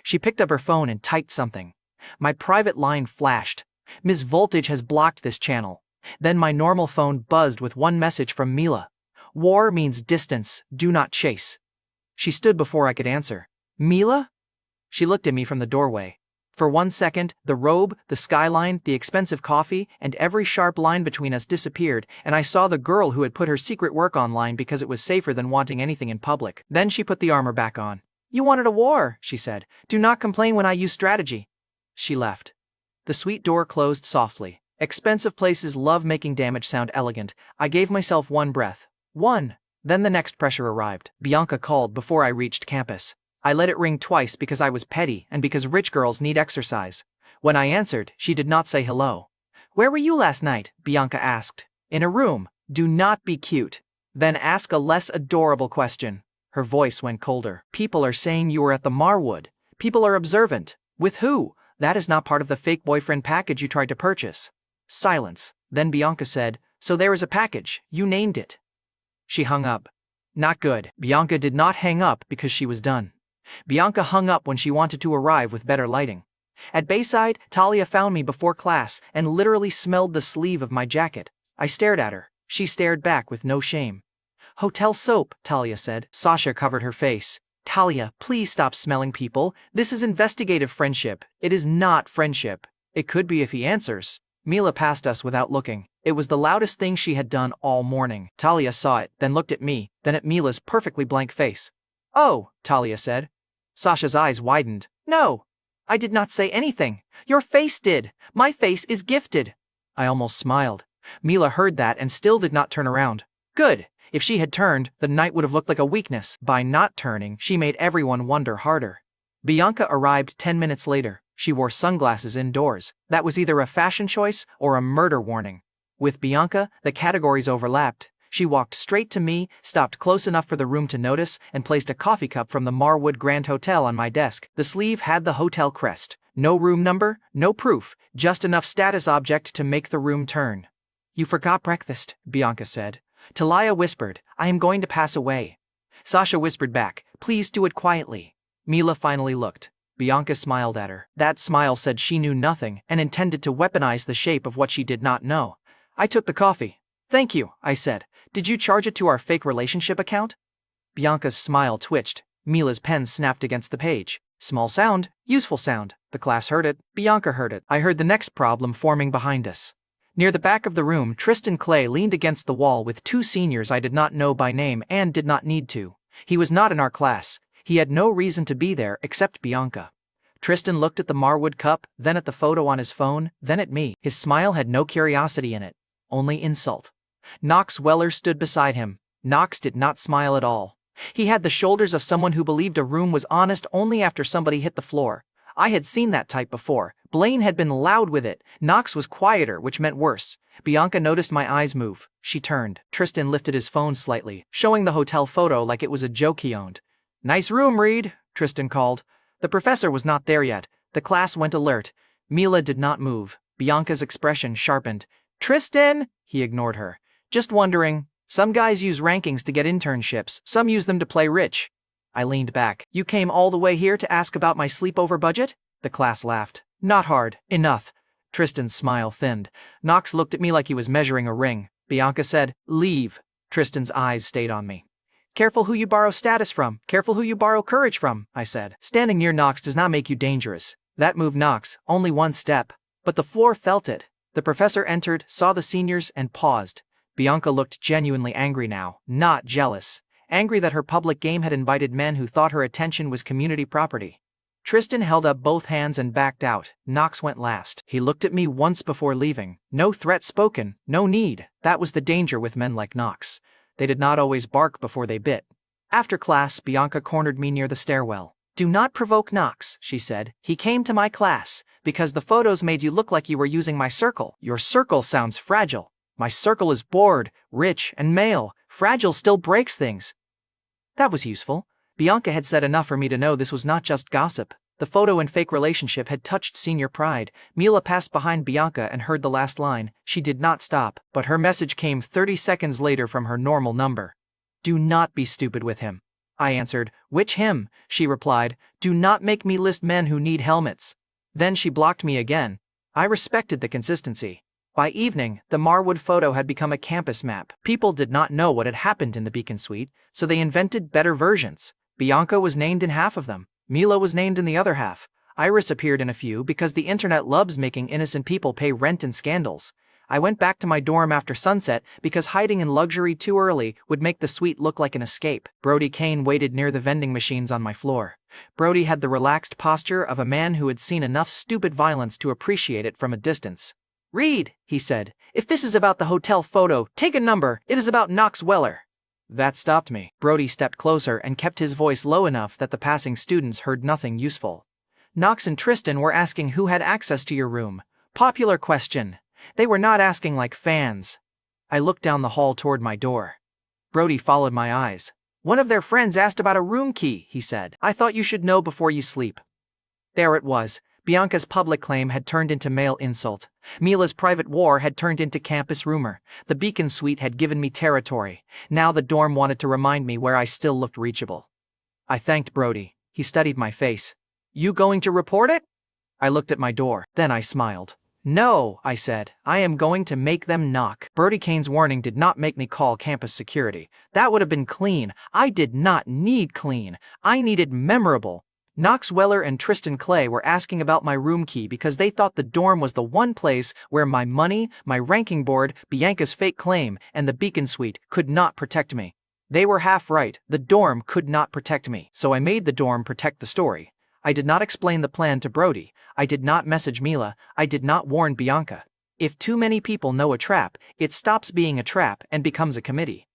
She picked up her phone and typed something. My private line flashed. "Ms. Voltage has blocked this channel." Then my normal phone buzzed with one message from Mila. "War means distance, do not chase." She stood before I could answer. "Mila?" She looked at me from the doorway. For 1 second, the robe, the skyline, the expensive coffee, and every sharp line between us disappeared, and I saw the girl who had put her secret work online because it was safer than wanting anything in public. Then she put the armor back on. You wanted a war, she said. Do not complain when I use strategy. She left. The suite door closed softly. Expensive places love making damage sound elegant. I gave myself one breath. One. Then the next pressure arrived. Bianca called before I reached campus. I let it ring twice because I was petty and because rich girls need exercise. When I answered, she did not say hello. Where were you last night? Bianca asked. In a room. Do not be cute. Then ask a less adorable question. Her voice went colder. People are saying you were at the Marwood. People are observant. With who? That is not part of the fake boyfriend package you tried to purchase. Silence. Then Bianca said, so there is a package. You named it. She hung up. Not good. Bianca did not hang up because she was done. Bianca hung up when she wanted to arrive with better lighting. At Bayside, Talia found me before class and literally smelled the sleeve of my jacket. I stared at her. She stared back with no shame. Hotel soap, Talia said. Sasha covered her face. Talia, please stop smelling people. This is investigative friendship. It is not friendship. It could be if he answers. Mila passed us without looking. It was the loudest thing she had done all morning. Talia saw it, then looked at me, then at Mila's perfectly blank face. Oh, Talia said. Sasha's eyes widened. No. I did not say anything. Your face did. My face is gifted. I almost smiled. Mila heard that and still did not turn around. Good. If she had turned, the night would have looked like a weakness. By not turning, she made everyone wonder harder. Bianca arrived 10 minutes later. She wore sunglasses indoors. That was either a fashion choice or a murder warning. With Bianca, the categories overlapped. She walked straight to me, stopped close enough for the room to notice, and placed a coffee cup from the Marwood Grand Hotel on my desk. The sleeve had the hotel crest. No room number, no proof, just enough status object to make the room turn. You forgot breakfast, Bianca said. Talia whispered, I am going to pass away. Sasha whispered back, please do it quietly. Mila finally looked. Bianca smiled at her. That smile said she knew nothing and intended to weaponize the shape of what she did not know. I took the coffee. Thank you, I said. Did you charge it to our fake relationship account? Bianca's smile twitched. Mila's pen snapped against the page. Small sound, useful sound. The class heard it. Bianca heard it. I heard the next problem forming behind us. Near the back of the room, Tristan Clay leaned against the wall with two seniors I did not know by name and did not need to. He was not in our class. He had no reason to be there except Bianca. Tristan looked at the Marwood cup, then at the photo on his phone, then at me. His smile had no curiosity in it, only insult. Knox Weller stood beside him. Knox did not smile at all. He had the shoulders of someone who believed a room was honest only after somebody hit the floor. I had seen that type before. Blaine had been loud with it. Knox was quieter, which meant worse. Bianca noticed my eyes move. She turned. Tristan lifted his phone slightly, showing the hotel photo like it was a joke he owned. Nice room, Reed, Tristan called. The professor was not there yet. The class went alert. Mila did not move. Bianca's expression sharpened. Tristan! He ignored her. Just wondering. Some guys use rankings to get internships. Some use them to play rich. I leaned back. You came all the way here to ask about my sleepover budget? The class laughed. Not hard. Enough. Tristan's smile thinned. Knox looked at me like he was measuring a ring. Bianca said, leave. Tristan's eyes stayed on me. Careful who you borrow status from. Careful who you borrow courage from, I said. Standing near Knox does not make you dangerous. That moved Knox, only one step. But the floor felt it. The professor entered, saw the seniors, and paused. Bianca looked genuinely angry now, not jealous. Angry that her public game had invited men who thought her attention was community property. Tristan held up both hands and backed out. Knox went last. He looked at me once before leaving. No threat spoken, no need. That was the danger with men like Knox. They did not always bark before they bit. After class, Bianca cornered me near the stairwell. Do not provoke Knox, she said. He came to my class because the photos made you look like you were using my circle. Your circle sounds fragile. My circle is bored, rich, and male. Fragile still breaks things. That was useful. Bianca had said enough for me to know this was not just gossip. The photo and fake relationship had touched senior pride. Mila passed behind Bianca and heard the last line. She did not stop, but her message came 30 seconds later from her normal number. Do not be stupid with him. I answered. Which him? She replied. Do not make me list men who need helmets. Then she blocked me again. I respected the consistency. By evening, the Marwood photo had become a campus map. People did not know what had happened in the Beacon Suite, so they invented better versions. Bianca was named in half of them. Mila was named in the other half. Iris appeared in a few because the internet loves making innocent people pay rent in scandals. I went back to my dorm after sunset because hiding in luxury too early would make the suite look like an escape. Brody Kane waited near the vending machines on my floor. Brody had the relaxed posture of a man who had seen enough stupid violence to appreciate it from a distance. "Read," he said. "If this is about the hotel photo, take a number. It is about Knox Weller." That stopped me. Brody stepped closer and kept his voice low enough that the passing students heard nothing useful. "Knox and Tristan were asking who had access to your room. Popular question. They were not asking like fans." I looked down the hall toward my door. Brody followed my eyes. "One of their friends asked about a room key," he said. "I thought you should know before you sleep." There it was. Bianca's public claim had turned into male insult. Mila's private war had turned into campus rumor. The Beacon Suite had given me territory. Now the dorm wanted to remind me where I still looked reachable. I thanked Brody. He studied my face. "You going to report it?" I looked at my door. Then I smiled. "No," I said. "I am going to make them knock." Brody Kane's warning did not make me call campus security. That would have been clean. I did not need clean. I needed memorable. Knox Weller and Tristan Clay were asking about my room key because they thought the dorm was the one place where my money, my ranking board, Bianca's fake claim, and the Beacon Suite could not protect me. They were half right. The dorm could not protect me. So I made the dorm protect the story. I did not explain the plan to Brody. I did not message Mila. I did not warn Bianca. If too many people know a trap, it stops being a trap and becomes a committee.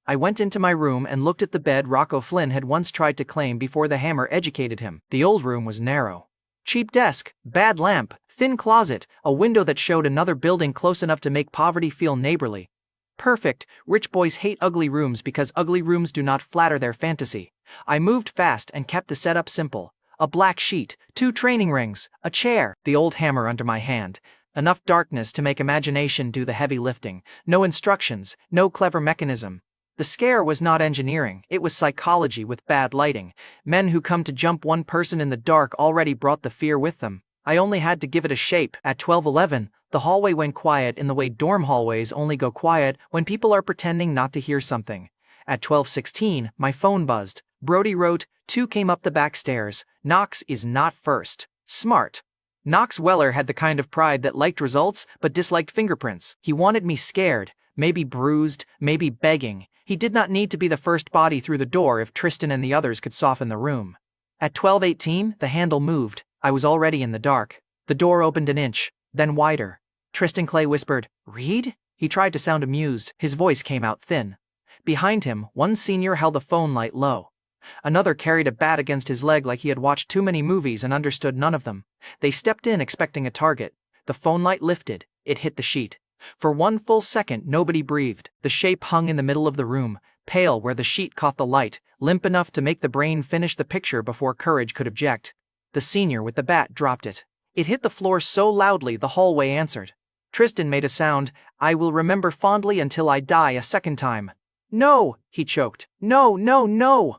I went into my room and looked at the bed Rocco Flynn had once tried to claim before the hammer educated him. The old room was narrow. Cheap desk, bad lamp, thin closet, a window that showed another building close enough to make poverty feel neighborly. Perfect. Rich boys hate ugly rooms because ugly rooms do not flatter their fantasy. I moved fast and kept the setup simple. A black sheet, 2 training rings, a chair, the old hammer under my hand. Enough darkness to make imagination do the heavy lifting. No instructions, no clever mechanism. The scare was not engineering, it was psychology with bad lighting. Men who come to jump one person in the dark already brought the fear with them. I only had to give it a shape. At 12:11, the hallway went quiet in the way dorm hallways only go quiet when people are pretending not to hear something. At 12:16, my phone buzzed. Brody wrote, 2 came up the back stairs. Knox is not first. Smart. Knox Weller had the kind of pride that liked results but disliked fingerprints. He wanted me scared, maybe bruised, maybe begging. He did not need to be the first body through the door if Tristan and the others could soften the room. At 12:18, the handle moved. I was already in the dark. The door opened an inch, then wider. Tristan Clay whispered, "Read?" He tried to sound amused. His voice came out thin. Behind him, one senior held the phone light low. Another carried a bat against his leg like he had watched too many movies and understood none of them. They stepped in expecting a target. The phone light lifted. It hit the sheet. For one full second, nobody breathed. The shape hung in the middle of the room, pale where the sheet caught the light, limp enough to make the brain finish the picture before courage could object. The senior with the bat dropped it. It hit the floor so loudly the hallway answered. Tristan made a sound, "I will remember fondly until I die," a second time. "No," he choked. "No, no, no."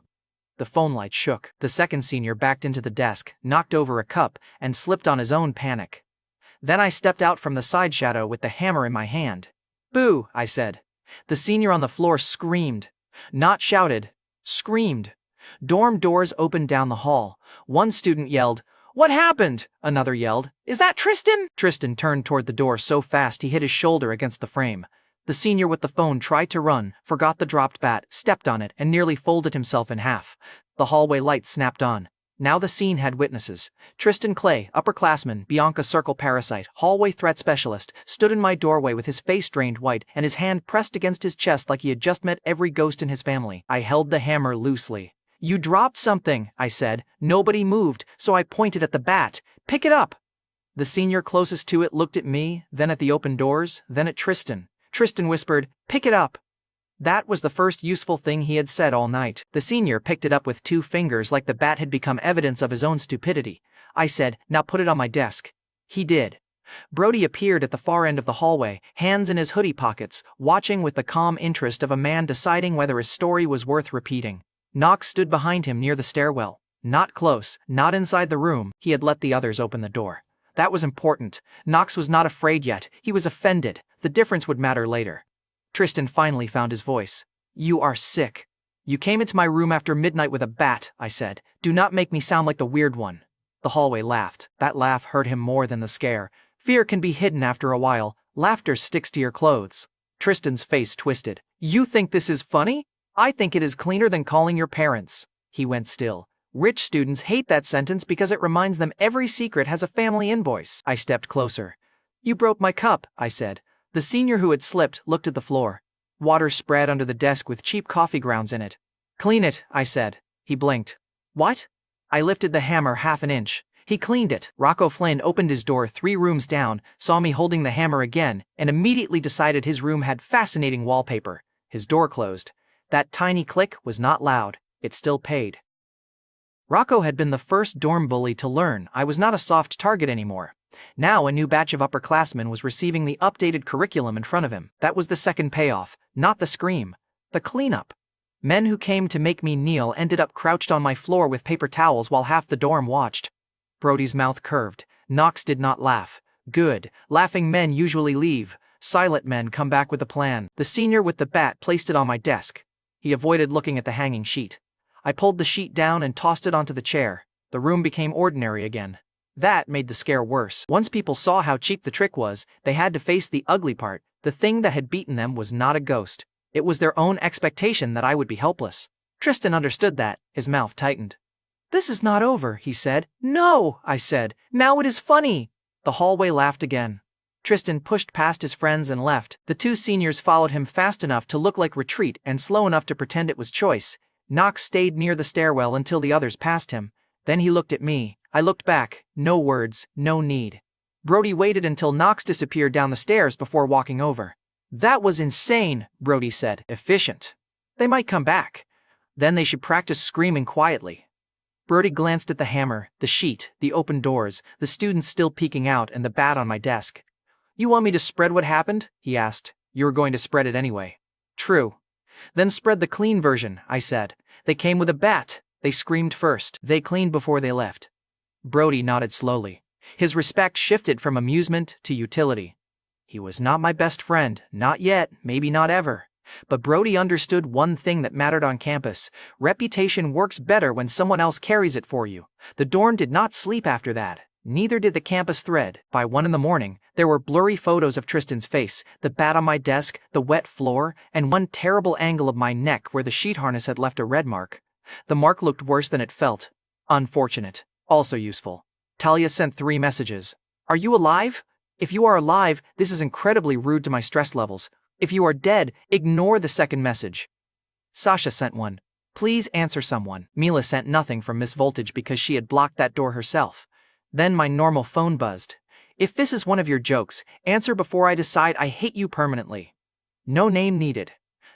The phone light shook. The second senior backed into the desk, knocked over a cup, and slipped on his own panic. Then I stepped out from the side shadow with the hammer in my hand. "Boo," I said. The senior on the floor screamed. Not shouted. Screamed. Dorm doors opened down the hall. One student yelled, "What happened?" Another yelled, "Is that Tristan?" Tristan turned toward the door so fast he hit his shoulder against the frame. The senior with the phone tried to run, forgot the dropped bat, stepped on it, and nearly folded himself in half. The hallway light snapped on. Now the scene had witnesses. Tristan Clay, upperclassman, Bianca Circle parasite, hallway threat specialist, stood in my doorway with his face drained white and his hand pressed against his chest like he had just met every ghost in his family. I held the hammer loosely. "You dropped something," I said. Nobody moved, so I pointed at the bat. "Pick it up." The senior closest to it looked at me, then at the open doors, then at Tristan. Tristan whispered, "Pick it up." That was the first useful thing he had said all night. The senior picked it up with 2 fingers like the bat had become evidence of his own stupidity. I said, "Now put it on my desk." He did. Brody appeared at the far end of the hallway, hands in his hoodie pockets, watching with the calm interest of a man deciding whether his story was worth repeating. Knox stood behind him near the stairwell. Not close, not inside the room. He had let the others open the door. That was important. Knox was not afraid yet. He was offended. The difference would matter later. Tristan finally found his voice. "You are sick. You came into my room after midnight with a bat," I said. "Do not make me sound like the weird one." The hallway laughed. That laugh hurt him more than the scare. Fear can be hidden after a while. Laughter sticks to your clothes. Tristan's face twisted. "You think this is funny? I think it is cleaner than calling your parents." He went still. Rich students hate that sentence because it reminds them every secret has a family invoice. I stepped closer. You broke my cup, I said. The senior who had slipped looked at the floor. Water spread under the desk with cheap coffee grounds in it. Clean it, I said. He blinked. What? I lifted the hammer half an inch. He cleaned it. Rocco Flynn opened his door 3 rooms down, saw me holding the hammer again, and immediately decided his room had fascinating wallpaper. His door closed. That tiny click was not loud. It still paid. Rocco had been the first dorm bully to learn I was not a soft target anymore. Now a new batch of upperclassmen was receiving the updated curriculum in front of him. That was the second payoff, not the scream. The cleanup. Men who came to make me kneel ended up crouched on my floor with paper towels while half the dorm watched. Brody's mouth curved. Knox did not laugh. Good. Laughing men usually leave. Silent men come back with a plan. The senior with the bat placed it on my desk. He avoided looking at the hanging sheet. I pulled the sheet down and tossed it onto the chair. The room became ordinary again. That made the scare worse. Once people saw how cheap the trick was, they had to face the ugly part. The thing that had beaten them was not a ghost. It was their own expectation that I would be helpless. Tristan understood that. His mouth tightened. This is not over, he said. No, I said. Now it is funny. The hallway laughed again. Tristan pushed past his friends and left. The 2 seniors followed him fast enough to look like retreat and slow enough to pretend it was choice. Knox stayed near the stairwell until the others passed him. Then he looked at me. I looked back. No words, no need. Brody waited until Knox disappeared down the stairs before walking over. That was insane, Brody said. Efficient. They might come back. Then they should practice screaming quietly. Brody glanced at the hammer, the sheet, the open doors, the students still peeking out, and the bat on my desk. You want me to spread what happened? He asked. You were going to spread it anyway. True. Then spread the clean version, I said. They came with a bat. They screamed first. They cleaned before they left. Brody nodded slowly. His respect shifted from amusement to utility. He was not my best friend, not yet, maybe not ever. But Brody understood one thing that mattered on campus. Reputation works better when someone else carries it for you. The dorm did not sleep after that. Neither did the campus thread. By 1 in the morning, there were blurry photos of Tristan's face, the bat on my desk, the wet floor, and one terrible angle of my neck where the sheet harness had left a red mark. The mark looked worse than it felt. Unfortunate. Also useful. Talia sent 3 messages. Are you alive? If you are alive, this is incredibly rude to my stress levels. If you are dead, ignore the second message. Sasha sent one. Please answer someone. Mila sent nothing from Miss Voltage because she had blocked that door herself. Then my normal phone buzzed. If this is one of your jokes, answer before I decide I hate you permanently. No name needed.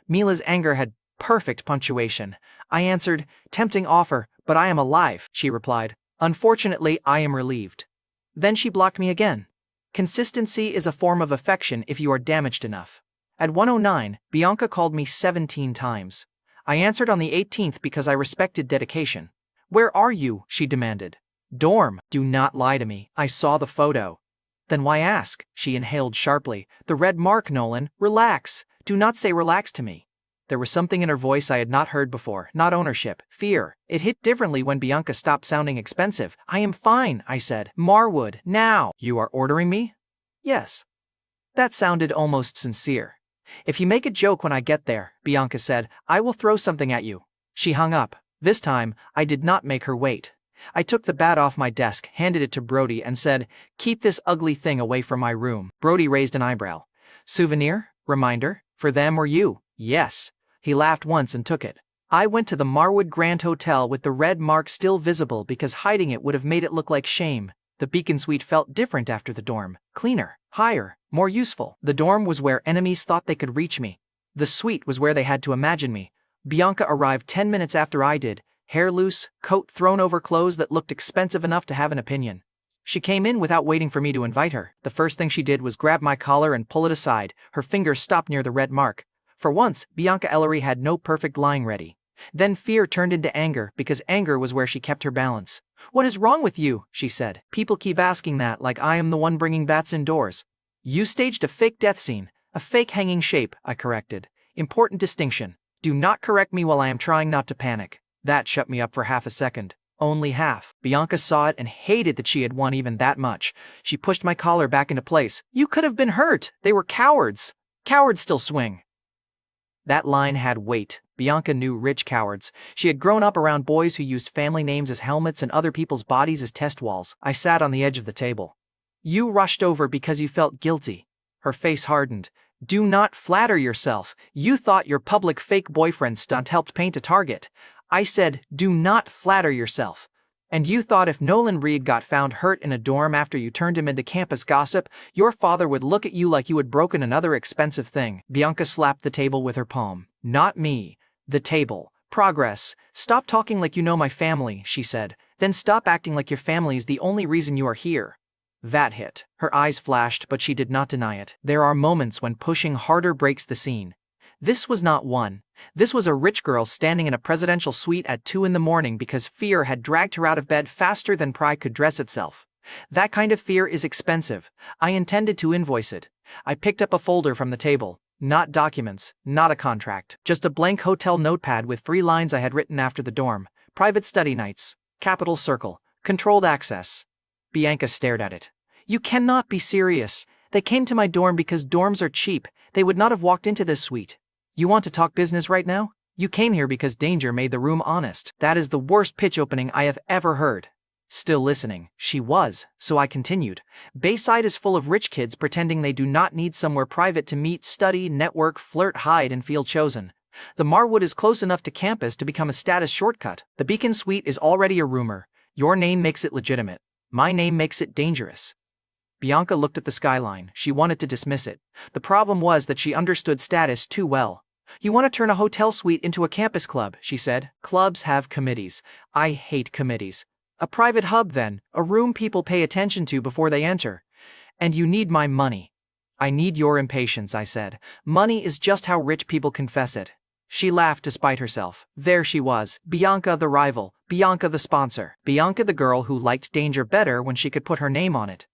Mila's anger had perfect punctuation. I answered, tempting offer, but I am alive, she replied. Unfortunately, I am relieved. Then she blocked me again. Consistency is a form of affection if you are damaged enough. At 1:09, Bianca called me 17 times. I answered on the 18th because I respected dedication. Where are you? She demanded. Dorm. Do not lie to me. I saw the photo. Then why ask? She inhaled sharply. The red mark, Nolan. Relax. Do not say relax to me. There was something in her voice I had not heard before, not ownership, fear. It hit differently when Bianca stopped sounding expensive. I am fine, I said. Marwood, now. You are ordering me? Yes. That sounded almost sincere. If you make a joke when I get there, Bianca said, I will throw something at you. She hung up. This time, I did not make her wait. I took the bat off my desk, handed it to Brody, and said, keep this ugly thing away from my room. Brody raised an eyebrow. Souvenir? Reminder? For them or you? Yes. He laughed once and took it. I went to the Marwood Grand Hotel with the red mark still visible because hiding it would have made it look like shame. The Beacon Suite felt different after the dorm. Cleaner, higher, more useful. The dorm was where enemies thought they could reach me. The suite was where they had to imagine me. Bianca arrived 10 minutes after I did. Hair loose, coat thrown over clothes that looked expensive enough to have an opinion. She came in without waiting for me to invite her. The first thing she did was grab my collar and pull it aside. Her fingers stopped near the red mark. For once, Bianca Ellery had no perfect lying ready. Then fear turned into anger because anger was where she kept her balance. What is wrong with you? She said. People keep asking that like I am the one bringing bats indoors. You staged a fake death scene, a fake hanging shape, I corrected. Important distinction. Do not correct me while I am trying not to panic. That shut me up for half a second. Only half. Bianca saw it and hated that she had won even that much. She pushed my collar back into place. You could have been hurt. They were cowards. Cowards still swing. That line had weight. Bianca knew rich cowards. She had grown up around boys who used family names as helmets and other people's bodies as test walls. I sat on the edge of the table. You rushed over because you felt guilty. Her face hardened. Do not flatter yourself. You thought your public fake boyfriend stunt helped paint a target. I said, do not flatter yourself. And you thought if Nolan Reed got found hurt in a dorm after you turned him into campus gossip, your father would look at you like you had broken another expensive thing. Bianca slapped the table with her palm. Not me. The table. Progress. Stop talking like you know my family, she said. Then stop acting like your family is the only reason you are here. That hit. Her eyes flashed, but she did not deny it. There are moments when pushing harder breaks the scene. This was not one. This was a rich girl standing in a presidential suite at 2 in the morning because fear had dragged her out of bed faster than pride could dress itself. That kind of fear is expensive. I intended to invoice it. I picked up a folder from the table. Not documents, not a contract. Just a blank hotel notepad with 3 lines I had written after the dorm. Private study nights. Capital circle. Controlled access. Bianca stared at it. You cannot be serious. They came to my dorm because dorms are cheap. They would not have walked into this suite. You want to talk business right now? You came here because danger made the room honest. That is the worst pitch opening I have ever heard. Still listening, she was, so I continued. Bayside is full of rich kids pretending they do not need somewhere private to meet, study, network, flirt, hide, and feel chosen. The Marwood is close enough to campus to become a status shortcut. The Beacon Suite is already a rumor. Your name makes it legitimate. My name makes it dangerous. Bianca looked at the skyline. She wanted to dismiss it. The problem was that she understood status too well. You want to turn a hotel suite into a campus club, she said. Clubs have committees. I hate committees. A private hub then, a room people pay attention to before they enter. And you need my money. I need your impatience, I said. Money is just how rich people confess it. She laughed despite herself. There she was, Bianca the rival, Bianca the sponsor, Bianca the girl who liked danger better when she could put her name on it.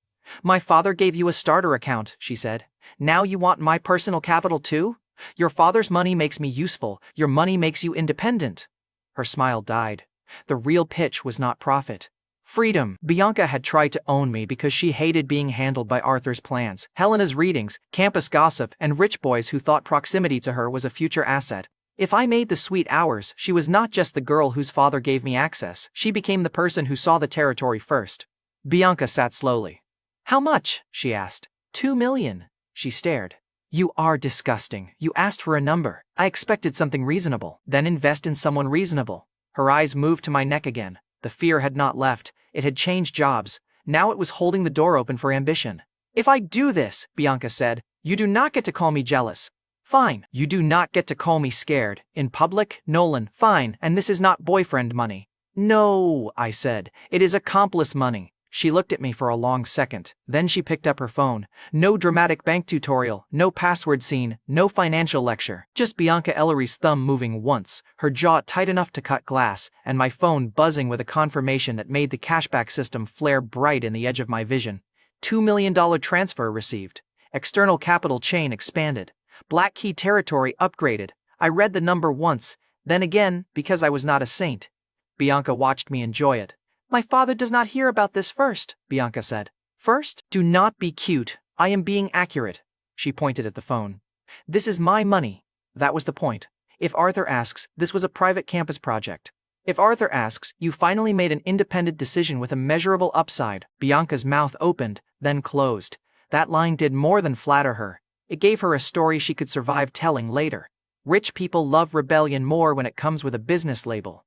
My father gave you a starter account, she said. Now you want my personal capital too? Your father's money makes me useful. Your money makes you independent. Her smile died. The real pitch was not profit. Freedom. Bianca had tried to own me because she hated being handled by Arthur's plans, Helena's readings, campus gossip, and rich boys who thought proximity to her was a future asset. If I made the suite ours, she was not just the girl whose father gave me access. She became the person who saw the territory first. Bianca sat slowly. How much? She asked. 2 million. She stared. You are disgusting. You asked for a number. I expected something reasonable. Then invest in someone reasonable. Her eyes moved to my neck again. The fear had not left. It had changed jobs. Now it was holding the door open for ambition. If I do this, Bianca said, you do not get to call me jealous. Fine. You do not get to call me scared. In public, Nolan, fine. And this is not boyfriend money. No, I said. It is accomplice money. She looked at me for a long second. Then she picked up her phone. No dramatic bank tutorial, no password scene, no financial lecture. Just Bianca Ellery's thumb moving once, her jaw tight enough to cut glass, and my phone buzzing with a confirmation that made the cashback system flare bright in the edge of my vision. $2 million transfer received. External capital chain expanded. Black key territory upgraded. I read the number once, then again, because I was not a saint. Bianca watched me enjoy it. My father does not hear about this first, Bianca said. First? Do not be cute. I am being accurate. She pointed at the phone. This is my money. That was the point. If Arthur asks, this was a private campus project. If Arthur asks, you finally made an independent decision with a measurable upside. Bianca's mouth opened, then closed. That line did more than flatter her. It gave her a story she could survive telling later. Rich people love rebellion more when it comes with a business label.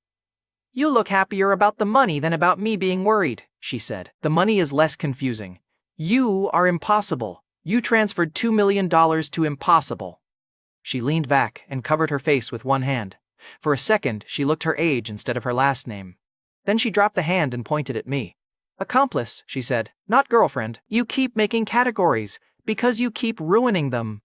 You look happier about the money than about me being worried, she said. The money is less confusing. You are impossible. You transferred $2 million to impossible. She leaned back and covered her face with one hand. For a second, she looked her age instead of her last name. Then she dropped the hand and pointed at me. Accomplice, she said, not girlfriend. You keep making categories, because you keep ruining them.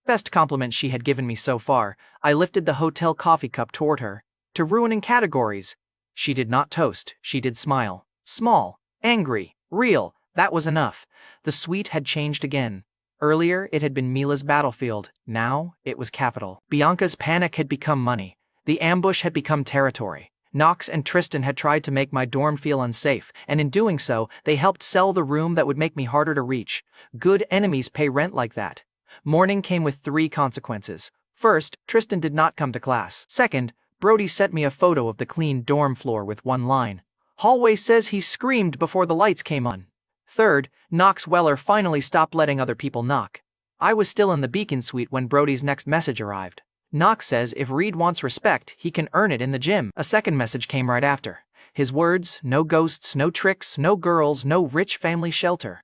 Best compliment she had given me so far. I lifted the hotel coffee cup toward her. To ruining categories. She did not toast, she did smile. Small, angry, real, that was enough. The suite had changed again. Earlier, it had been Mila's battlefield. Now, it was capital. Bianca's panic had become money. The ambush had become territory. Knox and Tristan had tried to make my dorm feel unsafe, and in doing so, they helped sell the room that would make me harder to reach. Good enemies pay rent like that. Morning came with 3 consequences. First, Tristan did not come to class. Second, Brody sent me a photo of the clean dorm floor with one line. Hallway says he screamed before the lights came on. Third, Knox Weller finally stopped letting other people knock. I was still in the Beacon suite when Brody's next message arrived. Knox says if Reed wants respect, he can earn it in the gym. A second message came right after. His words, no ghosts, no tricks, no girls, no rich family shelter.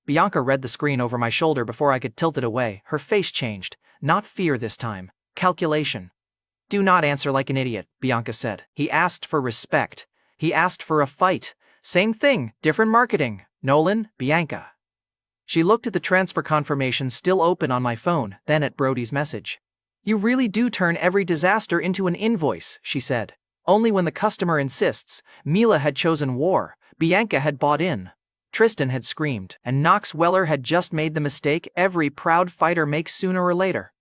Bianca read the screen over my shoulder before I could tilt it away. Her face changed. Not fear this time. Calculation. Do not answer like an idiot, Bianca said. He asked for respect. He asked for a fight. Same thing, different marketing. Nolan, Bianca. She looked at the transfer confirmation still open on my phone, then at Brody's message. You really do turn every disaster into an invoice, she said. Only when the customer insists. Mila had chosen war. Bianca had bought in. Tristan had screamed, and Knox Weller had just made the mistake every proud fighter makes sooner or later.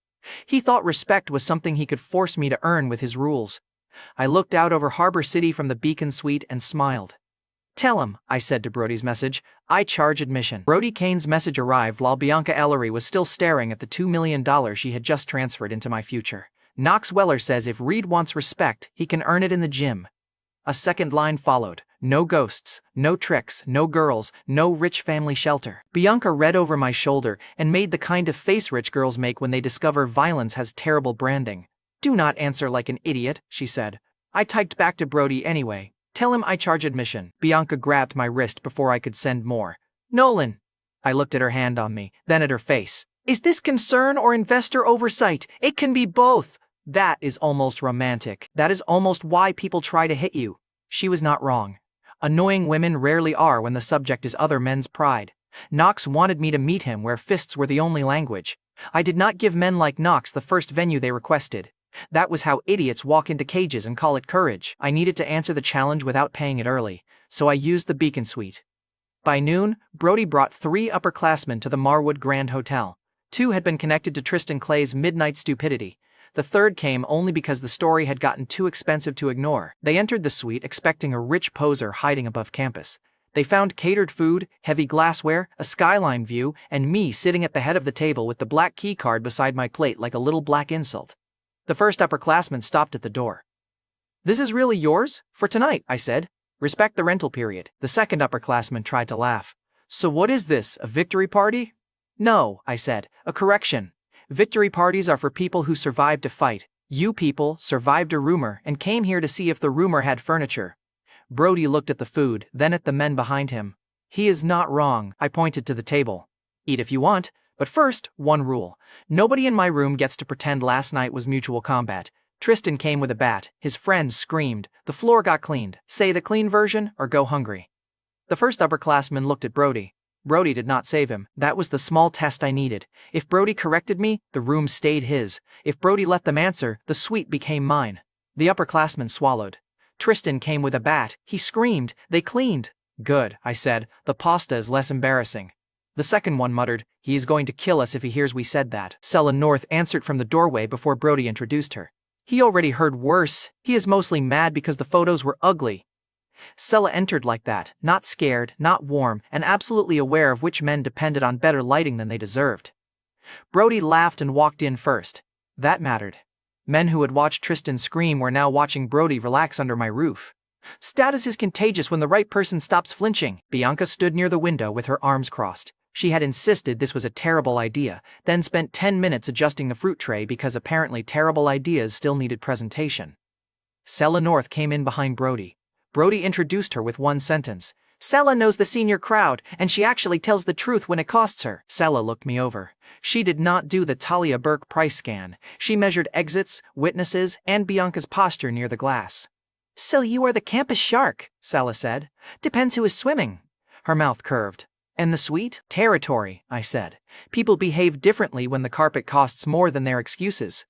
He thought respect was something he could force me to earn with his rules. I looked out over Harbor City from the Beacon suite and smiled. Tell him, I said to Brody's message, I charge admission. Brody Kane's message arrived while Bianca Ellery was still staring at the $2 million she had just transferred into my future. Knox Weller says if Reed wants respect, he can earn it in the gym. A second line followed. No ghosts, no tricks, no girls, no rich family shelter. Bianca read over my shoulder and made the kind of face rich girls make when they discover violence has terrible branding. Do not answer like an idiot, she said. I typed back to Brody anyway. Tell him I charge admission. Bianca grabbed my wrist before I could send more. Nolan. I looked at her hand on me, then at her face. Is this concern or investor oversight? It can be both. That is almost romantic. That is almost why people try to hit you. She was not wrong. Annoying women rarely are when the subject is other men's pride. Knox wanted me to meet him where fists were the only language. I did not give men like Knox the first venue they requested. That was how idiots walk into cages and call it courage. I needed to answer the challenge without paying it early, so I used the Beacon suite. By noon, Brody brought 3 upperclassmen to the Marwood Grand Hotel. 2 had been connected to Tristan Clay's midnight stupidity. The third came only because the story had gotten too expensive to ignore. They entered the suite expecting a rich poser hiding above campus. They found catered food, heavy glassware, a skyline view, and me sitting at the head of the table with the black key card beside my plate like a little black insult. The first upperclassman stopped at the door. This is really yours? For tonight, I said. Respect the rental period. The second upperclassman tried to laugh. So what is this, a victory party? No, I said, a correction. Victory parties are for people who survived a fight. You people survived a rumor and came here to see if the rumor had furniture. Brody looked at the food, then at the men behind him. He is not wrong, I pointed to the table. Eat if you want, but first, one rule. Nobody in my room gets to pretend last night was mutual combat. Tristan came with a bat, his friends screamed, the floor got cleaned. Say the clean version or go hungry. The first upperclassman looked at Brody. Brody did not save him. That was the small test I needed. If Brody corrected me, the room stayed his. If Brody let them answer, the suite became mine. The upperclassman swallowed. Tristan came with a bat. He screamed. They cleaned. Good, I said. The pasta is less embarrassing. The second one muttered, he is going to kill us if he hears we said that. Sella North answered from the doorway before Brody introduced her. He already heard worse. He is mostly mad because the photos were ugly. Sella entered like that, not scared, not warm, and absolutely aware of which men depended on better lighting than they deserved. Brody laughed and walked in first. That mattered. Men who had watched Tristan scream were now watching Brody relax under my roof. Status is contagious when the right person stops flinching. Bianca stood near the window with her arms crossed. She had insisted this was a terrible idea, then spent 10 minutes adjusting the fruit tray because apparently terrible ideas still needed presentation. Sella North came in behind Brody. Brody introduced her with one sentence. Sella knows the senior crowd, and she actually tells the truth when it costs her. Sella looked me over. She did not do the Talia Burke price scan. She measured exits, witnesses, and Bianca's posture near the glass. So you are the campus shark, Sella said. Depends who is swimming. Her mouth curved. And the suite? Territory, I said. People behave differently when the carpet costs more than their excuses.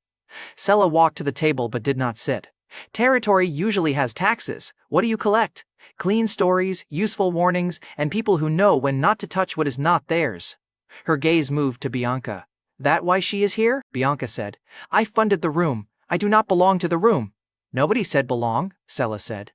Sella walked to the table but did not sit. Territory usually has taxes. What do you collect? Clean stories, useful warnings, and people who know when not to touch what is not theirs. Her gaze moved to Bianca. That why she is here? Bianca said. I funded the room. I do not belong to the room. Nobody said belong, Sella said.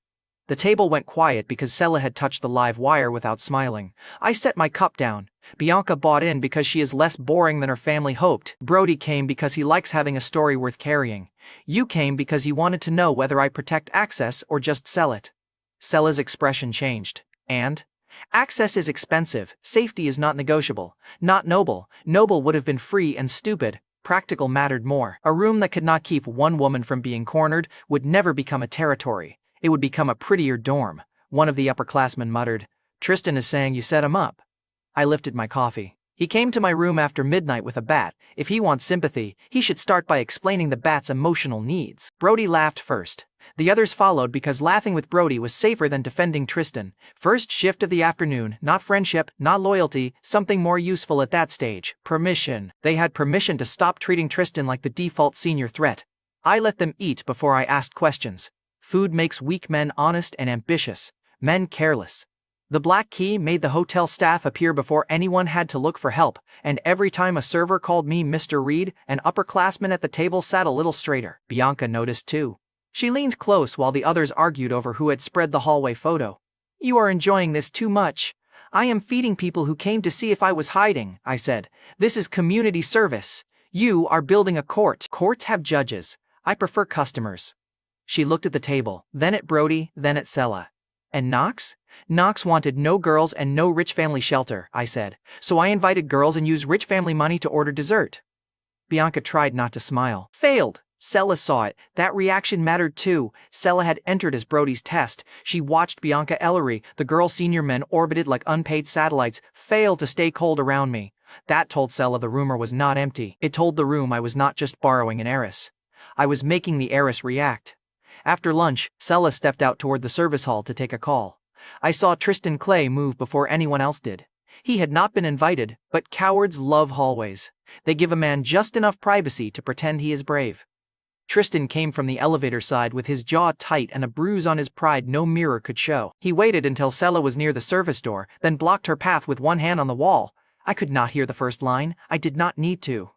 The table went quiet because Sela had touched the live wire without smiling. I set my cup down. Bianca bought in because she is less boring than her family hoped. Brody came because he likes having a story worth carrying. You came because you wanted to know whether I protect access or just sell it. Sela's expression changed. And? Access is expensive, safety is not negotiable. Not noble. Noble would have been free and stupid. Practical mattered more. A room that could not keep one woman from being cornered would never become a territory. It would become a prettier dorm. One of the upperclassmen muttered, "Tristan is saying you set him up." I lifted my coffee. He came to my room after midnight with a bat. If he wants sympathy, he should start by explaining the bat's emotional needs. Brody laughed first. The others followed because laughing with Brody was safer than defending Tristan. First shift of the afternoon, not friendship, not loyalty, something more useful at that stage. Permission. They had permission to stop treating Tristan like the default senior threat. I let them eat before I asked questions. Food makes weak men honest and ambitious, men careless. The black key made the hotel staff appear before anyone had to look for help, and every time a server called me Mr. Reed, an upperclassman at the table sat a little straighter. Bianca noticed too. She leaned close while the others argued over who had spread the hallway photo. "You are enjoying this too much." "I am feeding people who came to see if I was hiding," I said. "This is community service. You are building a court. Courts have judges. I prefer customers." She looked at the table, then at Brody, then at Sela. "And Knox?" "Knox wanted no girls and no rich family shelter," I said. "So I invited girls and used rich family money to order dessert." Bianca tried not to smile. Failed. Sela saw it. That reaction mattered too. Sela had entered as Brody's test. She watched Bianca Ellery, the girl senior men orbited like unpaid satellites, fail to stay cold around me. That told Sela the rumor was not empty. It told the room I was not just borrowing an heiress. I was making the heiress react. After lunch, Sela stepped out toward the service hall to take a call. I saw Tristan Clay move before anyone else did. He had not been invited, but cowards love hallways. They give a man just enough privacy to pretend he is brave. Tristan came from the elevator side with his jaw tight and a bruise on his pride no mirror could show. He waited until Sela was near the service door, then blocked her path with one hand on the wall. I could not hear the first line. I did not need to.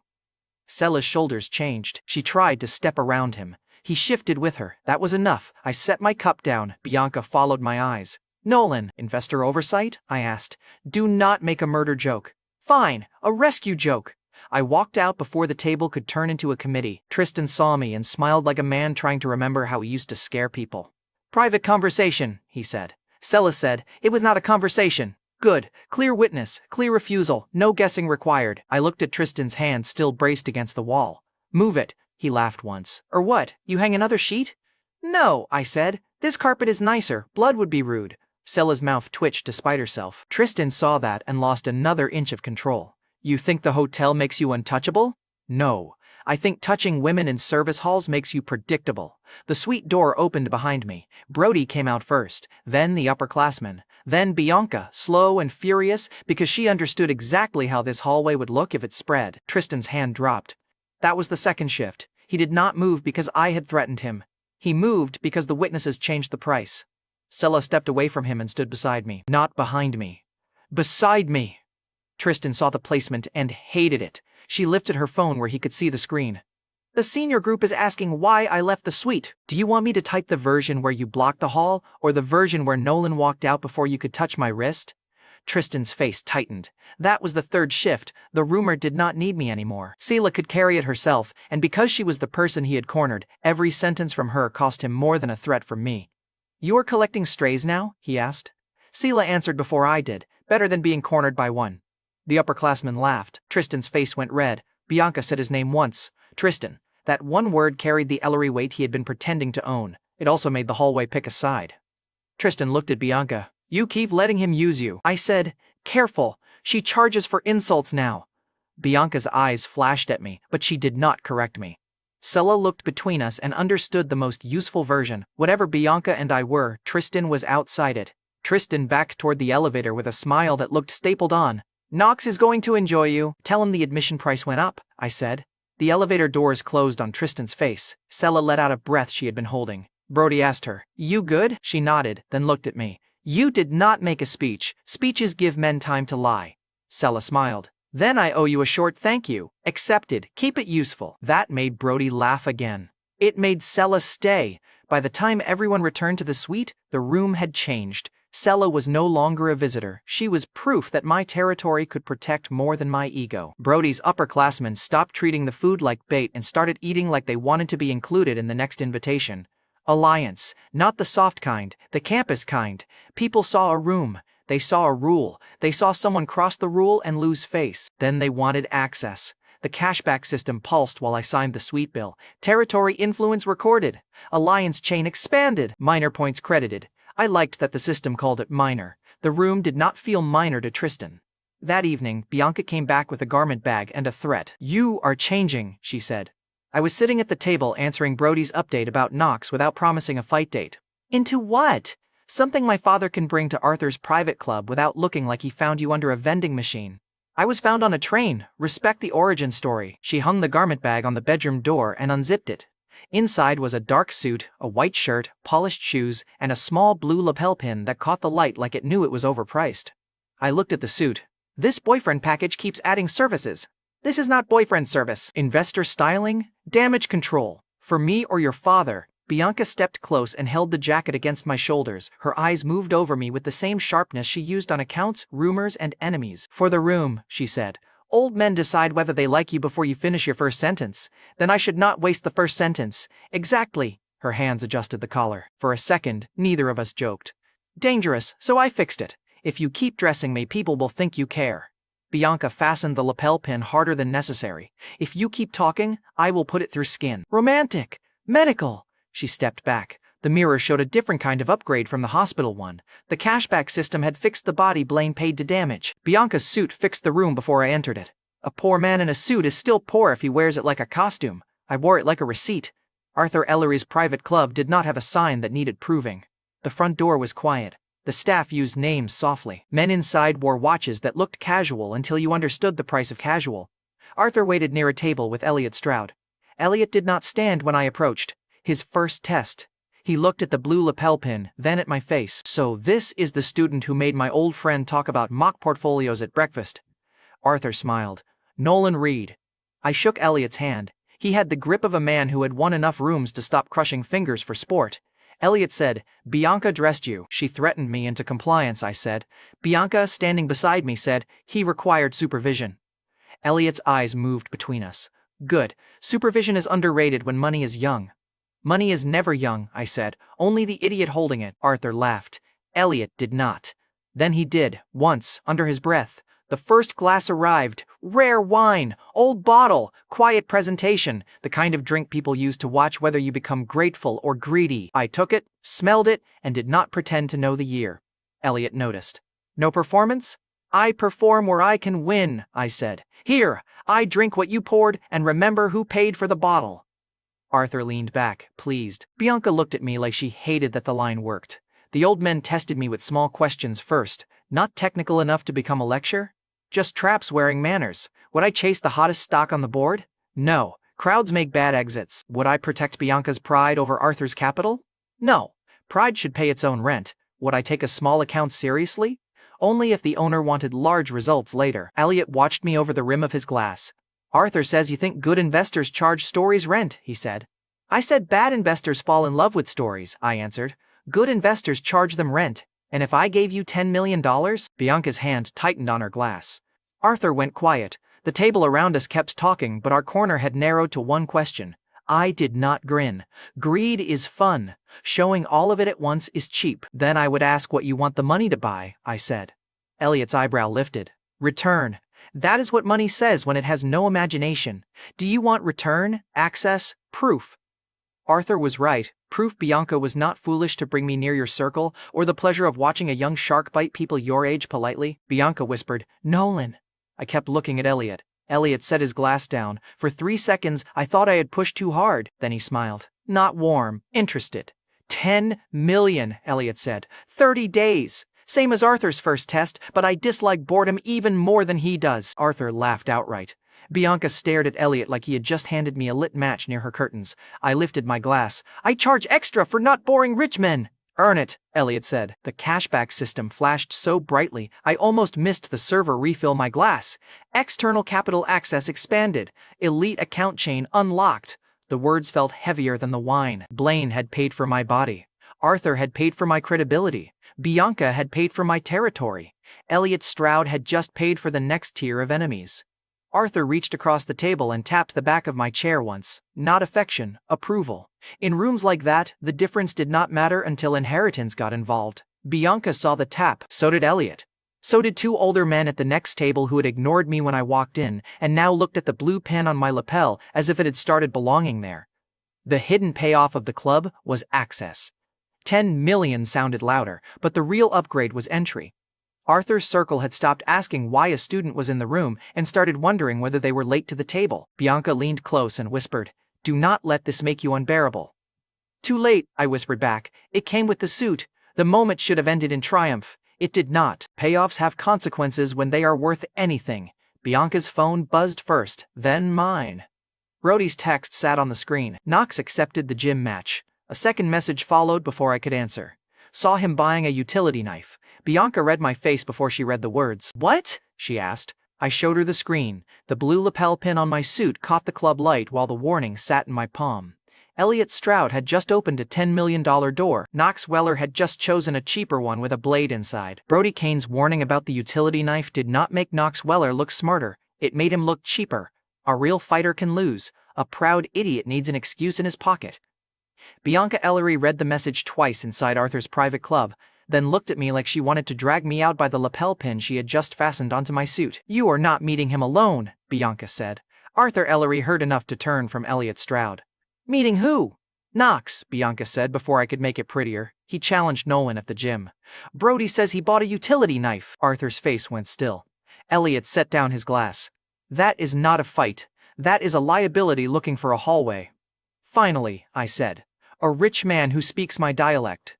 Sela's shoulders changed. She tried to step around him. He shifted with her. That was enough. I set my cup down. Bianca followed my eyes. "Nolan, investor oversight?" I asked. "Do not make a murder joke." "Fine, a rescue joke." I walked out before the table could turn into a committee. Tristan saw me and smiled like a man trying to remember how he used to scare people. "Private conversation," he said. Sela said, "It was not a conversation." "Good. Clear witness, clear refusal, no guessing required." I looked at Tristan's hand still braced against the wall. "Move it," he laughed once. "Or what, you hang another sheet?" "No," I said. "This carpet is nicer, blood would be rude." Sela's mouth twitched despite herself. Tristan saw that and lost another inch of control. "You think the hotel makes you untouchable?" "No. I think touching women in service halls makes you predictable." The suite door opened behind me. Brody came out first, then the upperclassmen, then Bianca, slow and furious because she understood exactly how this hallway would look if it spread. Tristan's hand dropped. That was the second shift. He did not move because I had threatened him. He moved because the witnesses changed the price. Sela stepped away from him and stood beside me. Not behind me. Beside me. Tristan saw the placement and hated it. She lifted her phone where he could see the screen. "The senior group is asking why I left the suite. Do you want me to type the version where you blocked the hall, or the version where Nolan walked out before you could touch my wrist?" Tristan's face tightened. That was the third shift. The rumor did not need me anymore. Sela could carry it herself, and because she was the person he had cornered, every sentence from her cost him more than a threat from me. "You are collecting strays now?" he asked. Sela answered before I did. "Better than being cornered by one." The upperclassman laughed. Tristan's face went red. Bianca said his name once. Tristan. That one word carried the Ellery weight he had been pretending to own. It also made the hallway pick a side. Tristan looked at Bianca. "You keep letting him use you." I said, "Careful. She charges for insults now." Bianca's eyes flashed at me, but she did not correct me. Sela looked between us and understood the most useful version. Whatever Bianca and I were, Tristan was outside it. Tristan backed toward the elevator with a smile that looked stapled on. "Knox is going to enjoy you. Tell him the admission price went up," I said. The elevator doors closed on Tristan's face. Sela let out a breath she had been holding. Brody asked her, "You good?" She nodded, then looked at me. "You did not make a speech. Speeches give men time to lie." Sela smiled. "Then I owe you a short thank you." "Accepted. Keep it useful." That made Brody laugh again. It made Sela stay. By the time everyone returned to the suite, the room had changed. Sella was no longer a visitor. She was proof that my territory could protect more than my ego. Brody's upperclassmen stopped treating the food like bait and started eating like they wanted to be included in the next invitation. Alliance, not the soft kind, the campus kind. People saw a room. They saw a rule. They saw someone cross the rule and lose face. Then they wanted access. The cashback system pulsed while I signed the suite bill. Territory influence recorded. Alliance chain expanded. Minor points credited. I liked that the system called it minor. The room did not feel minor to Tristan. That evening, Bianca came back with a garment bag and a threat. "You are changing," she said. I was sitting at the table answering Brody's update about Knox without promising a fight date. "Into what?" "Something my father can bring to Arthur's private club without looking like he found you under a vending machine." "I was found on a train. Respect the origin story." She hung the garment bag on the bedroom door and unzipped it. Inside was a dark suit, a white shirt, polished shoes, and a small blue lapel pin that caught the light like it knew it was overpriced. I looked at the suit. "This boyfriend package keeps adding services." "This is not boyfriend service." "Investor styling? Damage control. For me or your father." Bianca stepped close and held the jacket against my shoulders. Her eyes moved over me with the same sharpness she used on accounts, rumors, and enemies. "For the room," she said. "Old men decide whether they like you before you finish your first sentence. Then I should not waste the first sentence." "Exactly." Her hands adjusted the collar. For a second, neither of us joked. "Dangerous, so I fixed it. If you keep dressing me, people will think you care." Bianca fastened the lapel pin harder than necessary. "If you keep talking, I will put it through skin." "Romantic. Medical." She stepped back. The mirror showed a different kind of upgrade from the hospital one. The cashback system had fixed the body Blaine paid to damage. Bianca's suit fixed the room before I entered it. A poor man in a suit is still poor if he wears it like a costume. I wore it like a receipt. Arthur Ellery's private club did not have a sign that needed proving. The front door was quiet. The staff used names softly. Men inside wore watches that looked casual until you understood the price of casual. Arthur waited near a table with Elliot Stroud. Elliot did not stand when I approached. His first test. He looked at the blue lapel pin, then at my face. "So this is the student who made my old friend talk about mock portfolios at breakfast." Arthur smiled. "Nolan Reed." I shook Elliot's hand. He had the grip of a man who had won enough rooms to stop crushing fingers for sport. Elliot said, "Bianca dressed you." "She threatened me into compliance," I said. Bianca, standing beside me, said, "He required supervision." Elliot's eyes moved between us. "Good. Supervision is underrated when money is young." "Money is never young," I said. "Only the idiot holding it." Arthur laughed. Elliot did not. Then he did, once, under his breath. The first glass arrived. Rare wine, old bottle, quiet presentation, the kind of drink people use to watch whether you become grateful or greedy. I took it, smelled it, and did not pretend to know the year. Elliot noticed. "No performance?" "I perform where I can win," I said. "Here, I drink what you poured and remember who paid for the bottle." Arthur leaned back, pleased. Bianca looked at me like she hated that the line worked. The old men tested me with small questions first, not technical enough to become a lecture. Just traps wearing manners. Would I chase the hottest stock on the board? No. Crowds make bad exits. Would I protect Bianca's pride over Arthur's capital? No. Pride should pay its own rent. Would I take a small account seriously? Only if the owner wanted large results later. Elliot watched me over the rim of his glass. "Arthur says you think good investors charge stories rent," he said. "I said bad investors fall in love with stories," I answered. "Good investors charge them rent. And if I gave you $10 million? Bianca's hand tightened on her glass. Arthur went quiet. The table around us kept talking, but our corner had narrowed to one question. I did not grin. Greed is fun. Showing all of it at once is cheap. "Then I would ask what you want the money to buy," I said. Elliot's eyebrow lifted. "Return. That is what money says when it has no imagination. Do you want return, access, proof?" Arthur was right. Proof Bianca was not foolish to bring me near your circle, or the pleasure of watching a young shark bite people your age politely. Bianca whispered, "Nolan." I kept looking at Elliot. Elliot set his glass down. For 3 seconds, I thought I had pushed too hard. Then he smiled. "Not warm, interested." 10 million, Elliot said. 30 days. Same as Arthur's first test, but I dislike boredom even more than he does. Arthur laughed outright. Bianca stared at Elliot like he had just handed me a lit match near her curtains. I lifted my glass. "I charge extra for not boring rich men." "Earn it," Elliot said. The cashback system flashed so brightly, I almost missed the server refill my glass. External capital access expanded. Elite account chain unlocked. The words felt heavier than the wine. Blaine had paid for my body. Arthur had paid for my credibility. Bianca had paid for my territory. Elliot Stroud had just paid for the next tier of enemies. Arthur reached across the table and tapped the back of my chair once. Not affection, approval. In rooms like that, the difference did not matter until inheritance got involved. Bianca saw the tap, so did Elliot. So did two older men at the next table who had ignored me when I walked in, and now looked at the blue pen on my lapel as if it had started belonging there. The hidden payoff of the club was access. 10 million sounded louder, but the real upgrade was entry. Arthur's circle had stopped asking why a student was in the room and started wondering whether they were late to the table. Bianca leaned close and whispered, "Do not let this make you unbearable." "Too late," I whispered back. "It came with the suit. The moment should have ended in triumph. It did not. Payoffs have consequences when they are worth anything." Bianca's phone buzzed first, then mine. Brody's text sat on the screen. Knox accepted the gym match. A second message followed before I could answer. Saw him buying a utility knife. Bianca read my face before she read the words. "What?" she asked. I showed her the screen. The blue lapel pin on my suit caught the club light while the warning sat in my palm. Elliot Stroud had just opened a $10 million door. Knox Weller had just chosen a cheaper one with a blade inside. Brody Kane's warning about the utility knife did not make Knox Weller look smarter. It made him look cheaper. A real fighter can lose. A proud idiot needs an excuse in his pocket. Bianca Ellery read the message twice inside Arthur's private club, then looked at me like she wanted to drag me out by the lapel pin she had just fastened onto my suit. "You are not meeting him alone," Bianca said. Arthur Ellery heard enough to turn from Elliot Stroud. "Meeting who?" "Knox," Bianca said before I could make it prettier. "He challenged Nolan at the gym. Brody says he bought a utility knife." Arthur's face went still. Elliot set down his glass. "That is not a fight. That is a liability looking for a hallway." "Finally," I said. "A rich man who speaks my dialect."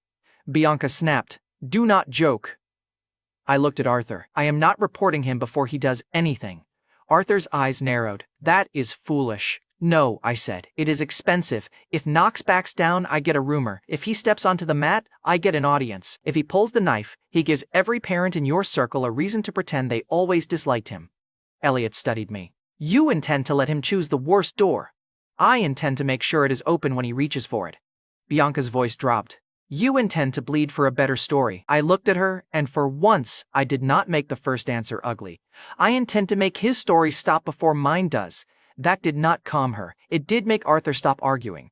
Bianca snapped, "Do not joke." I looked at Arthur. "I am not reporting him before he does anything." Arthur's eyes narrowed. "That is foolish." "No," I said. "It is expensive. If Knox backs down, I get a rumor. If he steps onto the mat, I get an audience. If he pulls the knife, he gives every parent in your circle a reason to pretend they always disliked him." Elliot studied me. "You intend to let him choose the worst door. I intend to make sure it is open when he reaches for it." Bianca's voice dropped. "You intend to bleed for a better story." I looked at her, and for once, I did not make the first answer ugly. "I intend to make his story stop before mine does." That did not calm her. It did make Arthur stop arguing.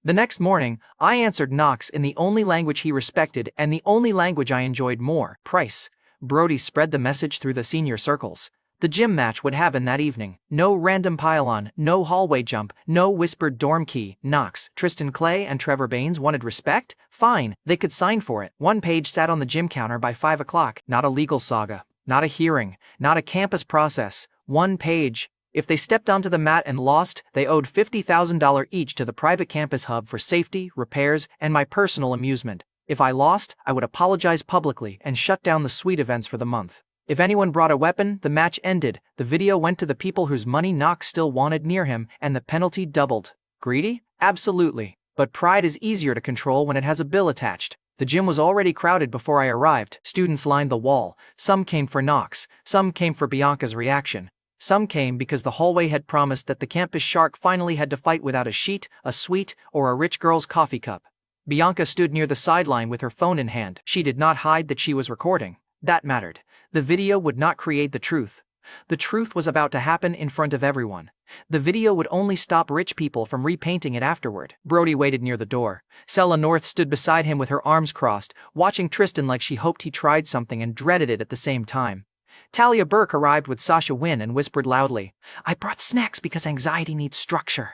The next morning, I answered Knox in the only language he respected and the only language I enjoyed more: price. Brody spread the message through the senior circles. The gym match would happen that evening. No random pile-on, no hallway jump, no whispered dorm key. Knox, Tristan Clay, and Trevor Baines wanted respect? Fine, they could sign for it. One page sat on the gym counter by 5 o'clock. Not a legal saga. Not a hearing. Not a campus process. One page. If they stepped onto the mat and lost, they owed $50,000 each to the private campus hub for safety, repairs, and my personal amusement. If I lost, I would apologize publicly and shut down the suite events for the month. If anyone brought a weapon, the match ended. The video went to the people whose money Knox still wanted near him, and the penalty doubled. Greedy? Absolutely. But pride is easier to control when it has a bill attached. The gym was already crowded before I arrived. Students lined the wall. Some came for Knox. Some came for Bianca's reaction. Some came because the hallway had promised that the campus shark finally had to fight without a sheet, a sweet, or a rich girl's coffee cup. Bianca stood near the sideline with her phone in hand. She did not hide that she was recording. That mattered. The video would not create the truth. The truth was about to happen in front of everyone. The video would only stop rich people from repainting it afterward. Brody waited near the door. Sella North stood beside him with her arms crossed, watching Tristan like she hoped he tried something and dreaded it at the same time. Talia Burke arrived with Sasha Wynn and whispered loudly, "I brought snacks because anxiety needs structure."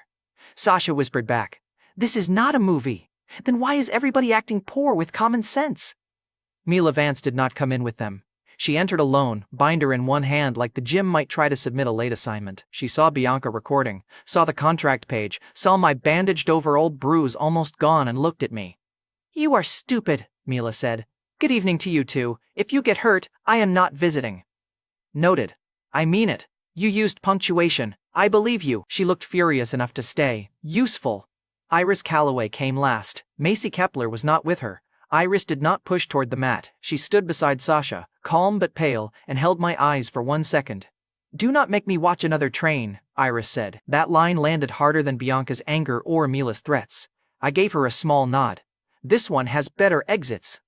Sasha whispered back, "This is not a movie. Then why is everybody acting poor with common sense?" Mila Vance did not come in with them. She entered alone, binder in one hand like the gym might try to submit a late assignment. She saw Bianca recording, saw the contract page, saw my bandaged-over old bruise almost gone and looked at me. "You are stupid," Mila said. "Good evening to you two. If you get hurt, I am not visiting." Noted. "I mean it. You used punctuation. I believe you." She looked furious enough to stay. Useful. Iris Calloway came last. Macy Kepler was not with her. Iris did not push toward the mat. She stood beside Sasha, calm but pale, and held my eyes for 1 second. "Do not make me watch another train," Iris said. That line landed harder than Bianca's anger or Mila's threats. I gave her a small nod. This one has better exits.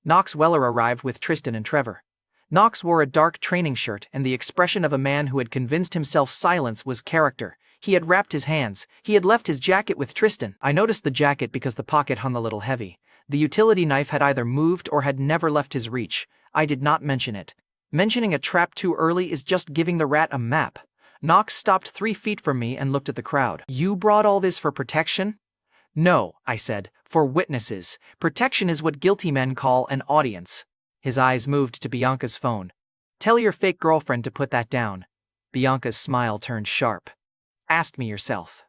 Knox Weller arrived with Tristan and Trevor. Knox wore a dark training shirt, and the expression of a man who had convinced himself silence was character. He had wrapped his hands. He had left his jacket with Tristan. I noticed the jacket because the pocket hung a little heavy. The utility knife had either moved or had never left his reach. I did not mention it. Mentioning a trap too early is just giving the rat a map. Knox stopped 3 feet from me and looked at the crowd. You brought all this for protection? No, I said, for witnesses. Protection is what guilty men call an audience. His eyes moved to Bianca's phone. Tell your fake girlfriend to put that down. Bianca's smile turned sharp. Ask me yourself.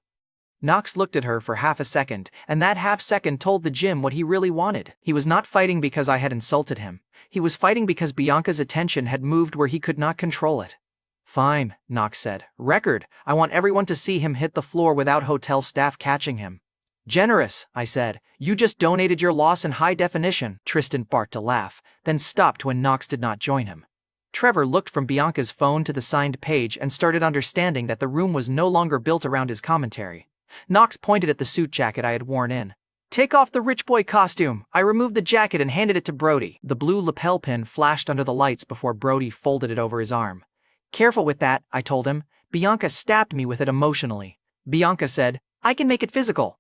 Knox looked at her for half a second, and that half second told the gym what he really wanted. He was not fighting because I had insulted him. He was fighting because Bianca's attention had moved where he could not control it. Fine, Knox said. Record. I want everyone to see him hit the floor without hotel staff catching him. Generous, I said. You just donated your loss in high definition. Tristan barked a laugh, then stopped when Knox did not join him. Trevor looked from Bianca's phone to the signed page and started understanding that the room was no longer built around his commentary. Knox pointed at the suit jacket I had worn in. Take off the rich boy costume. I removed the jacket and handed it to Brody. The blue lapel pin flashed under the lights before Brody folded it over his arm. Careful with that, I told him. Bianca stabbed me with it emotionally. Bianca said, I can make it physical.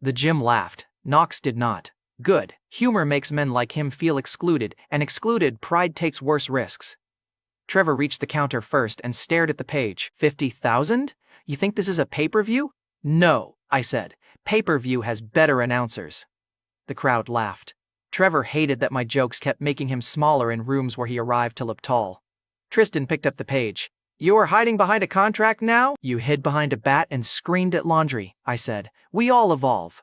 The gym laughed. Knox did not. Good. Humor makes men like him feel excluded, and excluded pride takes worse risks. Trevor reached the counter first and stared at the page. 50,000? You think this is a pay-per-view? No, I said. Pay-per-view has better announcers. The crowd laughed. Trevor hated that my jokes kept making him smaller in rooms where he arrived to look tall. Tristan picked up the page. You are hiding behind a contract now? You hid behind a bat and screamed at laundry, I said. We all evolve.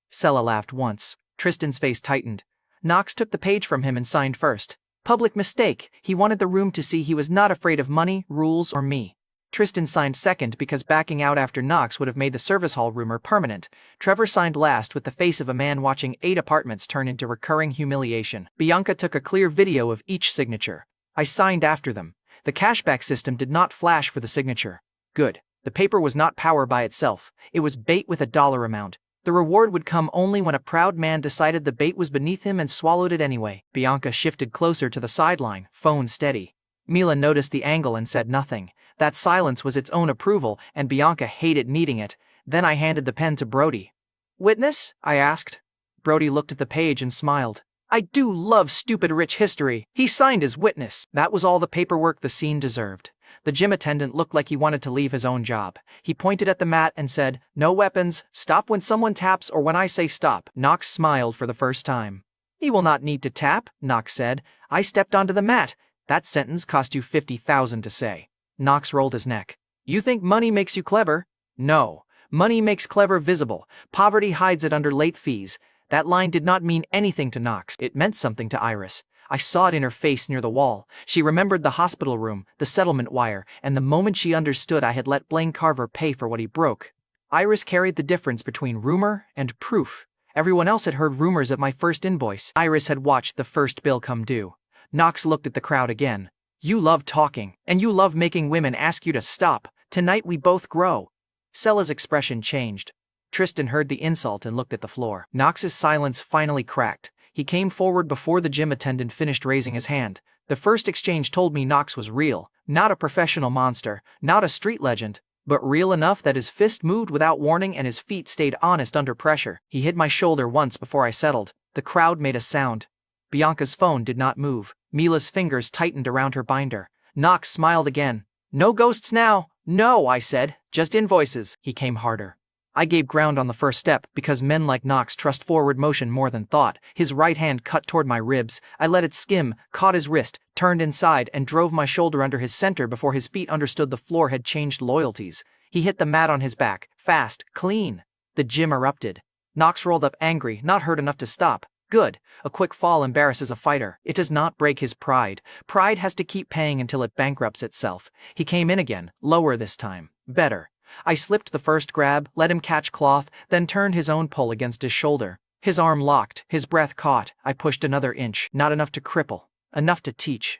Sella laughed once. Tristan's face tightened. Knox took the page from him and signed first. Public mistake. He wanted the room to see he was not afraid of money, rules, or me. Tristan signed second because backing out after Knox would have made the service hall rumor permanent. Trevor signed last with the face of a man watching 8 apartments turn into recurring humiliation. Bianca took a clear video of each signature. I signed after them. The cashback system did not flash for the signature. Good. The paper was not power by itself. It was bait with a dollar amount. The reward would come only when a proud man decided the bait was beneath him and swallowed it anyway. Bianca shifted closer to the sideline, phone steady. Mila noticed the angle and said nothing. That silence was its own approval, and Bianca hated needing it. Then I handed the pen to Brody. Witness? I asked. Brody looked at the page and smiled. I do love stupid rich history. He signed as witness. That was all the paperwork the scene deserved. The gym attendant looked like he wanted to leave his own job. He pointed at the mat and said, No weapons, stop when someone taps or when I say stop. Knox smiled for the first time. He will not need to tap, Knox said. I stepped onto the mat. That sentence cost you 50,000 to say. Knox rolled his neck. You think money makes you clever? No. Money makes clever visible. Poverty hides it under late fees. That line did not mean anything to Knox. It meant something to Iris. I saw it in her face near the wall. She remembered the hospital room, the settlement wire, and the moment she understood I had let Blaine Carver pay for what he broke. Iris carried the difference between rumor and proof. Everyone else had heard rumors at my first invoice. Iris had watched the first bill come due. Knox looked at the crowd again. You love talking, and you love making women ask you to stop. Tonight we both grow. Sella's expression changed. Tristan heard the insult and looked at the floor. Knox's silence finally cracked. He came forward before the gym attendant finished raising his hand. The first exchange told me Knox was real, not a professional monster, not a street legend, but real enough that his fist moved without warning and his feet stayed honest under pressure. He hit my shoulder once before I settled. The crowd made a sound. Bianca's phone did not move. Mila's fingers tightened around her binder. Knox smiled again. No ghosts now. No, I said. Just invoices. He came harder. I gave ground on the first step because men like Knox trust forward motion more than thought. His right hand cut toward my ribs. I let it skim, caught his wrist, turned inside, and drove my shoulder under his center before his feet understood the floor had changed loyalties. He hit the mat on his back, fast, clean. The gym erupted. Knox rolled up angry, not hurt enough to stop. Good. A quick fall embarrasses a fighter. It does not break his pride. Pride has to keep paying until it bankrupts itself. He came in again, lower this time. Better. I slipped the first grab, let him catch cloth, then turned his own pull against his shoulder. His arm locked, his breath caught. I pushed another inch, not enough to cripple, enough to teach.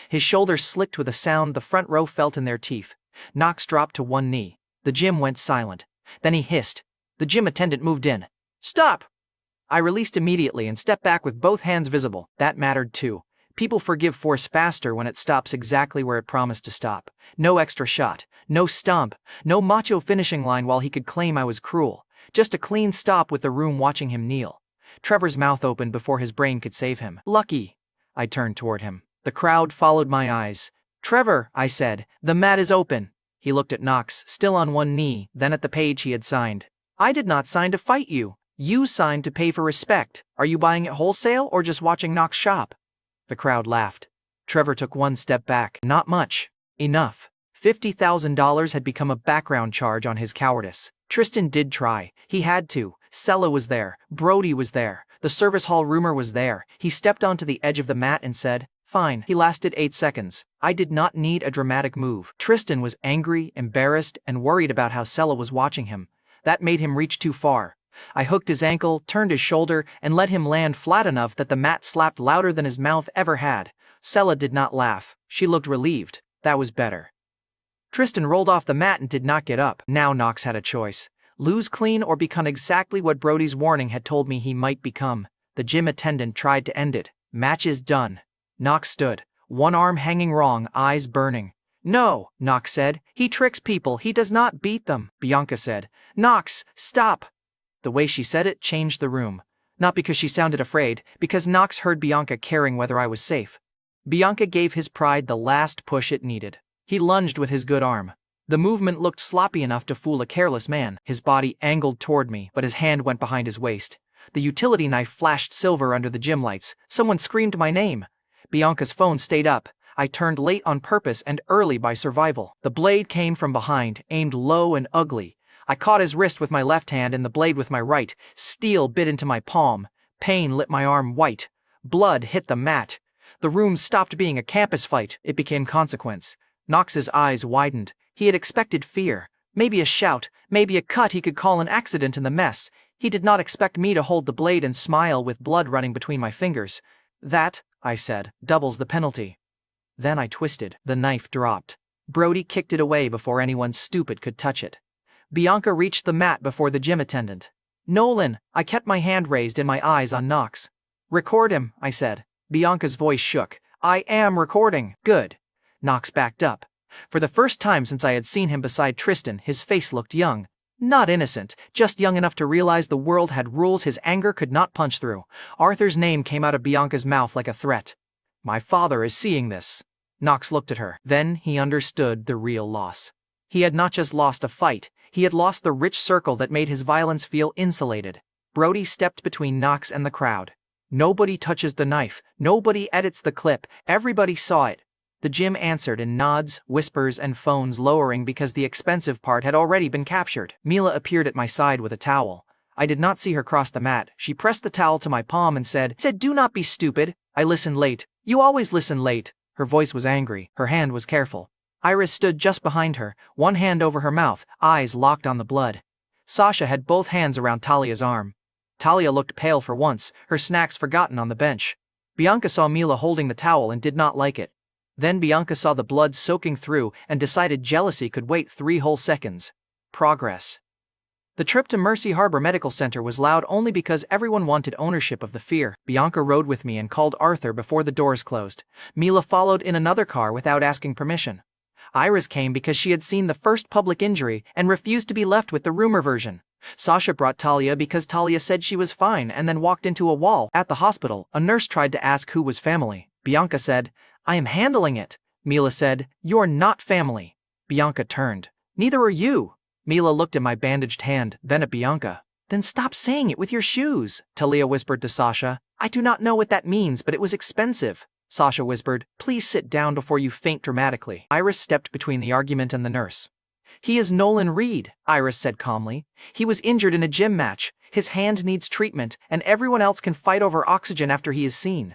His shoulders slicked with a sound the front row felt in their teeth. Knox dropped to one knee. The gym went silent. Then he hissed. The gym attendant moved in. "Stop!" I released immediately and stepped back with both hands visible. That mattered too. People forgive force faster when it stops exactly where it promised to stop. No extra shot, no stomp, no macho finishing line while he could claim I was cruel. Just a clean stop with the room watching him kneel. Trevor's mouth opened before his brain could save him. "Lucky." I turned toward him. The crowd followed my eyes. "Trevor," I said, "the mat is open." He looked at Knox, still on one knee, then at the page he had signed. "I did not sign to fight you. You signed to pay for respect. Are you buying it wholesale or just watching Knox shop?" The crowd laughed. Trevor took one step back. "Not much. Enough." $50,000 had become a background charge on his cowardice. Tristan did try. He had to. Sella was there. Brody was there. The service hall roomer was there. He stepped onto the edge of the mat and said, "Fine." He lasted 8 seconds. I did not need a dramatic move. Tristan was angry, embarrassed, and worried about how Sella was watching him. That made him reach too far. I hooked his ankle, turned his shoulder, and let him land flat enough that the mat slapped louder than his mouth ever had. Sella did not laugh. She looked relieved. That was better. Tristan rolled off the mat and did not get up. Now Knox had a choice. Lose clean or become exactly what Brody's warning had told me he might become. The gym attendant tried to end it. "Match is done." Knox stood, one arm hanging wrong, eyes burning. "No," Knox said. "He tricks people. He does not beat them." Bianca said, "Knox, stop." The way she said it changed the room. Not because she sounded afraid, because Knox heard Bianca caring whether I was safe. Bianca gave his pride the last push it needed. He lunged with his good arm. The movement looked sloppy enough to fool a careless man. His body angled toward me, but his hand went behind his waist. The utility knife flashed silver under the gym lights. Someone screamed my name. Bianca's phone stayed up. I turned late on purpose and early by survival. The blade came from behind, aimed low and ugly. I caught his wrist with my left hand and the blade with my right. Steel bit into my palm. Pain lit my arm white. Blood hit the mat. The room stopped being a campus fight. It became consequence. Knox's eyes widened. He had expected fear. Maybe a shout, maybe a cut he could call an accident in the mess. He did not expect me to hold the blade and smile with blood running between my fingers. "That," I said, "doubles the penalty." Then I twisted. The knife dropped. Brody kicked it away before anyone stupid could touch it. Bianca reached the mat before the gym attendant. "Nolan," I kept my hand raised and my eyes on Knox. "Record him," I said. Bianca's voice shook. "I am recording." "Good." Knox backed up. For the first time since I had seen him beside Tristan, his face looked young. Not innocent, just young enough to realize the world had rules his anger could not punch through. Arthur's name came out of Bianca's mouth like a threat. "My father is seeing this." Knox looked at her. Then he understood the real loss. He had not just lost a fight, he had lost the rich circle that made his violence feel insulated. Brody stepped between Knox and the crowd. Nobody touches the knife, nobody edits the clip, everybody saw it. The gym answered in nods, whispers, and phones lowering because the expensive part had already been captured. Mila appeared at my side with a towel. I did not see her cross the mat. She pressed the towel to my palm and said, "Do not be stupid." I listened late. "You always listen late." Her voice was angry. Her hand was careful. Iris stood just behind her, one hand over her mouth, eyes locked on the blood. Sasha had both hands around Talia's arm. Talia looked pale for once, her snacks forgotten on the bench. Bianca saw Mila holding the towel and did not like it. Then Bianca saw the blood soaking through and decided jealousy could wait 3 whole seconds. Progress. The trip to Mercy Harbor Medical Center was loud only because everyone wanted ownership of the fear. Bianca rode with me and called Arthur before the doors closed. Mila followed in another car without asking permission. Iris came because she had seen the first public injury and refused to be left with the rumor version. Sasha brought Talia because Talia said she was fine and then walked into a wall. At the hospital, a nurse tried to ask who was family. Bianca said, "I am handling it." Mila said, "You're not family." Bianca turned. "Neither are you." Mila looked at my bandaged hand, then at Bianca. "Then stop saying it with your shoes," Talia whispered to Sasha. "I do not know what that means, but it was expensive." Sasha whispered, "Please sit down before you faint dramatically." Iris stepped between the argument and the nurse. "He is Nolan Reed," Iris said calmly. "He was injured in a gym match. His hand needs treatment, and everyone else can fight over oxygen after he is seen."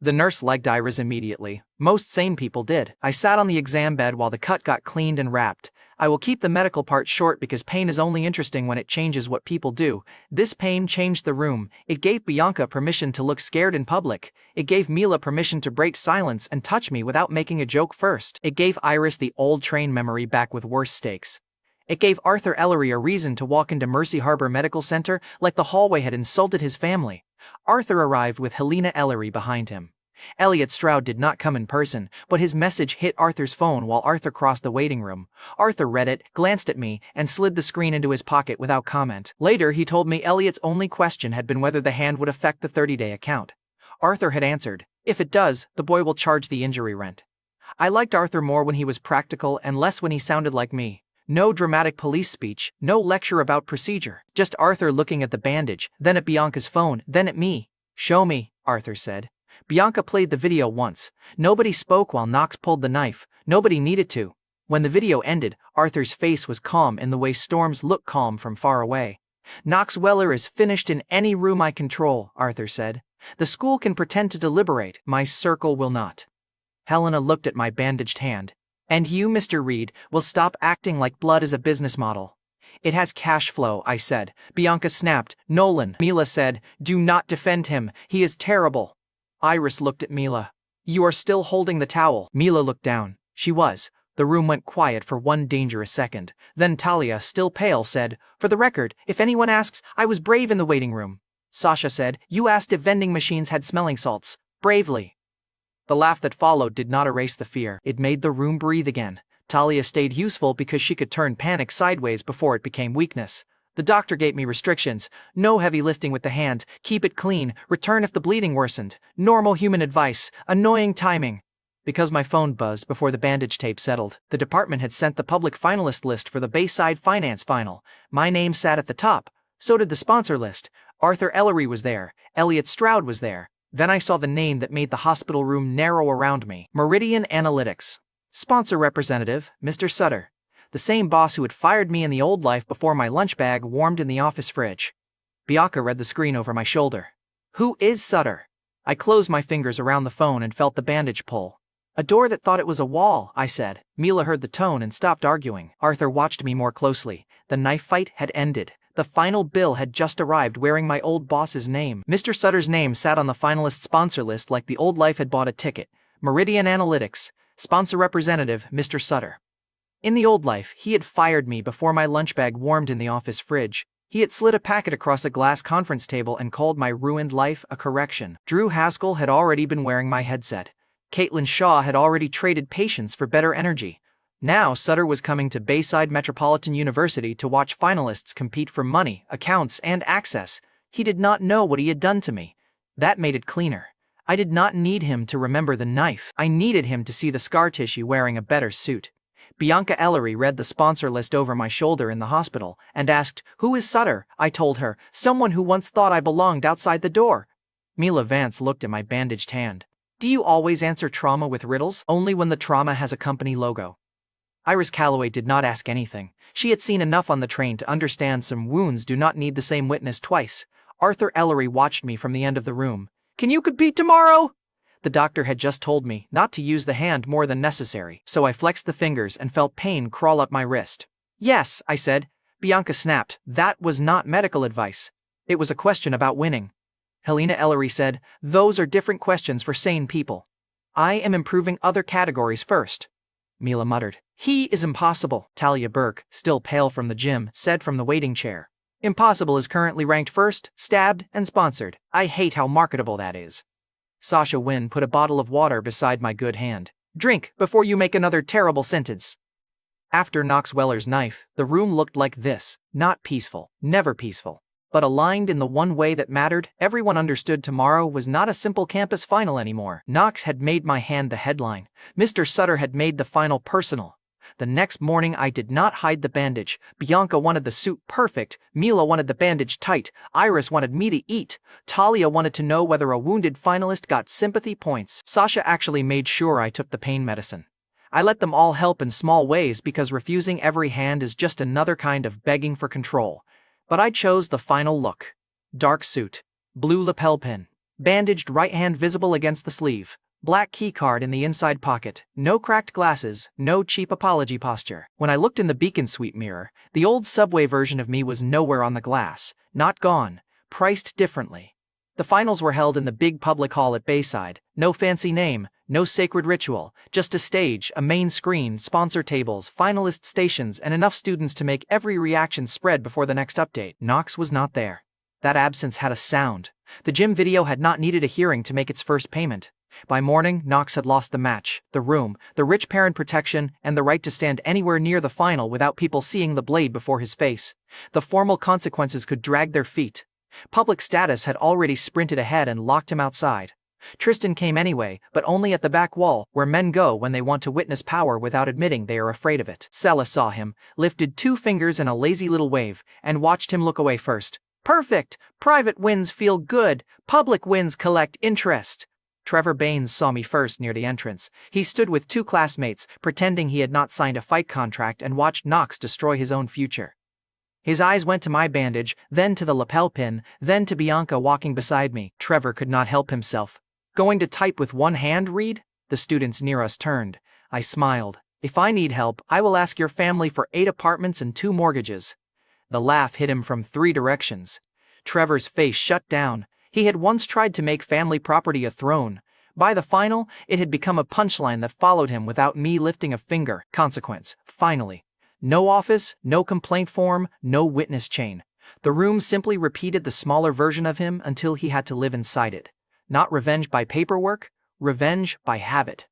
The nurse liked Iris immediately. Most sane people did. I sat on the exam bed while the cut got cleaned and wrapped. I will keep the medical part short because pain is only interesting when it changes what people do. This pain changed the room. It gave Bianca permission to look scared in public. It gave Mila permission to break silence and touch me without making a joke first. It gave Iris the old train memory back with worse stakes. It gave Arthur Ellery a reason to walk into Mercy Harbor Medical Center like the hallway had insulted his family. Arthur arrived with Helena Ellery behind him. Elliot Stroud did not come in person, but his message hit Arthur's phone while Arthur crossed the waiting room. Arthur read it, glanced at me, and slid the screen into his pocket without comment. Later, he told me Elliot's only question had been whether the hand would affect the 30-day account. Arthur had answered, "If it does, the boy will charge the injury rent." I liked Arthur more when he was practical and less when he sounded like me. No dramatic police speech, no lecture about procedure. Just Arthur looking at the bandage, then at Bianca's phone, then at me. "Show me," Arthur said. Bianca played the video once. Nobody spoke while Knox pulled the knife. Nobody needed to. When the video ended, Arthur's face was calm in the way storms look calm from far away. "Knox Weller is finished in any room I control," Arthur said. "The school can pretend to deliberate. My circle will not." Helena looked at my bandaged hand. "And you, Mr. Reed, will stop acting like blood is a business model." "It has cash flow," I said. Bianca snapped. "Nolan," Mila said, "do not defend him. He is terrible." Iris looked at Mila. "You are still holding the towel." Mila looked down. She was. The room went quiet for one dangerous second. Then Talia, still pale, said, "For the record, if anyone asks, I was brave in the waiting room." Sasha said, "You asked if vending machines had smelling salts." Bravely. The laugh that followed did not erase the fear. It made the room breathe again. Talia stayed useful because she could turn panic sideways before it became weakness. The doctor gave me restrictions. No heavy lifting with the hand, keep it clean, return if the bleeding worsened. Normal human advice, annoying timing. Because my phone buzzed before the bandage tape settled, the department had sent the public finalist list for the Bayside Finance Final. My name sat at the top. So did the sponsor list. Arthur Ellery was there. Elliot Stroud was there. Then I saw the name that made the hospital room narrow around me. Meridian Analytics. Sponsor representative, Mr. Sutter. The same boss who had fired me in the old life before my lunch bag warmed in the office fridge. Bianca read the screen over my shoulder. "Who is Sutter?" I closed my fingers around the phone and felt the bandage pull. "A door that thought it was a wall," I said. Mila heard the tone and stopped arguing. Arthur watched me more closely. The knife fight had ended. The final bill had just arrived wearing my old boss's name. Mr. Sutter's name sat on the finalist sponsor list like the old life had bought a ticket. Meridian Analytics. Sponsor representative, Mr. Sutter. In the old life, he had fired me before my lunch bag warmed in the office fridge. He had slid a packet across a glass conference table and called my ruined life a correction. Drew Haskell had already been wearing my headset. Caitlin Shaw had already traded patience for better energy. Now Sutter was coming to Bayside Metropolitan University to watch finalists compete for money, accounts, and access. He did not know what he had done to me. That made it cleaner. I did not need him to remember the knife. I needed him to see the scar tissue wearing a better suit. Bianca Ellery read the sponsor list over my shoulder in the hospital and asked, "Who is Sutter?" I told her, "Someone who once thought I belonged outside the door." Mila Vance looked at my bandaged hand. "Do you always answer trauma with riddles?" "Only when the trauma has a company logo." Iris Calloway did not ask anything. She had seen enough on the train to understand some wounds do not need the same witness twice. Arthur Ellery watched me from the end of the room. "Can you compete tomorrow?" The doctor had just told me not to use the hand more than necessary, so I flexed the fingers and felt pain crawl up my wrist. "Yes," I said. Bianca snapped. "That was not medical advice. It was a question about winning." Helena Ellery said, "Those are different questions for sane people. I am improving other categories first." Mila muttered. "He is impossible," Talia Burke, still pale from the gym, said from the waiting chair. "Impossible is currently ranked first, stabbed, and sponsored. I hate how marketable that is." Sasha Wynn put a bottle of water beside my good hand. "Drink before you make another terrible sentence." After Knox Weller's knife, the room looked like this. Not peaceful, never peaceful, but aligned in the one way that mattered. Everyone understood tomorrow was not a simple campus final anymore. Knox had made my hand the headline. Mr. Sutter had made the final personal. The next morning I did not hide the bandage. Bianca wanted the suit perfect, Mila wanted the bandage tight, Iris wanted me to eat, Talia wanted to know whether a wounded finalist got sympathy points. Sasha actually made sure I took the pain medicine. I let them all help in small ways because refusing every hand is just another kind of begging for control. But I chose the final look. Dark suit, blue lapel pin, bandaged right hand visible against the sleeve. Black keycard in the inside pocket, no cracked glasses, no cheap apology posture. When I looked in the Beacon Suite mirror, the old subway version of me was nowhere on the glass, not gone, priced differently. The finals were held in the big public hall at Bayside, no fancy name, No sacred ritual, just a stage, a main screen, sponsor tables, finalist stations, and enough students to make every reaction spread before the next update. Nox was not there. That absence had a sound. The gym video had not needed a hearing to make its first payment. By morning, Nox had lost the match, the room, the rich parent protection, and the right to stand anywhere near the final without people seeing the blade before his face. The formal consequences could drag their feet. Public status had already sprinted ahead and locked him outside. Tristan came anyway, but only at the back wall, where men go when they want to witness power without admitting they are afraid of it. Sella saw him, lifted 2 fingers in a lazy little wave, and watched him look away first. Perfect! Private wins feel good. Public wins collect interest. Trevor Baines saw me first near the entrance. He stood with 2 classmates, pretending he had not signed a fight contract, and watched Nox destroy his own future. His eyes went to my bandage, then to the lapel pin, then to Bianca walking beside me. Trevor could not help himself. Going to type with one hand, Reed? The students near us turned. I smiled. If I need help, I will ask your family for 8 apartments and 2 mortgages. The laugh hit him from 3 directions. Trevor's face shut down. He had once tried to make family property a throne. By the final, it had become a punchline that followed him without me lifting a finger. Consequence, finally. No office, no complaint form, no witness chain. The room simply repeated the smaller version of him until he had to live inside it. Not revenge by paperwork, revenge by habit.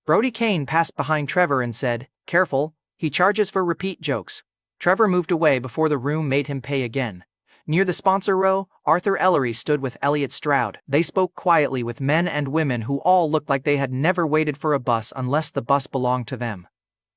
Brody Kane passed behind Trevor and said, "Careful, he charges for repeat jokes." Trevor moved away before the room made him pay again. Near the sponsor row, Arthur Ellery stood with Elliot Stroud. They spoke quietly with men and women who all looked like they had never waited for a bus unless the bus belonged to them.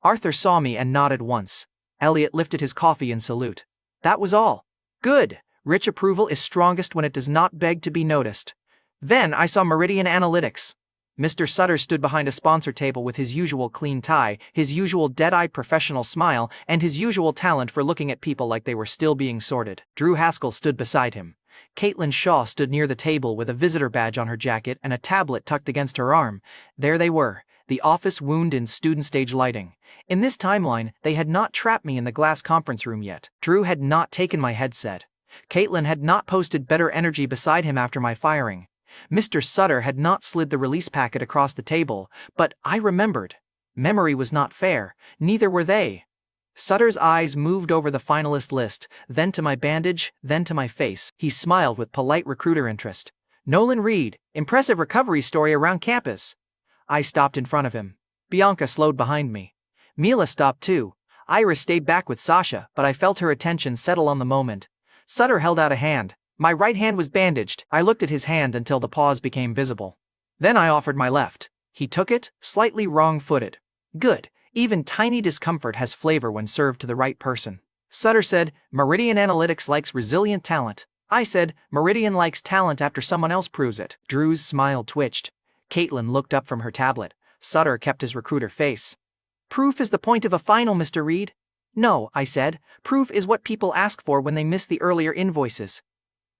Arthur saw me and nodded once. Elliot lifted his coffee in salute. That was all. Good. Rich approval is strongest when it does not beg to be noticed. Then I saw Meridian Analytics. Mr. Sutter stood behind a sponsor table with his usual clean tie, his usual dead-eyed professional smile, and his usual talent for looking at people like they were still being sorted. Drew Haskell stood beside him. Caitlin Shaw stood near the table with a visitor badge on her jacket and a tablet tucked against her arm. There they were, the office wound in student stage lighting. In this timeline, they had not trapped me in the glass conference room yet. Drew had not taken my headset. Caitlin had not posted better energy beside him after my firing. Mr. Sutter had not slid the release packet across the table, but I remembered. Memory was not fair, neither were they. Sutter's eyes moved over the finalist list, then to my bandage, then to my face. He smiled with polite recruiter interest. Nolan Reed, impressive recovery story around campus. I stopped in front of him. Bianca slowed behind me. Mila stopped too. Iris stayed back with Sasha, but I felt her attention settle on the moment. Sutter held out a hand. My right hand was bandaged. I looked at his hand until the pause became visible. Then I offered my left. He took it, slightly wrong-footed. Good. Even tiny discomfort has flavor when served to the right person. Sutter said, Meridian Analytics likes resilient talent. I said, Meridian likes talent after someone else proves it. Drew's smile twitched. Caitlin looked up from her tablet. Sutter kept his recruiter face. Proof is the point of a final, Mr. Reed. No, I said. Proof is what people ask for when they miss the earlier invoices.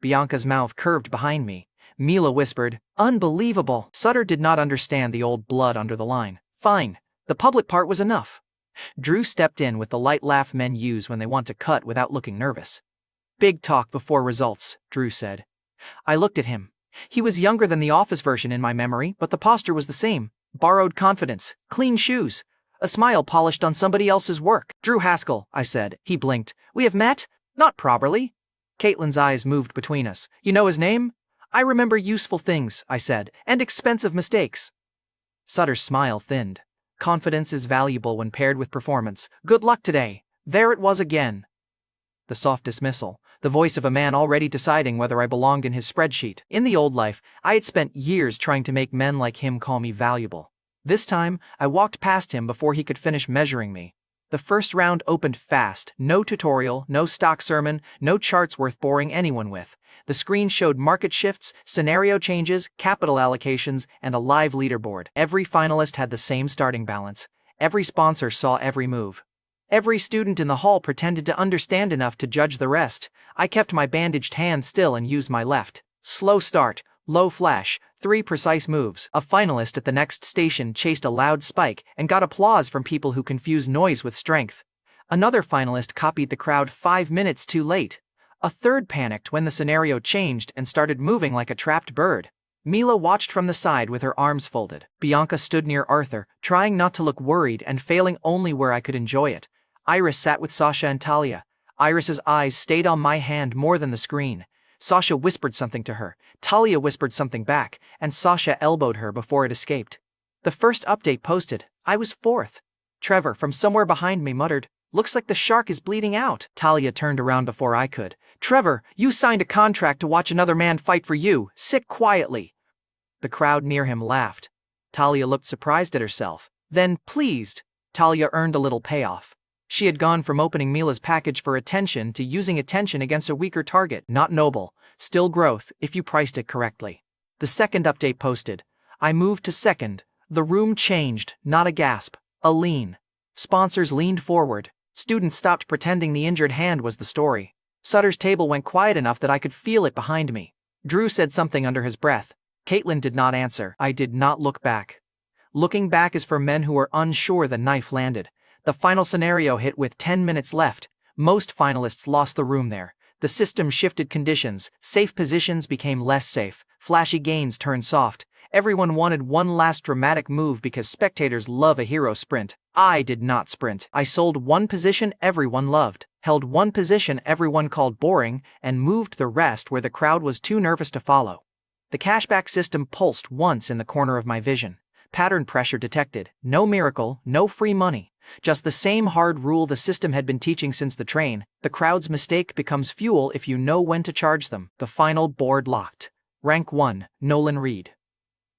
Bianca's mouth curved behind me. Mila whispered, Unbelievable. Sutter did not understand the old blood under the line. Fine. The public part was enough. Drew stepped in with the light laugh men use when they want to cut without looking nervous. Big talk before results, Drew said. I looked at him. He was younger than the office version in my memory, but the posture was the same. Borrowed confidence, clean shoes, a smile polished on somebody else's work. Drew Haskell, I said. He blinked. We have met? Not properly. Caitlin's eyes moved between us. You know his name? I remember useful things, I said, and expensive mistakes. Sutter's smile thinned. Confidence is valuable when paired with performance. Good luck today. There it was again. The soft dismissal, the voice of a man already deciding whether I belonged in his spreadsheet. In the old life, I had spent years trying to make men like him call me valuable. This time, I walked past him before he could finish measuring me. The first round opened fast, no tutorial, no stock sermon, no charts worth boring anyone with. The screen showed market shifts, scenario changes, capital allocations, and a live leaderboard. Every finalist had the same starting balance. Every sponsor saw every move. Every student in the hall pretended to understand enough to judge the rest. I kept my bandaged hand still and used my left. Slow start, low flash, 3 precise moves. A finalist at the next station chased a loud spike and got applause from people who confuse noise with strength. Another finalist copied the crowd 5 minutes too late. A third panicked when the scenario changed and started moving like a trapped bird. Mila watched from the side with her arms folded. Bianca stood near Arthur, trying not to look worried and failing only where I could enjoy it. Iris sat with Sasha and Talia. Iris's eyes stayed on my hand more than the screen. Sasha whispered something to her, Talia whispered something back, and Sasha elbowed her before it escaped. The first update posted, I was fourth. Trevor, from somewhere behind me, muttered, looks like the shark is bleeding out. Talia turned around before I could. Trevor, you signed a contract to watch another man fight for you. Sit quietly. The crowd near him laughed. Talia looked surprised at herself. Then, pleased, Talia earned a little payoff. She had gone from opening Mila's package for attention to using attention against a weaker target. Not noble, still growth if you priced it correctly. The second update posted. I moved to second. The room changed, not a gasp, a lean. Sponsors leaned forward. Students stopped pretending the injured hand was the story. Sutter's table went quiet enough that I could feel it behind me. Drew said something under his breath. Caitlin did not answer. I did not look back. Looking back is for men who are unsure the knife landed. The final scenario hit with 10 minutes left. Most finalists lost the room there. The system shifted conditions. Safe positions became less safe. Flashy gains turned soft. Everyone wanted one last dramatic move because spectators love a hero sprint. I did not sprint. I sold one position everyone loved, held one position everyone called boring, and moved the rest where the crowd was too nervous to follow. The cashback system pulsed once in the corner of my vision. Pattern pressure detected. No miracle, no free money. Just the same hard rule the system had been teaching since the train. The crowd's mistake becomes fuel if you know when to charge them. The final board locked. Rank 1, Nolan Reed.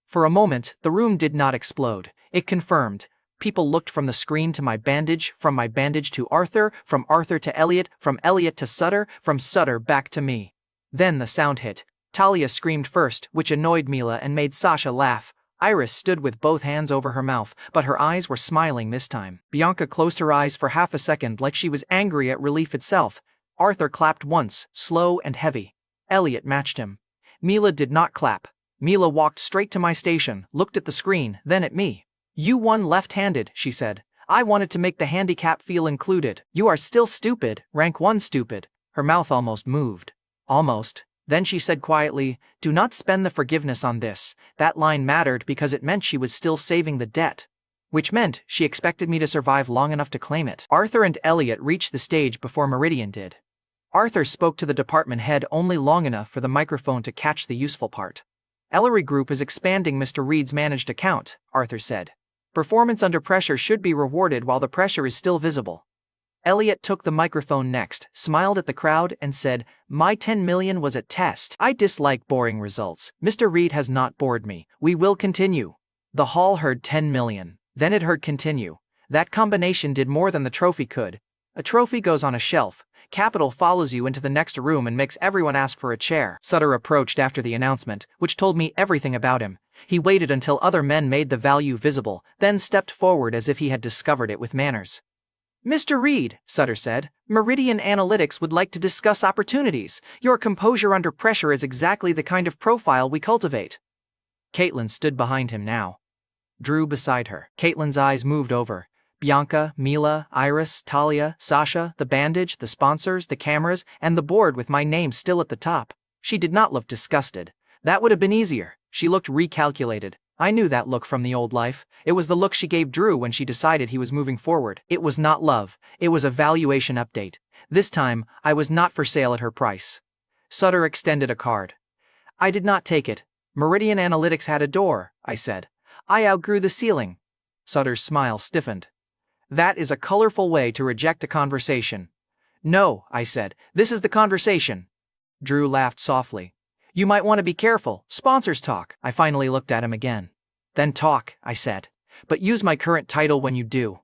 For a moment, the room did not explode. It confirmed. People looked from the screen to my bandage, from my bandage to Arthur, from Arthur to Elliot, from Elliot to Sutter, from Sutter back to me. Then the sound hit. Talia screamed first, which annoyed Mila and made Sasha laugh. Iris stood with both hands over her mouth, but her eyes were smiling this time. Bianca closed her eyes for half a second like she was angry at relief itself. Arthur clapped once, slow and heavy. Elliot matched him. Mila did not clap. Mila walked straight to my station, looked at the screen, then at me. You won left-handed, she said. I wanted to make the handicap feel included. You are still stupid, rank 1 stupid. Her mouth almost moved. Almost. Then she said quietly, do not spend the forgiveness on this. That line mattered because it meant she was still saving the debt. Which meant she expected me to survive long enough to claim it. Arthur and Elliot reached the stage before Meridian did. Arthur spoke to the department head only long enough for the microphone to catch the useful part. Ellery Group is expanding Mr. Reed's managed account, Arthur said. Performance under pressure should be rewarded while the pressure is still visible. Elliot took the microphone next, smiled at the crowd, and said, my 10 million was a test. I dislike boring results. Mr. Reed has not bored me. We will continue. The hall heard 10 million. Then it heard continue. That combination did more than the trophy could. A trophy goes on a shelf. Capital follows you into the next room and makes everyone ask for a chair. Sutter approached after the announcement, which told me everything about him. He waited until other men made the value visible, then stepped forward as if he had discovered it with manners. Mr. Reed, Sutter said, Meridian Analytics would like to discuss opportunities. Your composure under pressure is exactly the kind of profile we cultivate. Caitlin stood behind him now. Drew beside her. Caitlin's eyes moved over. Bianca, Mila, Iris, Talia, Sasha, the bandage, the sponsors, the cameras, and the board with my name still at the top. She did not look disgusted. That would have been easier. She looked recalculated. I knew that look from the old life. It was the look she gave Drew when she decided he was moving forward. It was not love. It was a valuation update. This time, I was not for sale at her price. Sutter extended a card. I did not take it. Meridian Analytics had a door, I said. I outgrew the ceiling. Sutter's smile stiffened. That is a colorful way to reject a conversation. No, I said. This is the conversation. Drew laughed softly. You might want to be careful. Sponsors talk. I finally looked at him again. Then talk, I said. But use my current title when you do.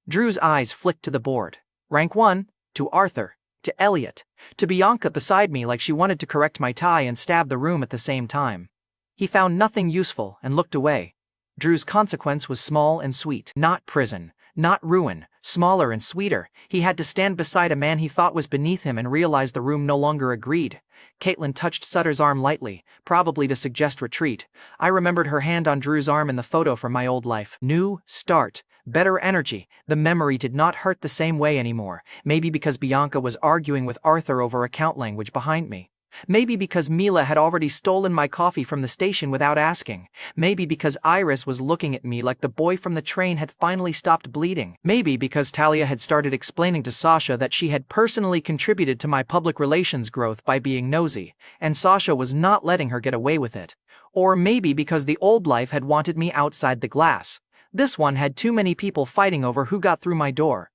Drew's eyes flicked to the board. Rank 1, to Arthur, to Elliot, to Bianca beside me like she wanted to correct my tie and stab the room at the same time. He found nothing useful and looked away. Drew's consequence was small and sweet. Not prison, not ruin, smaller and sweeter. He had to stand beside a man he thought was beneath him and realize the room no longer agreed. Caitlin touched Sutter's arm lightly, probably to suggest retreat. I remembered her hand on Drew's arm in the photo from my old life. New start. Better energy. The memory did not hurt the same way anymore, maybe because Bianca was arguing with Arthur over account language behind me. Maybe because Mila had already stolen my coffee from the station without asking. Maybe because Iris was looking at me like the boy from the train had finally stopped bleeding. Maybe because Talia had started explaining to Sasha that she had personally contributed to my public relations growth by being nosy, and Sasha was not letting her get away with it. Or maybe because the old life had wanted me outside the glass. This one had too many people fighting over who got through my door.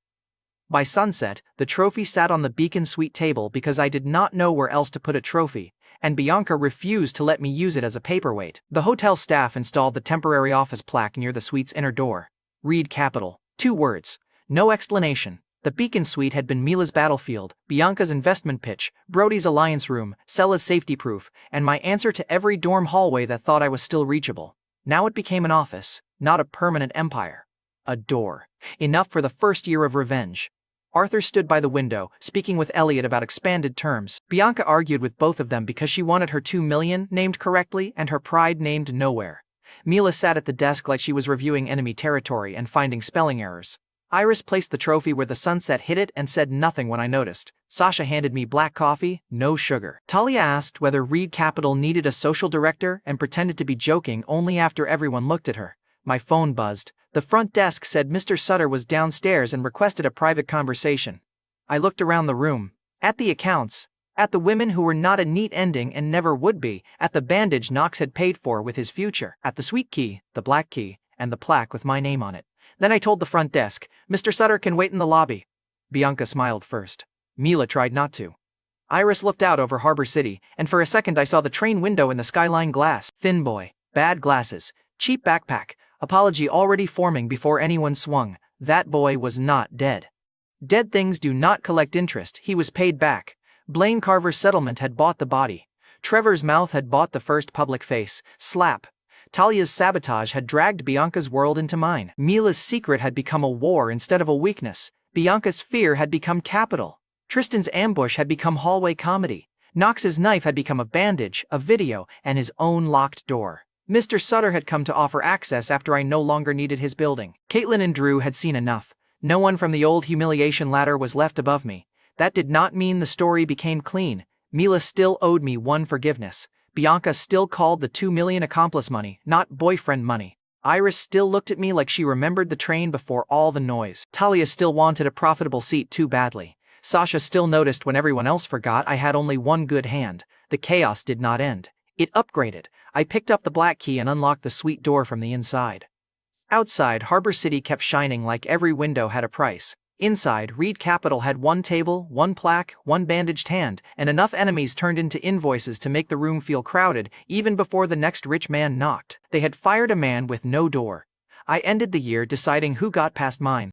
By sunset, the trophy sat on the Beacon Suite table because I did not know where else to put a trophy, and Bianca refused to let me use it as a paperweight. The hotel staff installed the temporary office plaque near the suite's inner door. Read capital. 2 words. No explanation. The Beacon Suite had been Mila's battlefield, Bianca's investment pitch, Brody's alliance room, Sella's safety proof, and my answer to every dorm hallway that thought I was still reachable. Now it became an office, not a permanent empire. A door. Enough for the first year of revenge. Arthur stood by the window, speaking with Elliot about expanded terms. Bianca argued with both of them because she wanted her 2 million named correctly and her pride named nowhere. Mila sat at the desk like she was reviewing enemy territory and finding spelling errors. Iris placed the trophy where the sunset hit it and said nothing when I noticed. Sasha handed me black coffee, no sugar. Talia asked whether Reed Capital needed a social director and pretended to be joking only after everyone looked at her. My phone buzzed. The front desk said Mr. Sutter was downstairs and requested a private conversation. I looked around the room. At the accounts. At the women who were not a neat ending and never would be. At the bandage Knox had paid for with his future. At the sweet key, the black key, and the plaque with my name on it. Then I told the front desk, Mr. Sutter can wait in the lobby. Bianca smiled first. Mila tried not to. Iris looked out over Harbor City, and for a second I saw the train window in the skyline glass. Thin boy. Bad glasses. Cheap backpack. Apology already forming before anyone swung. That boy was not dead. Dead things do not collect interest. He was paid back. Blaine Carver's settlement had bought the body. Trevor's mouth had bought the first public face. Slap. Talia's sabotage had dragged Bianca's world into mine. Mila's secret had become a war instead of a weakness. Bianca's fear had become capital. Tristan's ambush had become hallway comedy. Knox's knife had become a bandage, a video, and his own locked door. Mr. Sutter had come to offer access after I no longer needed his building. Caitlin and Drew had seen enough. No one from the old humiliation ladder was left above me. That did not mean the story became clean. Mila still owed me one forgiveness. Bianca still called the 2 million accomplice money, not boyfriend money. Iris still looked at me like she remembered the train before all the noise. Talia still wanted a profitable seat too badly. Sasha still noticed when everyone else forgot I had only one good hand. The chaos did not end. It upgraded. I picked up the black key and unlocked the suite door from the inside. Outside, Harbor City kept shining like every window had a price. Inside, Reed Capital had one table, one plaque, one bandaged hand, and enough enemies turned into invoices to make the room feel crowded even before the next rich man knocked. They had fired a man with no door. I ended the year deciding who got past mine.